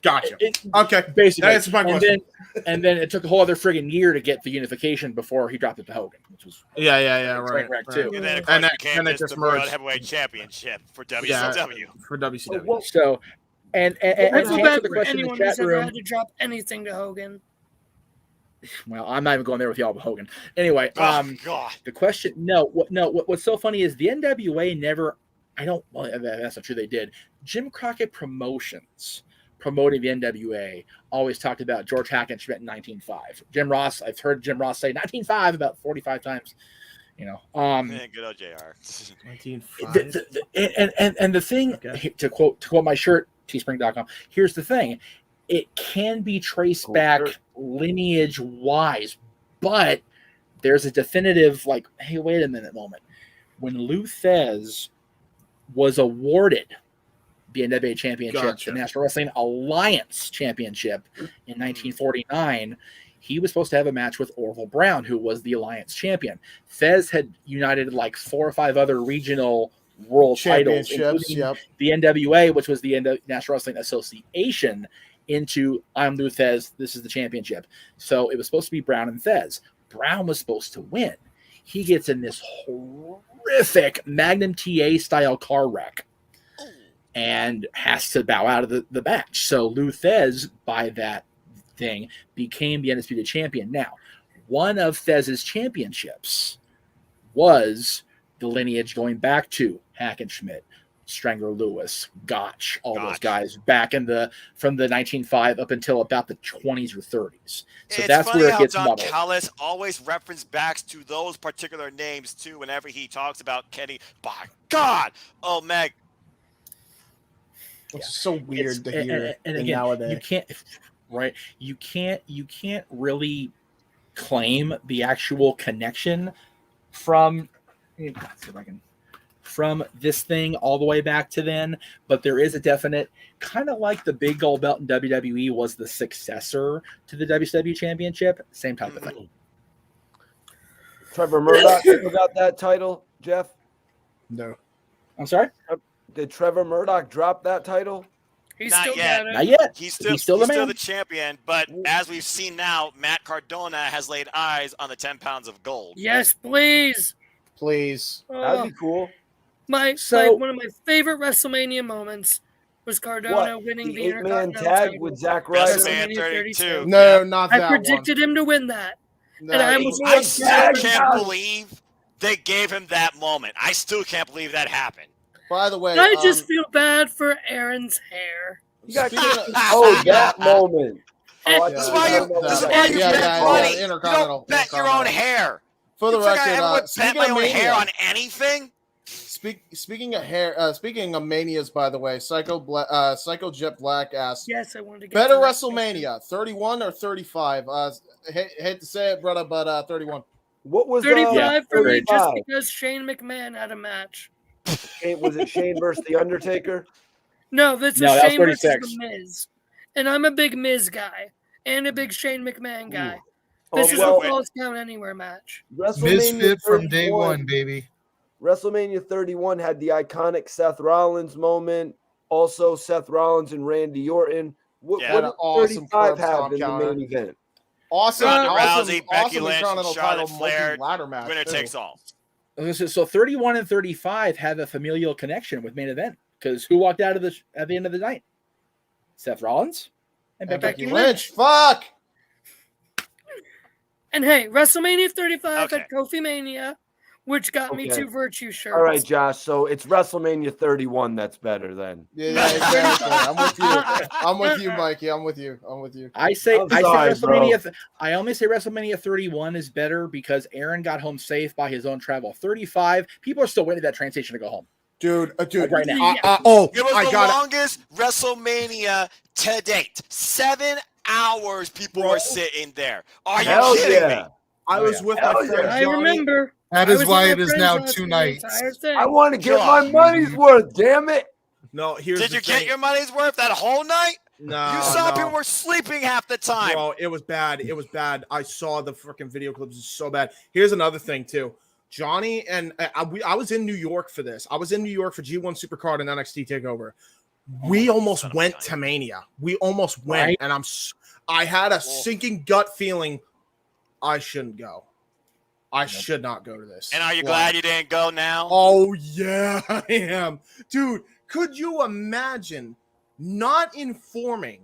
Gotcha. Okay, Basically, that answers my question. And then it took a whole other friggin' year to get the unification before he dropped it to Hogan, which was Yeah, a right. train wreck too. And then of course And that- became and it this just the World merged. Heavyweight Championship for Yeah, WCW. for WCW. So, and I to feel answer bad the for question in the anyone chat who's ever room, had to drop anything to Hogan. well, I'm not even going there with y'all, but Hogan. Anyway, Oh God. the question, what's so funny is the NWA never. That's not true. They did. Jim Crockett Promotions promoting the NWA always talked about George Hackenschmidt in 1905. Jim Ross, I've heard Jim Ross say 1905 about 45 times. Man, good old JR. 1905. And the thing, to quote my shirt, teespring.com, here's the thing. It can be traced back lineage wise, but there's a definitive hey, wait a minute moment. When Lou Thez was awarded the NWA Championship, Gotcha. the National Wrestling Alliance Championship in 1949, he was supposed to have a match with Orville Brown, who was the Alliance champion. Thez had united 4 or 5 other regional world titles, Championships, including the NWA, which was the National Wrestling Association, into I'm Lou Thez, this is the championship. So it was supposed to be Brown and Thez. Brown was supposed to win. He gets in this horrific Magnum TA style car wreck and has to bow out of the match. So Lou Thez, by that thing, became the undisputed champion. Now, one of Thez's championships was the lineage going back to Hackenschmidt, Strangler Lewis, Gotch, all those guys back from the 1905 up until about the 20s or 30s. So It's that's funny where it how gets Don muddled. Callis always reference back to those particular names too whenever he talks about Kenny. By God, oh Meg. It's so weird to hear and again, nowadays. you can't really claim the actual connection from this thing all the way back to then, but there is a definite, kind of like the big gold belt in WWE was the successor to the WCW Championship, same type of thing. Trevor Murdoch ever got that title, Jeff? No. I'm sorry? Did Trevor Murdoch drop that title? He's Not still yet. got it. Not yet. He's He's still the man. champion, but as we've seen now, Matt Cardona has laid eyes on the 10 pounds of gold. Yes, please. Please. That'd be cool. One of my favorite WrestleMania moments was Cardona winning the 8-man Intercontinental tag title. with Zack Ryder? WrestleMania 32. No, not that I predicted him to win that. No, and I almost I won still for can't Josh. believe they gave him that moment. I still can't believe that happened. By the way, I just feel bad for Aaron's hair. Oh, that moment. Oh, This is why you bet money. You don't bet your own hair. For the You think record, I would bet speaking my of own hair Mania- on anything? Speaking of hair, speaking of manias, by the way, Psycho Jet Black asked, Yes, I wanted to get better to that WrestleMania, 31 or 35? Hate to say it, brother, but 31. What was 35 for me just 35? because Shane McMahon had a match. Was it Shane versus The Undertaker? No, this is No, that was Shane versus 36. The Miz. And I'm a big Miz guy and a big Shane McMahon guy. Oh, This is well- a Falls Count Anywhere match. Misfit from day 31. one, baby. WrestleMania 31 had the iconic Seth Rollins moment. Also, Seth Rollins and Randy Orton. What Had an did awesome 35 curb have stomp in the counter. main event? Awesome, Ronda awesome, Rousey, Becky awesome Lynch, Intercontinental Charlotte title Flair, multi-ladder match. winner too. takes all. So 31 and 35 have a familial connection with main event because who walked out of at the end of the night? Seth Rollins and Becky Lynch. Fuck. And hey, WrestleMania 35 at Kofi Mania, which got me Okay. 2 Virtue shirts. All right, Josh. So it's WrestleMania 31 that's better then. Yeah, exactly. I'm with you. I'm with you, Mikey. I'm with you. I say I'm sorry, WrestleMania. I only say WrestleMania 31 is better because Aaron got home safe by his own travel. 35, people are still waiting for that train station to go home. Dude, Like right now. It was the longest WrestleMania to date. 7 hours people were sitting there. Are you Hell kidding me? yeah. I was with my friend I Johnny. remember. That I is was why at it my is friend's now house 2 for the nights. entire thing. I want to get my money's worth. Damn it! No, here's Did the you thing. get your money's worth that whole night? No, You saw no. people were sleeping half the time. Bro, it was bad. It was bad. I saw the freaking video clips. It's so bad. Here's another thing too. Johnny and I was in New York for this. I was in New York for G1 Supercard and NXT Takeover. We almost went to Mania. We almost went, Right. and I had a sinking gut feeling I shouldn't go. I should not go to this. And are you Why? glad you didn't go now? Oh yeah, I am. Dude, could you imagine not informing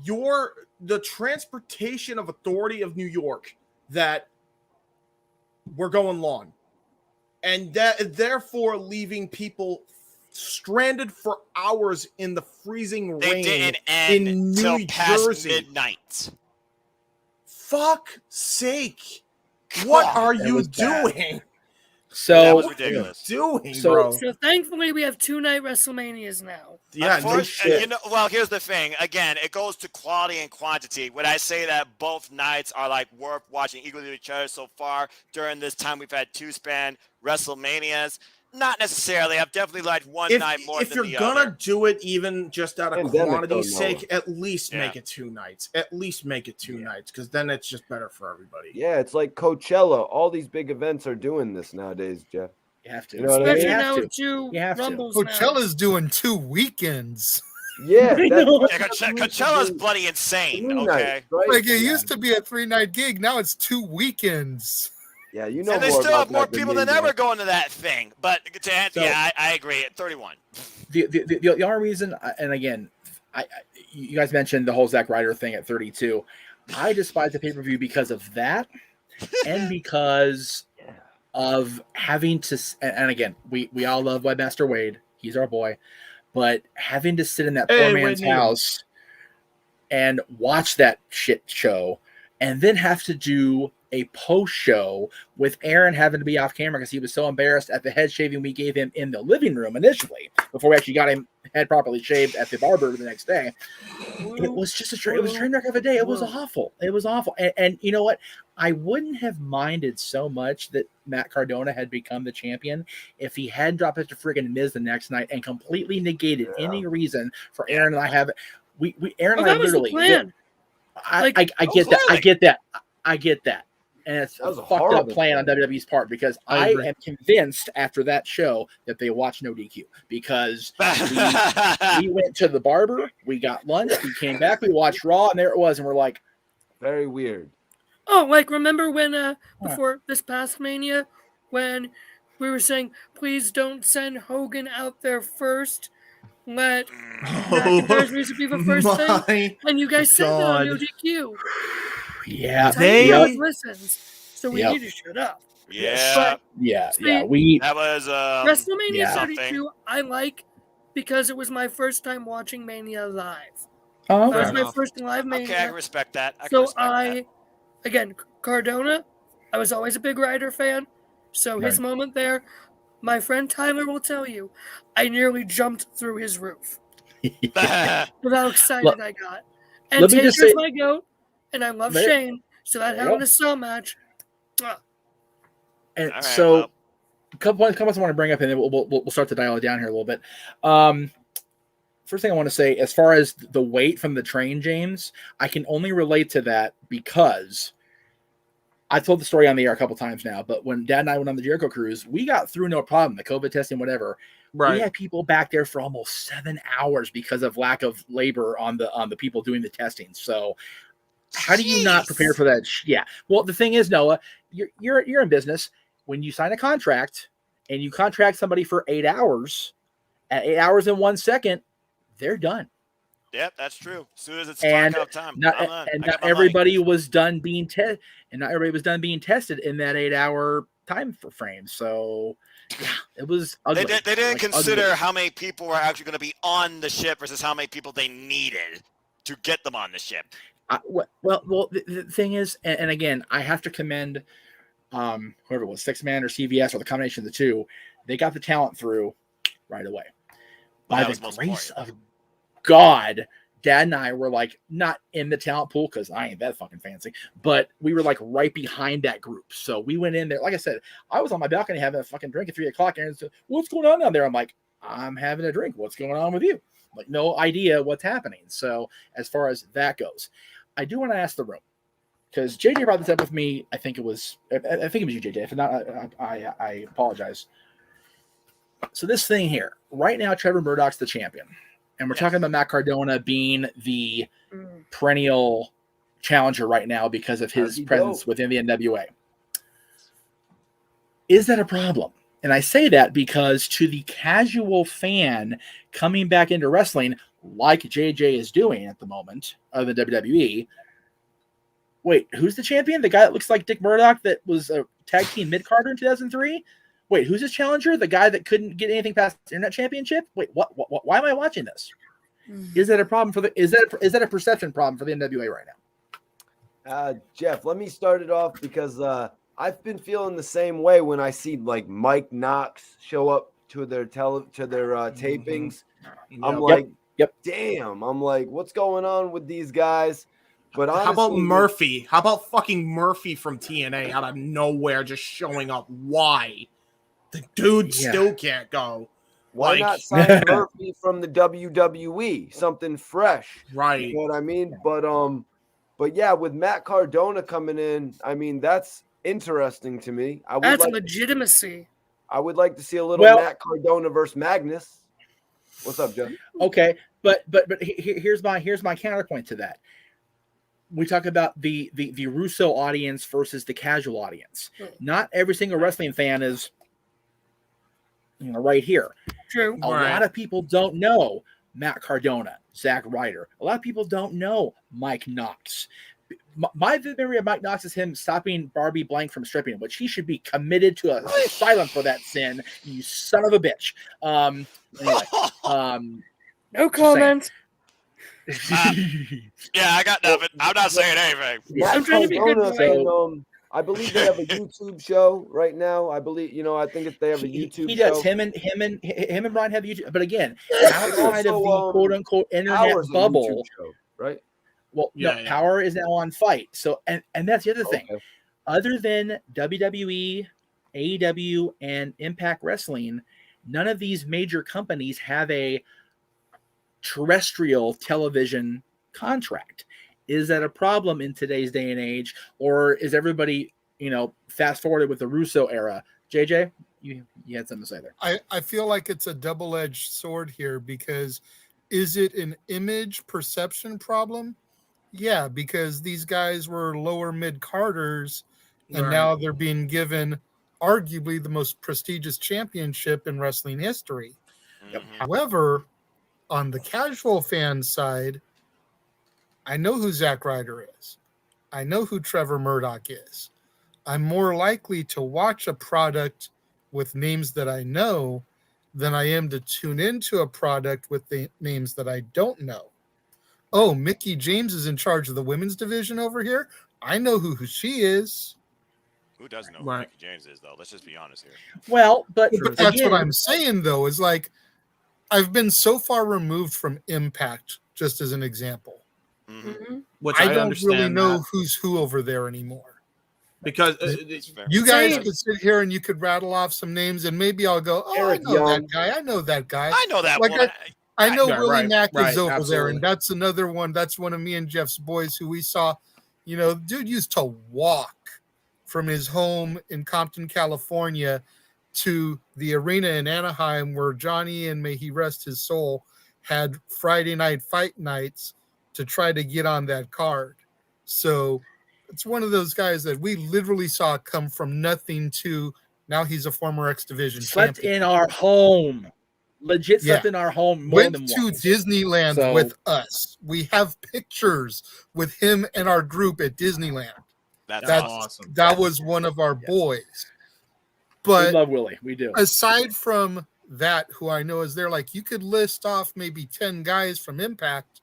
the Transportation of Authority of New York that we're going lawn, and that therefore leaving people stranded for hours in the freezing They rain didn't end in till New past Jersey? midnight. Fuck sake! What are that you was bad. doing? So That was ridiculous. Doing, So- bro? So thankfully, we have 2 night WrestleManias now. Yeah, no Unfortunately, shit. well, here's the thing. Again, it goes to quality and quantity. Would I say that both nights are like worth watching equally to each other so far during this time we've had 2 span WrestleManias? Not necessarily. I've definitely liked one night more if than you're the gonna other. do it even just out of Pandemic, quantity's though, sake, Noah. at least Yeah. make it 2 nights. At least make it 2 nights, because then it's just better for everybody. Yeah, it's like Coachella. All these big events are doing this nowadays, Jeff. you have to. You know what I Especially mean? now to. with 2 You have to. Rumbles now. Coachella's doing 2 weekends. Yeah, I that's know. what Yeah, we used to Coachella's do. bloody insane. 3 Okay. nights, right? Like it used to be a 3-night gig. Now it's 2 weekends. Yeah, you know And they more still about have more that than people me, than ever Jeff. going to that thing. But to answer, So- yeah, I agree. At 31. The only reason, and again, you guys mentioned the whole Zack Ryder thing at 32. I despise the pay-per-view because of that, and because of having to. And again, we all love Webmaster Wade. He's our boy, but having to sit in that Hey, poor Wade man's Needham. house and watch that shit show, and then have to do a post show with Aaron having to be off camera because he was so embarrassed at the head shaving we gave him in the living room initially before we actually got him head properly shaved at the barber the next day. It was just it was a train wreck of a day. It was awful. It was awful. And you know what? I wouldn't have minded so much that Matt Cardona had become the champion if he had dropped it to friggin' Miz the next night and completely negated any reason for Aaron and I have. We Aaron Oh, and I that was the literally. plan. I Like- get that. I get that. I get that. And it's That a was a fucked up horrible plan on WWE's part because I I agree. am convinced after that show that they watched No DQ because we went to the barber, we got lunch, we came back, we watched Raw, and there it was, and we're like, Very weird. Oh, like remember when before this past Mania when we were saying please don't send Hogan out there first let McIntyre's be the first thing, and you guys said that on God. NoDQ. Yeah, They listens, so we need to shut up. Yeah. Yeah. See, That was WrestleMania something. 32. I like because it was my first time watching Mania live. Oh, That was fair my enough. first live Mania. Okay, I can respect that. Again, Cardona, I was always a big Ryder fan, so his Right. moment there, my friend Tyler will tell you, I nearly jumped through his roof. With how excited I got. And let me just Taker's say- my goat, and I love There- Shane, so that there you Hell in go. a Cell match. And right, so, a couple points I want to bring up, and then we'll start to dial it down here a little bit. First thing I want to say, as far as the weight from the train, James, I can only relate to that because I told the story on the air a couple times now. But when Dad and I went on the Jericho cruise, we got through no problem. The COVID testing, whatever. Right. We had people back there for almost 7 hours because of lack of labor on the people doing the testing. So, how do you not prepare for that? Yeah. Well, the thing is, Noah, you're in business. When you sign a contract and you contract somebody for 8 hours, at 8 hours and 1 second, they're done. Yep, that's true. As soon as it's And clock out time, not, I'm done. and I not got my everybody was done being tested, and not everybody was done being tested in that 8 hour time frame. So yeah, it was ugly. They didn't Like, consider ugly. how many people were actually going to be on the ship versus how many people they needed to get them on the ship. Well, the thing is, and again, I have to commend whoever it was, Six Man or CVS or the combination of the two. They got the talent through right away. By the grace of God, Dad and I were like not in the talent pool because I ain't that fucking fancy, but we were like right behind that group. So we went in there. Like I said, I was on my balcony having a fucking drink at 3 o'clock, and said, "What's going on down there?" I'm like, "I'm having a drink. What's going on with you?" Like, no idea what's happening. So as far as that goes, I do want to ask the room, because JJ brought this up with me. I think it was you, JJ. If not, I apologize. So this thing here, right now, Trevor Murdoch's the champion. And we're talking about Matt Cardona being the perennial challenger right now because of his presence within the NWA. Is that a problem? And I say that because to the casual fan coming back into wrestling, like JJ is doing at the moment, of the WWE, wait, who's the champion? The guy that looks like Dick Murdoch that was a tag team mid-carder in 2003? Wait, who's his challenger? The guy that couldn't get anything past the Internet Championship? Wait, what? Why am I watching this? Is that a problem for the? Is that a perception problem for the NWA right now? Jeff, let me start it off because I've been feeling the same way when I see like Mike Knox show up to their tapings. I'm like, damn. I'm like, what's going on with these guys? But honestly, how about Murphy? How about fucking Murphy from TNA out of nowhere just showing up? Why? The dude still can't go. Why not sign Murphy from the WWE? Something fresh. Right. You know what I mean? But yeah, with Matt Cardona coming in, I mean, that's interesting to me. That's legitimacy. I would like to see a little Matt Cardona versus Magnus. What's up, Jeff? Okay, but here's my counterpoint to that. We talk about the Russo audience versus the casual audience. Not every single wrestling fan is, right here. True. A lot of people don't know Matt Cardona, Zack Ryder. A lot of people don't know Mike Knox. My memory of Mike Knox is him stopping Barbie Blank from stripping, which he should be committed to a asylum for that sin. You son of a bitch. Anyway, no comment. Yeah, I got nothing. I'm not saying anything. Matt I'm trying to be good Cardona, I believe they have a YouTube show right now. I believe, I think if they have a YouTube he show. does. Him and Brian have YouTube. But again, outside of the quote unquote internet bubble, show, right? Well, Power is now on Fight. So and that's the other thing. Other than WWE, AEW, and Impact Wrestling, none of these major companies have a terrestrial television contract. Is that a problem in today's day and age, or is everybody, fast forwarded with the Russo era? JJ, you had something to say there. I feel like it's a double-edged sword here, because is it an image perception problem? Yeah, because these guys were lower mid-carders, and now they're being given arguably the most prestigious championship in wrestling history. However, on the casual fan side, I know who Zack Ryder is. I know who Trevor Murdoch is. I'm more likely to watch a product with names that I know than I am to tune into a product with the names that I don't know. Oh, Mickey James is in charge of the women's division over here. I know who she is. Who doesn't know who Mickey James is, though? Let's just be honest here. Well, but that's again, what I'm saying, though, is like I've been so far removed from Impact, just as an example. Which I I don't understand really know that. who's who over there anymore. Because you guys could sit here and you could rattle off some names, and maybe I'll go, "Oh, Eric I know Young. that guy. I know that guy. I know that like one. I know Yeah, Willie right, Mack is right, over there, absolutely. and that's another one. That's one of me and Jeff's boys who we saw. You know, dude used to walk from his home in Compton, California, to the arena in Anaheim, where Johnny, and may he rest his soul, had Friday night fight nights to try to get on that card. So it's one of those guys that we literally saw come from nothing to now he's a former X Division slept champion. in our home. Legit slept Yeah. in our home more Went than to once. Disneyland So- with us. We have pictures with him and our group at Disneyland. That's awesome. That was one of our boys. We But love Willie. We do. aside from that, who I know is there, like you could list off maybe 10 guys from Impact,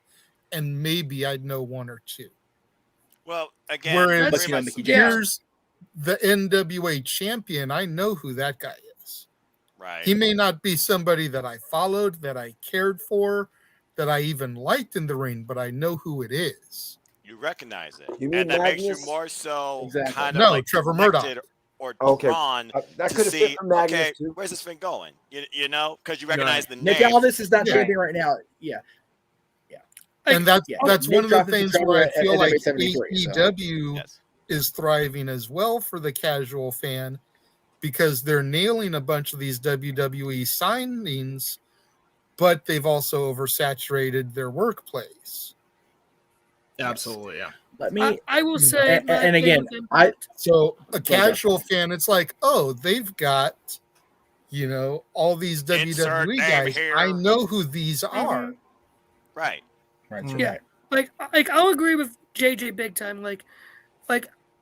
and maybe I'd know one or two. Well, again, Whereas very much- here's the NWA champion. I know who that guy is. right. He may not be somebody that I followed, that I cared for, that I even liked in the ring, but I know who it is. You recognize it, You mean and that makes you Magnus? more so Exactly. kind of No, like Trevor Murdoch. connected or Okay. drawn That to could have see, fit for Magnus okay, too. where's this thing going? You know, because you recognize the Nick name. Aldis is not Yeah. champion right now. Yeah. And that's Yeah. that's Nick one of the dropped into things trouble where I at feel like NWA 73, so. AEW Yes. is thriving as well for the casual fan because they're nailing a bunch of these WWE signings, but they've also oversaturated their workplace. Absolutely, yeah. Let me. I will say, and my again, thing with I So a casual fan, it's like, oh, they've got, all these Insert WWE name guys. here. I know who these are. Right. Right. Yeah. Like I'll agree with JJ big time. Like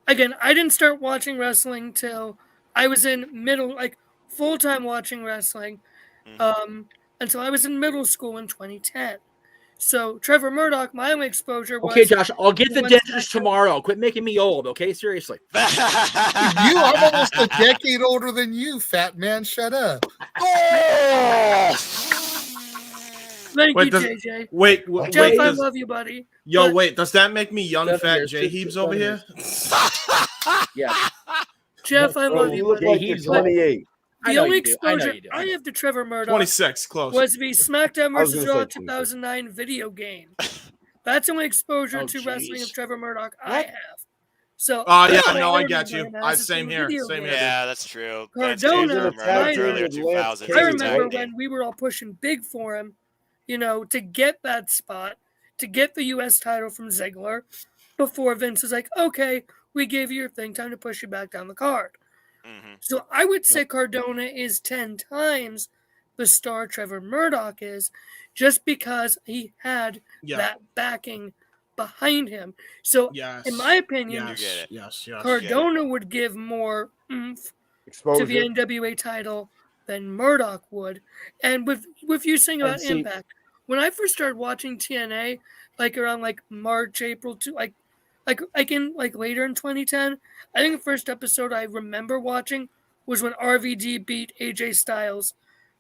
again, I didn't start watching wrestling till I was in full time watching wrestling. And so I was in middle school in 2010. So Trevor Murdoch, my only exposure was Okay, Josh, I'll get the when dentist tomorrow. Quit making me old, okay? Seriously. I'm almost a decade older than you, fat man. Shut up. Thank Wait, you, does- JJ. Wait, Jeff, wait, I does- love you, buddy. Yo, But- wait, does that make me young 7 fat years, J Heebs 7 over here? Yeah. Jeff, I Bro, love you you, look buddy. like you're He's 28. I The know only you do. I know exposure you do. I have to Trevor Murdoch 26, close. was the SmackDown I was vs. gonna Raw say 2009 video game. That's the only exposure Oh, to wrestling of jeez. Trevor Murdoch I have. So Yeah, that's no, why I get you. everybody has Same a here, video same game. here. Yeah, that's true. Cardona, That's my- earlier Lance 2000s. I remember right? when we were all pushing big for him, to get that spot, to get the U.S. title from Ziggler, before Vince was like, okay, we gave you your thing, time to push you back down the card. So I would say Cardona is 10 times the star Trevor Murdoch is, just because he had that backing behind him. So Yes. in my opinion, Yes, You get it. yes. Cardona would give more oomph Exposure. to the NWA title than Murdoch would. And with you saying about And see- Impact, when I first started watching TNA, around March, April, later in 2010, I think the first episode I remember watching was when RVD beat AJ Styles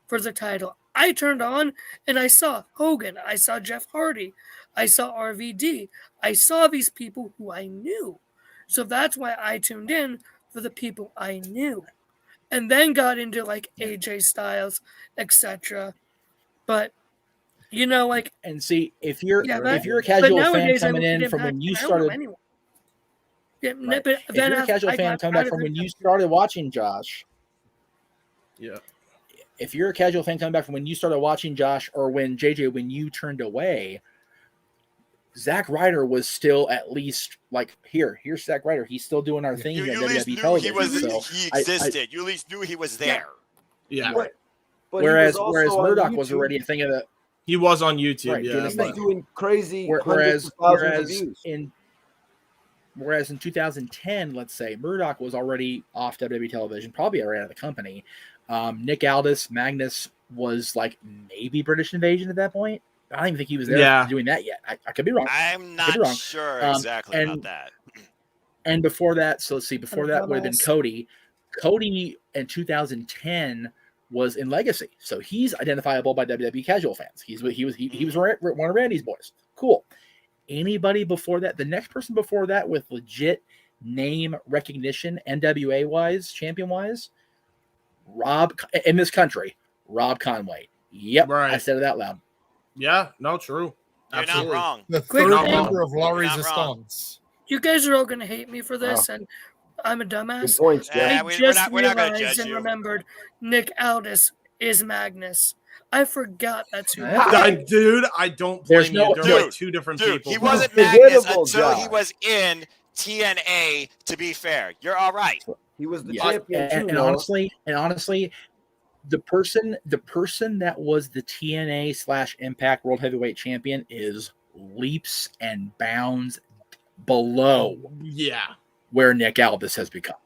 for the title. I turned on and I saw Hogan, I saw Jeff Hardy, I saw RVD, I saw these people who I knew. So that's why I tuned in for the people I knew. And then got into AJ Styles, etc. But And see, if you're Yeah, but- if you're a but casual fan nowadays I coming look at in from Impact when you and I don't know started, anyone. Yeah, right. but If then you're a casual fan coming back from when you started watching Josh, Yeah. if you're a casual fan coming back from when you started watching Josh, or when when you turned away, Zack Ryder was still at least here's Zack Ryder. He's still doing our thing You on at least WWE knew television. he I- existed. You at least knew he was there. Yeah. But he whereas was also on Murdoch was YouTube. already a thing of the He was on YouTube, Right, yeah. doing his He was thing. doing crazy hundreds of thousands of views. Whereas in 2010, let's say, Murdoch was already off WWE television, probably already out of the company. Nick Aldis, Magnus was like maybe British Invasion at that point. I don't even think he was there doing that yet. I could be wrong. I'm I could be wrong. not sure exactly about that. And before that, so let's see, before that would have been Cody. Cody in 2010 was in Legacy, so he's identifiable by WWE casual fans. He was one of Randy's boys. Cool. Anybody before that, the next person before that with legit name recognition, NWA wise, champion wise, Rob in this country, Rob Conway. Yep, Right. I said it out loud. Yeah, no, true. You're Absolutely. not wrong. The Quick third thing. member of La You're not Resistance. You guys are all going to hate me for this, and I'm a dumbass. Good points, Jeff. I we're just not gonna realized judge and you. remembered Nick Aldis is Magnus. I forgot that's who. Dude, I don't There's blame you. no- They're Dude, like two different Dude, people. he wasn't Forgettable, Magnus until he Josh. was in TNA. To be fair, you're all right. He was the Yeah. champion too. And Noah. honestly, the person that was the TNA / Impact World Heavyweight Champion is leaps and bounds below Yeah. where Nick Aldis has become.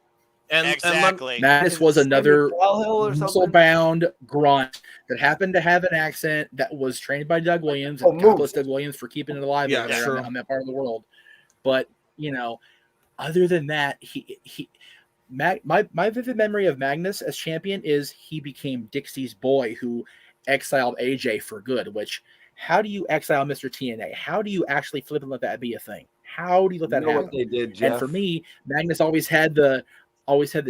And Exactly. Magnus was another Valhalla or something? muscle-bound grunt that happened to have an accent that was trained by Doug Williams. Oh, And God bless Moose. Doug Williams for keeping it alive Yeah, over there true. on that part of the world. But other than that, my vivid memory of Magnus as champion is he became Dixie's boy who exiled AJ for good. Which, how do you exile Mr. TNA? How do you actually flip and let that be a thing? How do you let that You know happen? what they did, Jeff? And for me, Magnus always had the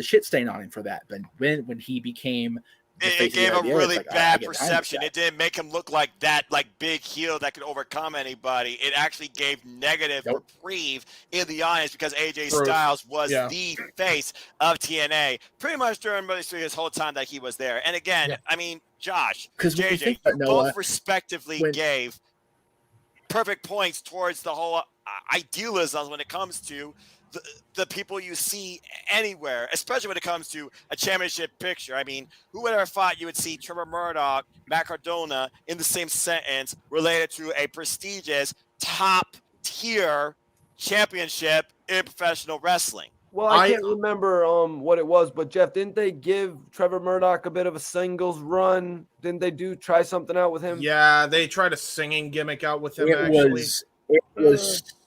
shit stain on him for that. But when he became the face It of the gave a idea, really it's like, I bad get behind this perception. guy. It didn't make him look like that, like big heel that could overcome anybody. It actually gave negative Nope. reprieve in the audience because AJ True. Styles was Yeah. the face of TNA pretty much during basically his whole time that he was there. And again, Yeah. I mean, Josh, 'Cause when you JJ, think you about Noah, both respectively when- gave perfect points towards the whole idealism when it comes to the people you see anywhere, especially when it comes to a championship picture. I mean, who would have thought you would see Trevor Murdoch, Matt Cardona in the same sentence related to a prestigious top tier championship in professional wrestling? Well, I can't remember what it was, but Jeff, didn't they give Trevor Murdoch a bit of a singles run? Didn't they try something out with him? Yeah, they tried a singing gimmick out with him. It actually, was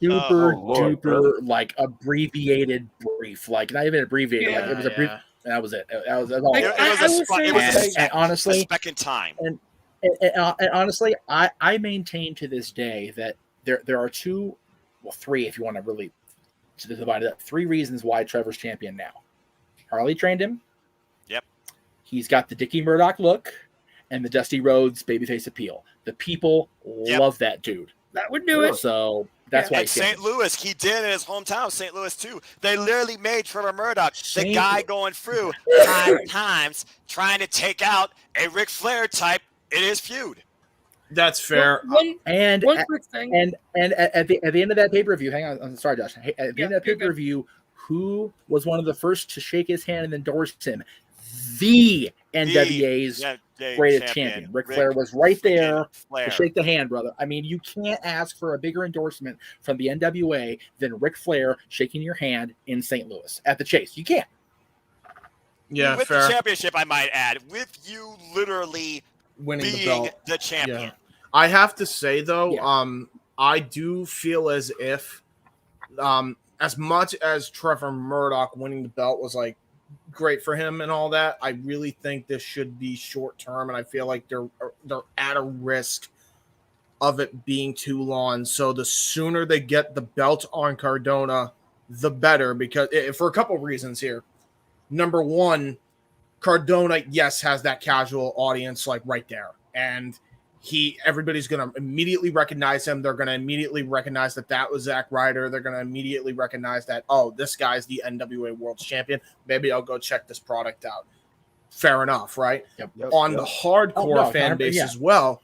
super Lord, duper really? like abbreviated brief, like not even abbreviated. Like it was a brief. Yeah. That was it. That was all. It was And honestly, a speck in time. And honestly, I maintain to this day that there are three, if you want to really divide it up, 3 reasons why Trevor's champion now. Harley trained him. Yep. He's got the Dickie Murdoch look and the Dusty Rhodes babyface appeal. The people love that dude. That would do it. So that's why And he's St. champion. Louis, he did in his hometown, St. Louis too. They literally made Trevor Murdoch the St. guy going through hard times, trying to take out a Ric Flair type in his feud. That's fair. One And quick thing. and at the end of that pay-per-view, hang on, I'm sorry, Josh. At the end of that pay-per-view, who was one of the first to shake his hand and endorse him? The NWA's greatest champion. Ric Flair was right there Flair. to shake the hand, brother. I mean, you can't ask for a bigger endorsement from the NWA than Ric Flair shaking your hand in St. Louis at the Chase. You can't. Yeah, with fair. the championship, I might add, with you literally Winning the being belt. the champion. Yeah. I have to say though, I do feel as if, as much as Trevor Murdoch winning the belt was like great for him and all that, I really think this should be short term, and I feel like they're at a risk of it being too long. So the sooner they get the belt on Cardona, the better, because for a couple reasons here. Number one, Cardona, yes, has that casual audience like right there, and everybody's going to immediately recognize him. They're going to immediately recognize that was Zack Ryder. They're going to immediately recognize that, oh, this guy's the NWA World Champion. Maybe I'll go check this product out. Fair enough, right? Yep. The hardcore fan base as well.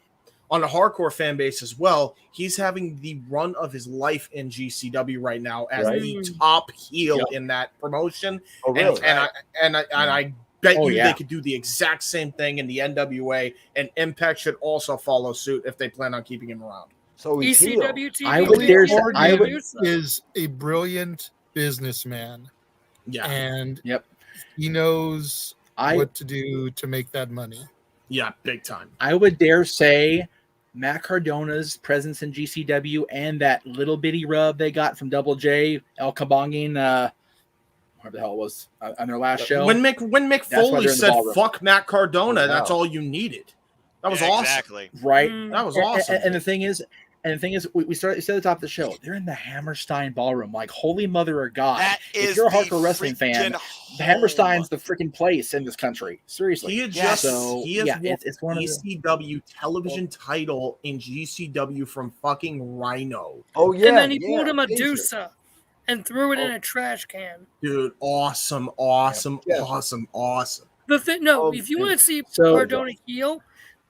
On the hardcore fan base as well, he's having the run of his life in GCW right now as the top heel in that promotion. Oh, really? And I bet Oh, you yeah. they could do the exact same thing in the NWA, and Impact should also follow suit if they plan on keeping him around. So he's ECW TV. I would dare say, I would, is a brilliant businessman, Yeah. and yep, he knows I- what to do to make that money. Yeah, big time. I would dare say Matt Cardona's presence in GCW and that little bitty rub they got from Double J, El Kabonging, whatever the hell it was, on their last show. When Mick That's why Foley they're in the said ballroom. "fuck Matt Cardona," Wow. that's all you needed. That was Yeah, awesome. Exactly. Right? That was And- awesome. And the thing is, we said at the top of the show, they're in the Hammerstein Ballroom. Like, holy mother of God. That If is you're a the hardcore wrestling fan, freaking the Hammerstein's the freaking place in this country. Seriously. He had just So, he has yeah, won it's one of the, ECW television title in GCW from fucking Rhino. Oh yeah, and then he yeah, pulled a Pacer. Medusa and threw it in a trash can. Dude, awesome. The thing, no, if you want to see so- Cardona heel,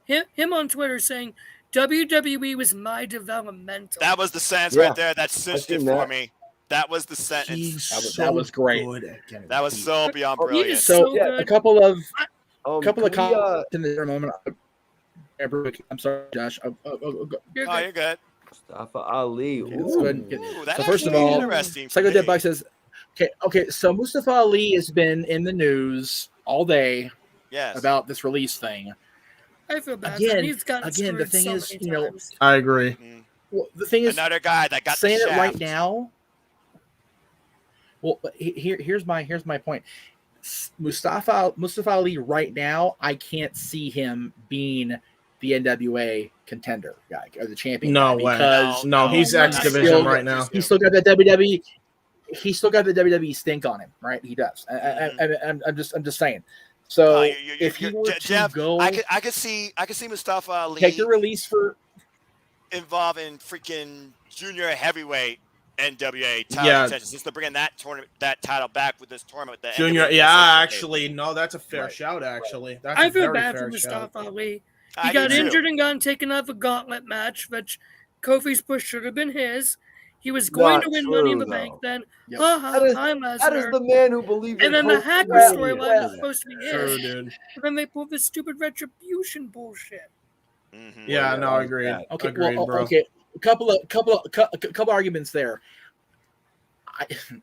him on Twitter saying WWE was my developmental. That was the sentence Yeah. right there. That cinched it seen for that. me. That was the sentence. He's that was great. good at getting That was beat. so beyond He brilliant. is So, so a good. couple of Can we, comments in the moment. I'm sorry, Josh. You're Oh, good. you're good. Mustafa Ali. Let's Ooh. go ahead and get- Ooh, that So first of actually is all, interesting for Psycho me. Dead Bike says, okay. So Mustafa Ali has been in the news all day Yes. about this release thing. I feel bad. for him. Again, He's gotten the screwed thing so is, many you know, times. I agree. Well, the thing is, Another guy that got saying the it right shaft. now. Well, but here's my point. Mustafa Ali right now, I can't see him being the NWA contender guy or the champion. No guy way. because No, he's no, X not Division still- right now. he's still got that WWE. He's still got the WWE stink on him, right? He does. I'm just saying. So Oh, if he were to Jeff, go, I could see Mustafa Ali take the release for involved in freaking junior heavyweight NWA title Yeah. contention. Since they're bringing that title back with this tournament. The Junior, NWA yeah, Championship. actually, no, that's a fair Right. shout. Actually, that's I a feel very bad for fair shout. Mustafa Ali. He I got do too. injured and got taken out of a gauntlet match, which Kofi's push should have been his. He was going Not to win Money in the true, Bank though. then. Yep. Ha That is- I'm That is Lesnar. the man who believes in And then the Kofi Hacker Kingston. storyline was supposed to be True, his. dude. And then they pulled this stupid retribution bullshit. Mhm. Yeah, no, I agree. okay, Agreed, well, bro. okay, a couple arguments there.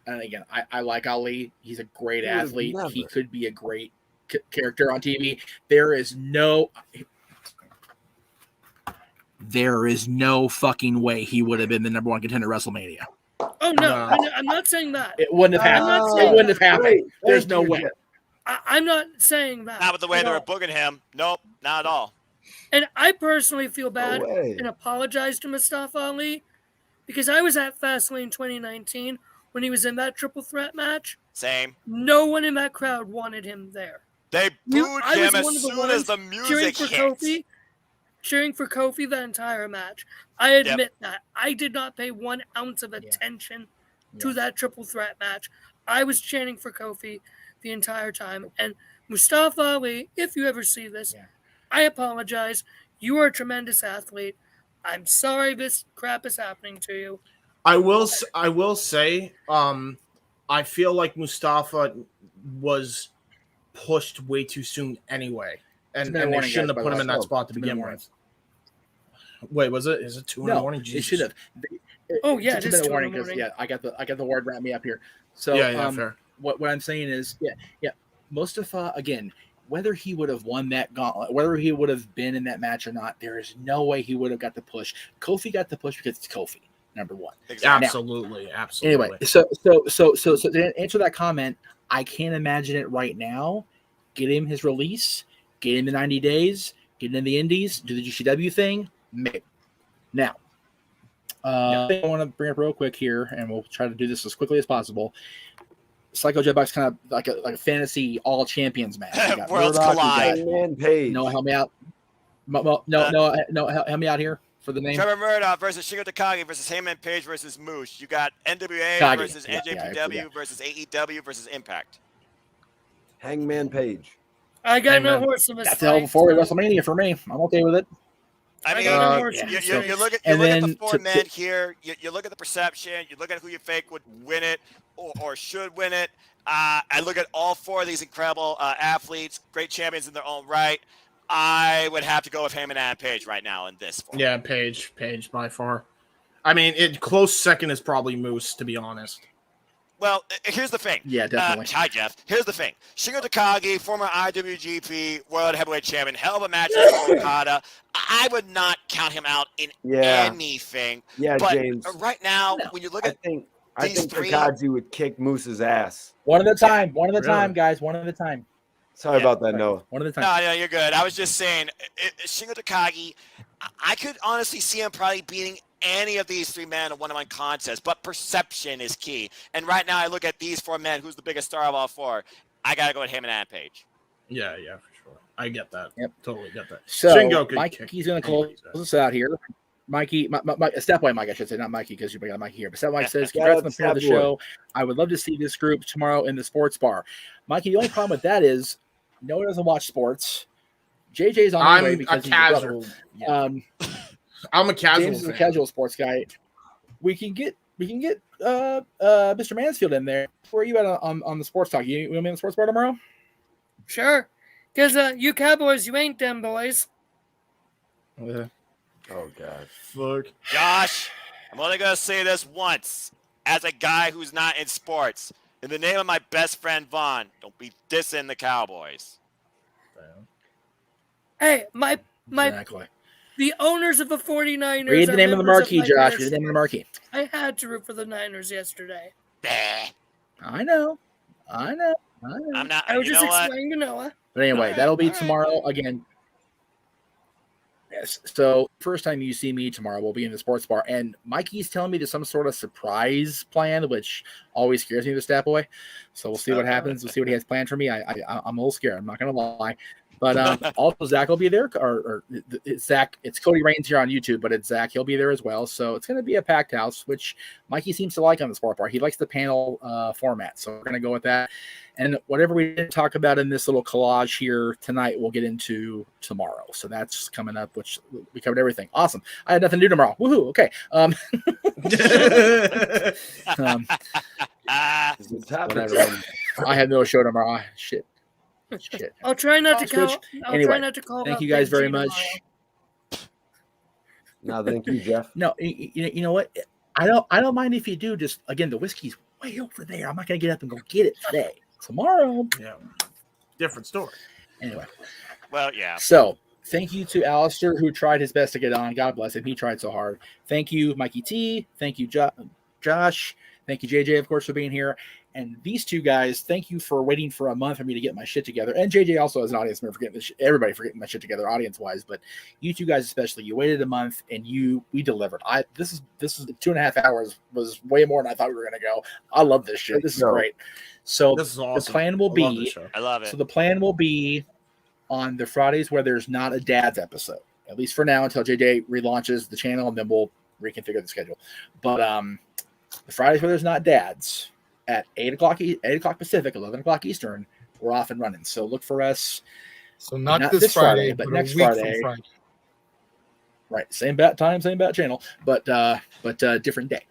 And again, I like Ali. He's a great He would've athlete. He never. could be a great character on TV. There is no fucking way he would have been the number one contender at WrestleMania. Oh, no. I'm not saying that. It wouldn't have I'm not happened. saying It wouldn't have that. happened. Great. There's Thank no you, way. Jeff. I'm not saying that. Not with the way at they were all. booking him. Nope, not at all. And I personally feel bad way. and apologize to Mustafa Ali because I was at Fastlane 2019 when he was in that triple threat match. Same. No one in that crowd wanted him there. They booed I was him one as of the soon as the ones cheering music for hit. Kofi, cheering for Kofi the entire match. I admit that I did not pay 1 ounce of attention to that triple threat match. I was chanting for Kofi the entire time. And Mustafa Ali, if you ever see this, I apologize. You are a tremendous athlete. I'm sorry this crap is happening to you. I will say, I feel like Mustafa was pushed way too soon anyway, and been a they warning, shouldn't guys, have by put the him in way. that spot to It's been a begin warning. with. Wait, was it? Is it 2 in the No, morning? it Jesus. should have. Oh, yeah, it's it a is bit of 2 in the warning because morning. I got the word wrap me up here. So Yeah, fair. What I'm saying is, Mustafa again. Whether he would have won that gauntlet, whether he would have been in that match or not, there is no way he would have got the push. Kofi got the push because it's Kofi, number one. Absolutely, absolutely. Anyway, so to answer that comment, I can't imagine it right now. Get him his release, get him the 90 days, get him in the Indies, do the GCW thing. Maybe. Now, I want to bring up real quick here, and we'll try to do this as quickly as possible. Psycho Jetbox kind of like a fantasy all champions match. You got Worlds Murdoch, you collide. got- Man, Page. No, help me out. No, help me out here for the name. Trevor Murdoch versus Shingo Takagi versus Heyman Page versus Moose. You got NWA Takagi. versus Yeah, NJPW versus AEW versus Impact. Hangman Page. I got no Amen. horse in this That's the hell fight. before WrestleMania for me. I'm okay with it. I mean, got no horse in you this look fight. at And the then four to- men here. You look at the perception. You look at who you think would win it. or should win it. I look at all four of these incredible athletes, great champions in their own right. I would have to go with Heyman and Page right now in this form. Yeah, Page by far. I mean, close second is probably Moose, to be honest. Well, here's the thing. Yeah, definitely. Hi, Jeff. Here's the thing. Shingo Takagi, former IWGP World Heavyweight Champion, hell of a match with Okada. I would not count him out in anything. Yeah, but James. Right now, when you look at I think Takagi would kick Moose's ass. One at a time. One at a time, guys. One at a time. Sorry about that, Noah. One at a time. No, you're good. I was just saying, Shingo Takagi, I could honestly see him probably beating any of these three men in one-on-one contests, but perception is key. And right now, I look at these four men. Who's the biggest star of all four? I gotta go with Heyman and Page. Yeah, for sure. I get that. Yep, totally get that. So Shingo could Mikey's gonna close us out here. Mikey, Stepboy Mike, I should say, not Mikey, because you got Mikey here. But Stepboy Mike says, congrats on the premiere of the show. I would love to see this group tomorrow in the sports bar. Mikey, the only problem with that is Noah doesn't watch sports. JJ's on the way because he's casual. I'm a casual. James is a casual sports guy. We can get Mr. Mansfield in there. Where are you at on the sports talk? You want me on the sports bar tomorrow? Sure. Because you Cowboys, you ain't them boys. Oh, God. Fuck. Josh, I'm only going to say this once. As a guy who's not in sports, in the name of my best friend Vaughn, don't be dissing the Cowboys. Hey, my Exactly. the owners of the 49ers. Read the name of the marquee, Josh. Read Read the name of the marquee. I had to root for the Niners yesterday. I know. I'm not. I was you just know what? explaining to Noah. But anyway, that'll be tomorrow again. Yes. So first time you see me tomorrow, we'll be in the sports bar, and Mikey's telling me there's some sort of surprise plan, which always scares me, the stat boy. So we'll see what happens. We'll see what he has planned for me. I'm a little scared. I'm not gonna lie. But also Zach will be there, or Zach. It's Cody Reigns here on YouTube, but it's Zach. He'll be there as well. So it's going to be a packed house, which Mikey seems to like on the sport bar. He likes the panel format, so we're going to go with that. And whatever we didn't talk about in this little collage here tonight, we'll get into tomorrow. So that's coming up, which we covered everything. Awesome. I had nothing to do tomorrow. Woohoo! Okay. Whatever. I have no show tomorrow. Shit. I'll try not to call. Anyway, try not to call. thank you guys very much. No, thank you, Jeff. No, you know what? I don't mind if you do. Just again, the whiskey's way over there. I'm not gonna get up and go get it today. Tomorrow. Yeah. Different story. Anyway. Well, yeah. So thank you to Alistair, who tried his best to get on. God bless him. He tried so hard. Thank you, Mikey T. Thank you, Josh. Thank you, JJ, of course, for being here. And these two guys, thank you for waiting for a month for me to get my shit together. And JJ also as an audience member for getting everybody for getting my shit together audience-wise. But you two guys especially, you waited a month and we delivered. This is 2.5 hours was way more than I thought we were gonna go. I love this shit. This is great. So this is awesome. The plan will be I love it. So the plan will be on the Fridays where there's not a dad's episode, at least for now, until JJ relaunches the channel, and then we'll reconfigure the schedule. But the Fridays where there's not dads at 8 o'clock Pacific, 11 o'clock Eastern, we're off and running. So look for us. So not this Friday, but but next a week Friday. from Friday. Right, same bat time, same bat channel, but different day.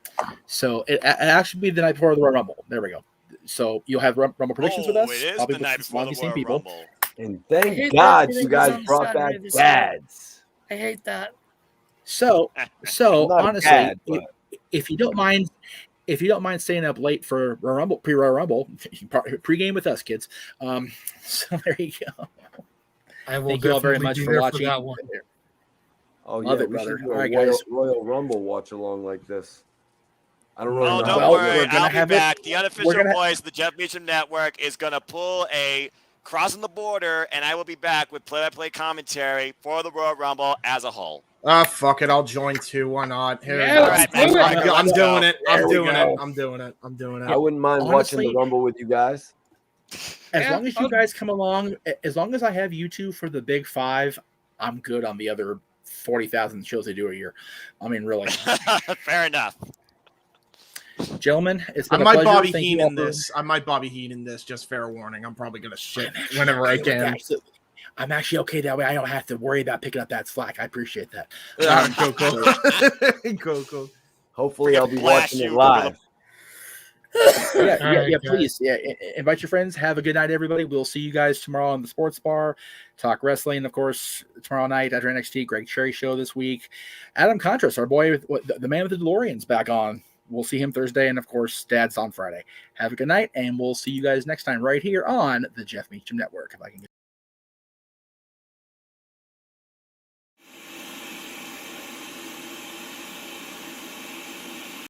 So it actually be the night before the Royal Rumble. There we go. So you'll have Rumble predictions with us. It is Probably the night before the same Royal people. Rumble. And I thank hate God that you feeling guys on brought back Saturday this year. dads. I hate that. So I'm not honestly, bad, but- if you don't mind staying up late for Royal Rumble, pre-Royal Rumble, pregame with us, kids. So there you go. I will Thank you all very definitely much be for there watching. that one. Oh Love yeah, it, we brother. should do All a right, guys. Royal Rumble watch along like this. I don't really Oh, know. don't Well, worry. we're gonna I'll be have it- back. The unofficial we're gonna- voice, the Jeff Meacham Network, is going to pull a crossing the border, and I will be back with play-by-play commentary for the Royal Rumble as a whole. Fuck it. I'll join too. Why not? Here, Yeah, let's do it. I'm doing it. There I'm we doing go. it. I'm doing it. I'm doing it. I wouldn't mind watching Honestly- the Rumble with you guys. As Yeah, long as you guys come along, as long as I have you two for the big five, I'm good on the other 40,000 shows they do a year. I mean, really. Fair enough. Gentlemen, it's I been a might pleasure. Bobby Thank you Heenan all for- this. I might Bobby Heenan this. Just fair warning. I'm probably gonna shit whenever I okay with can. that. So, I'm actually okay that way. I don't have to worry about picking up that slack. I appreciate that. Cool. Hopefully, I'll be Blast watching you it over live. Yeah, please. Yeah, invite your friends. Have a good night, everybody. We'll see you guys tomorrow on the Sports Bar. Talk wrestling, of course, tomorrow night after NXT. Greg Cherry show this week. Adam Contras, our boy, the man with the DeLorean's back on. We'll see him Thursday, and of course, Dad's on Friday. Have a good night, and we'll see you guys next time right here on the Jeff Meacham Network. If I can get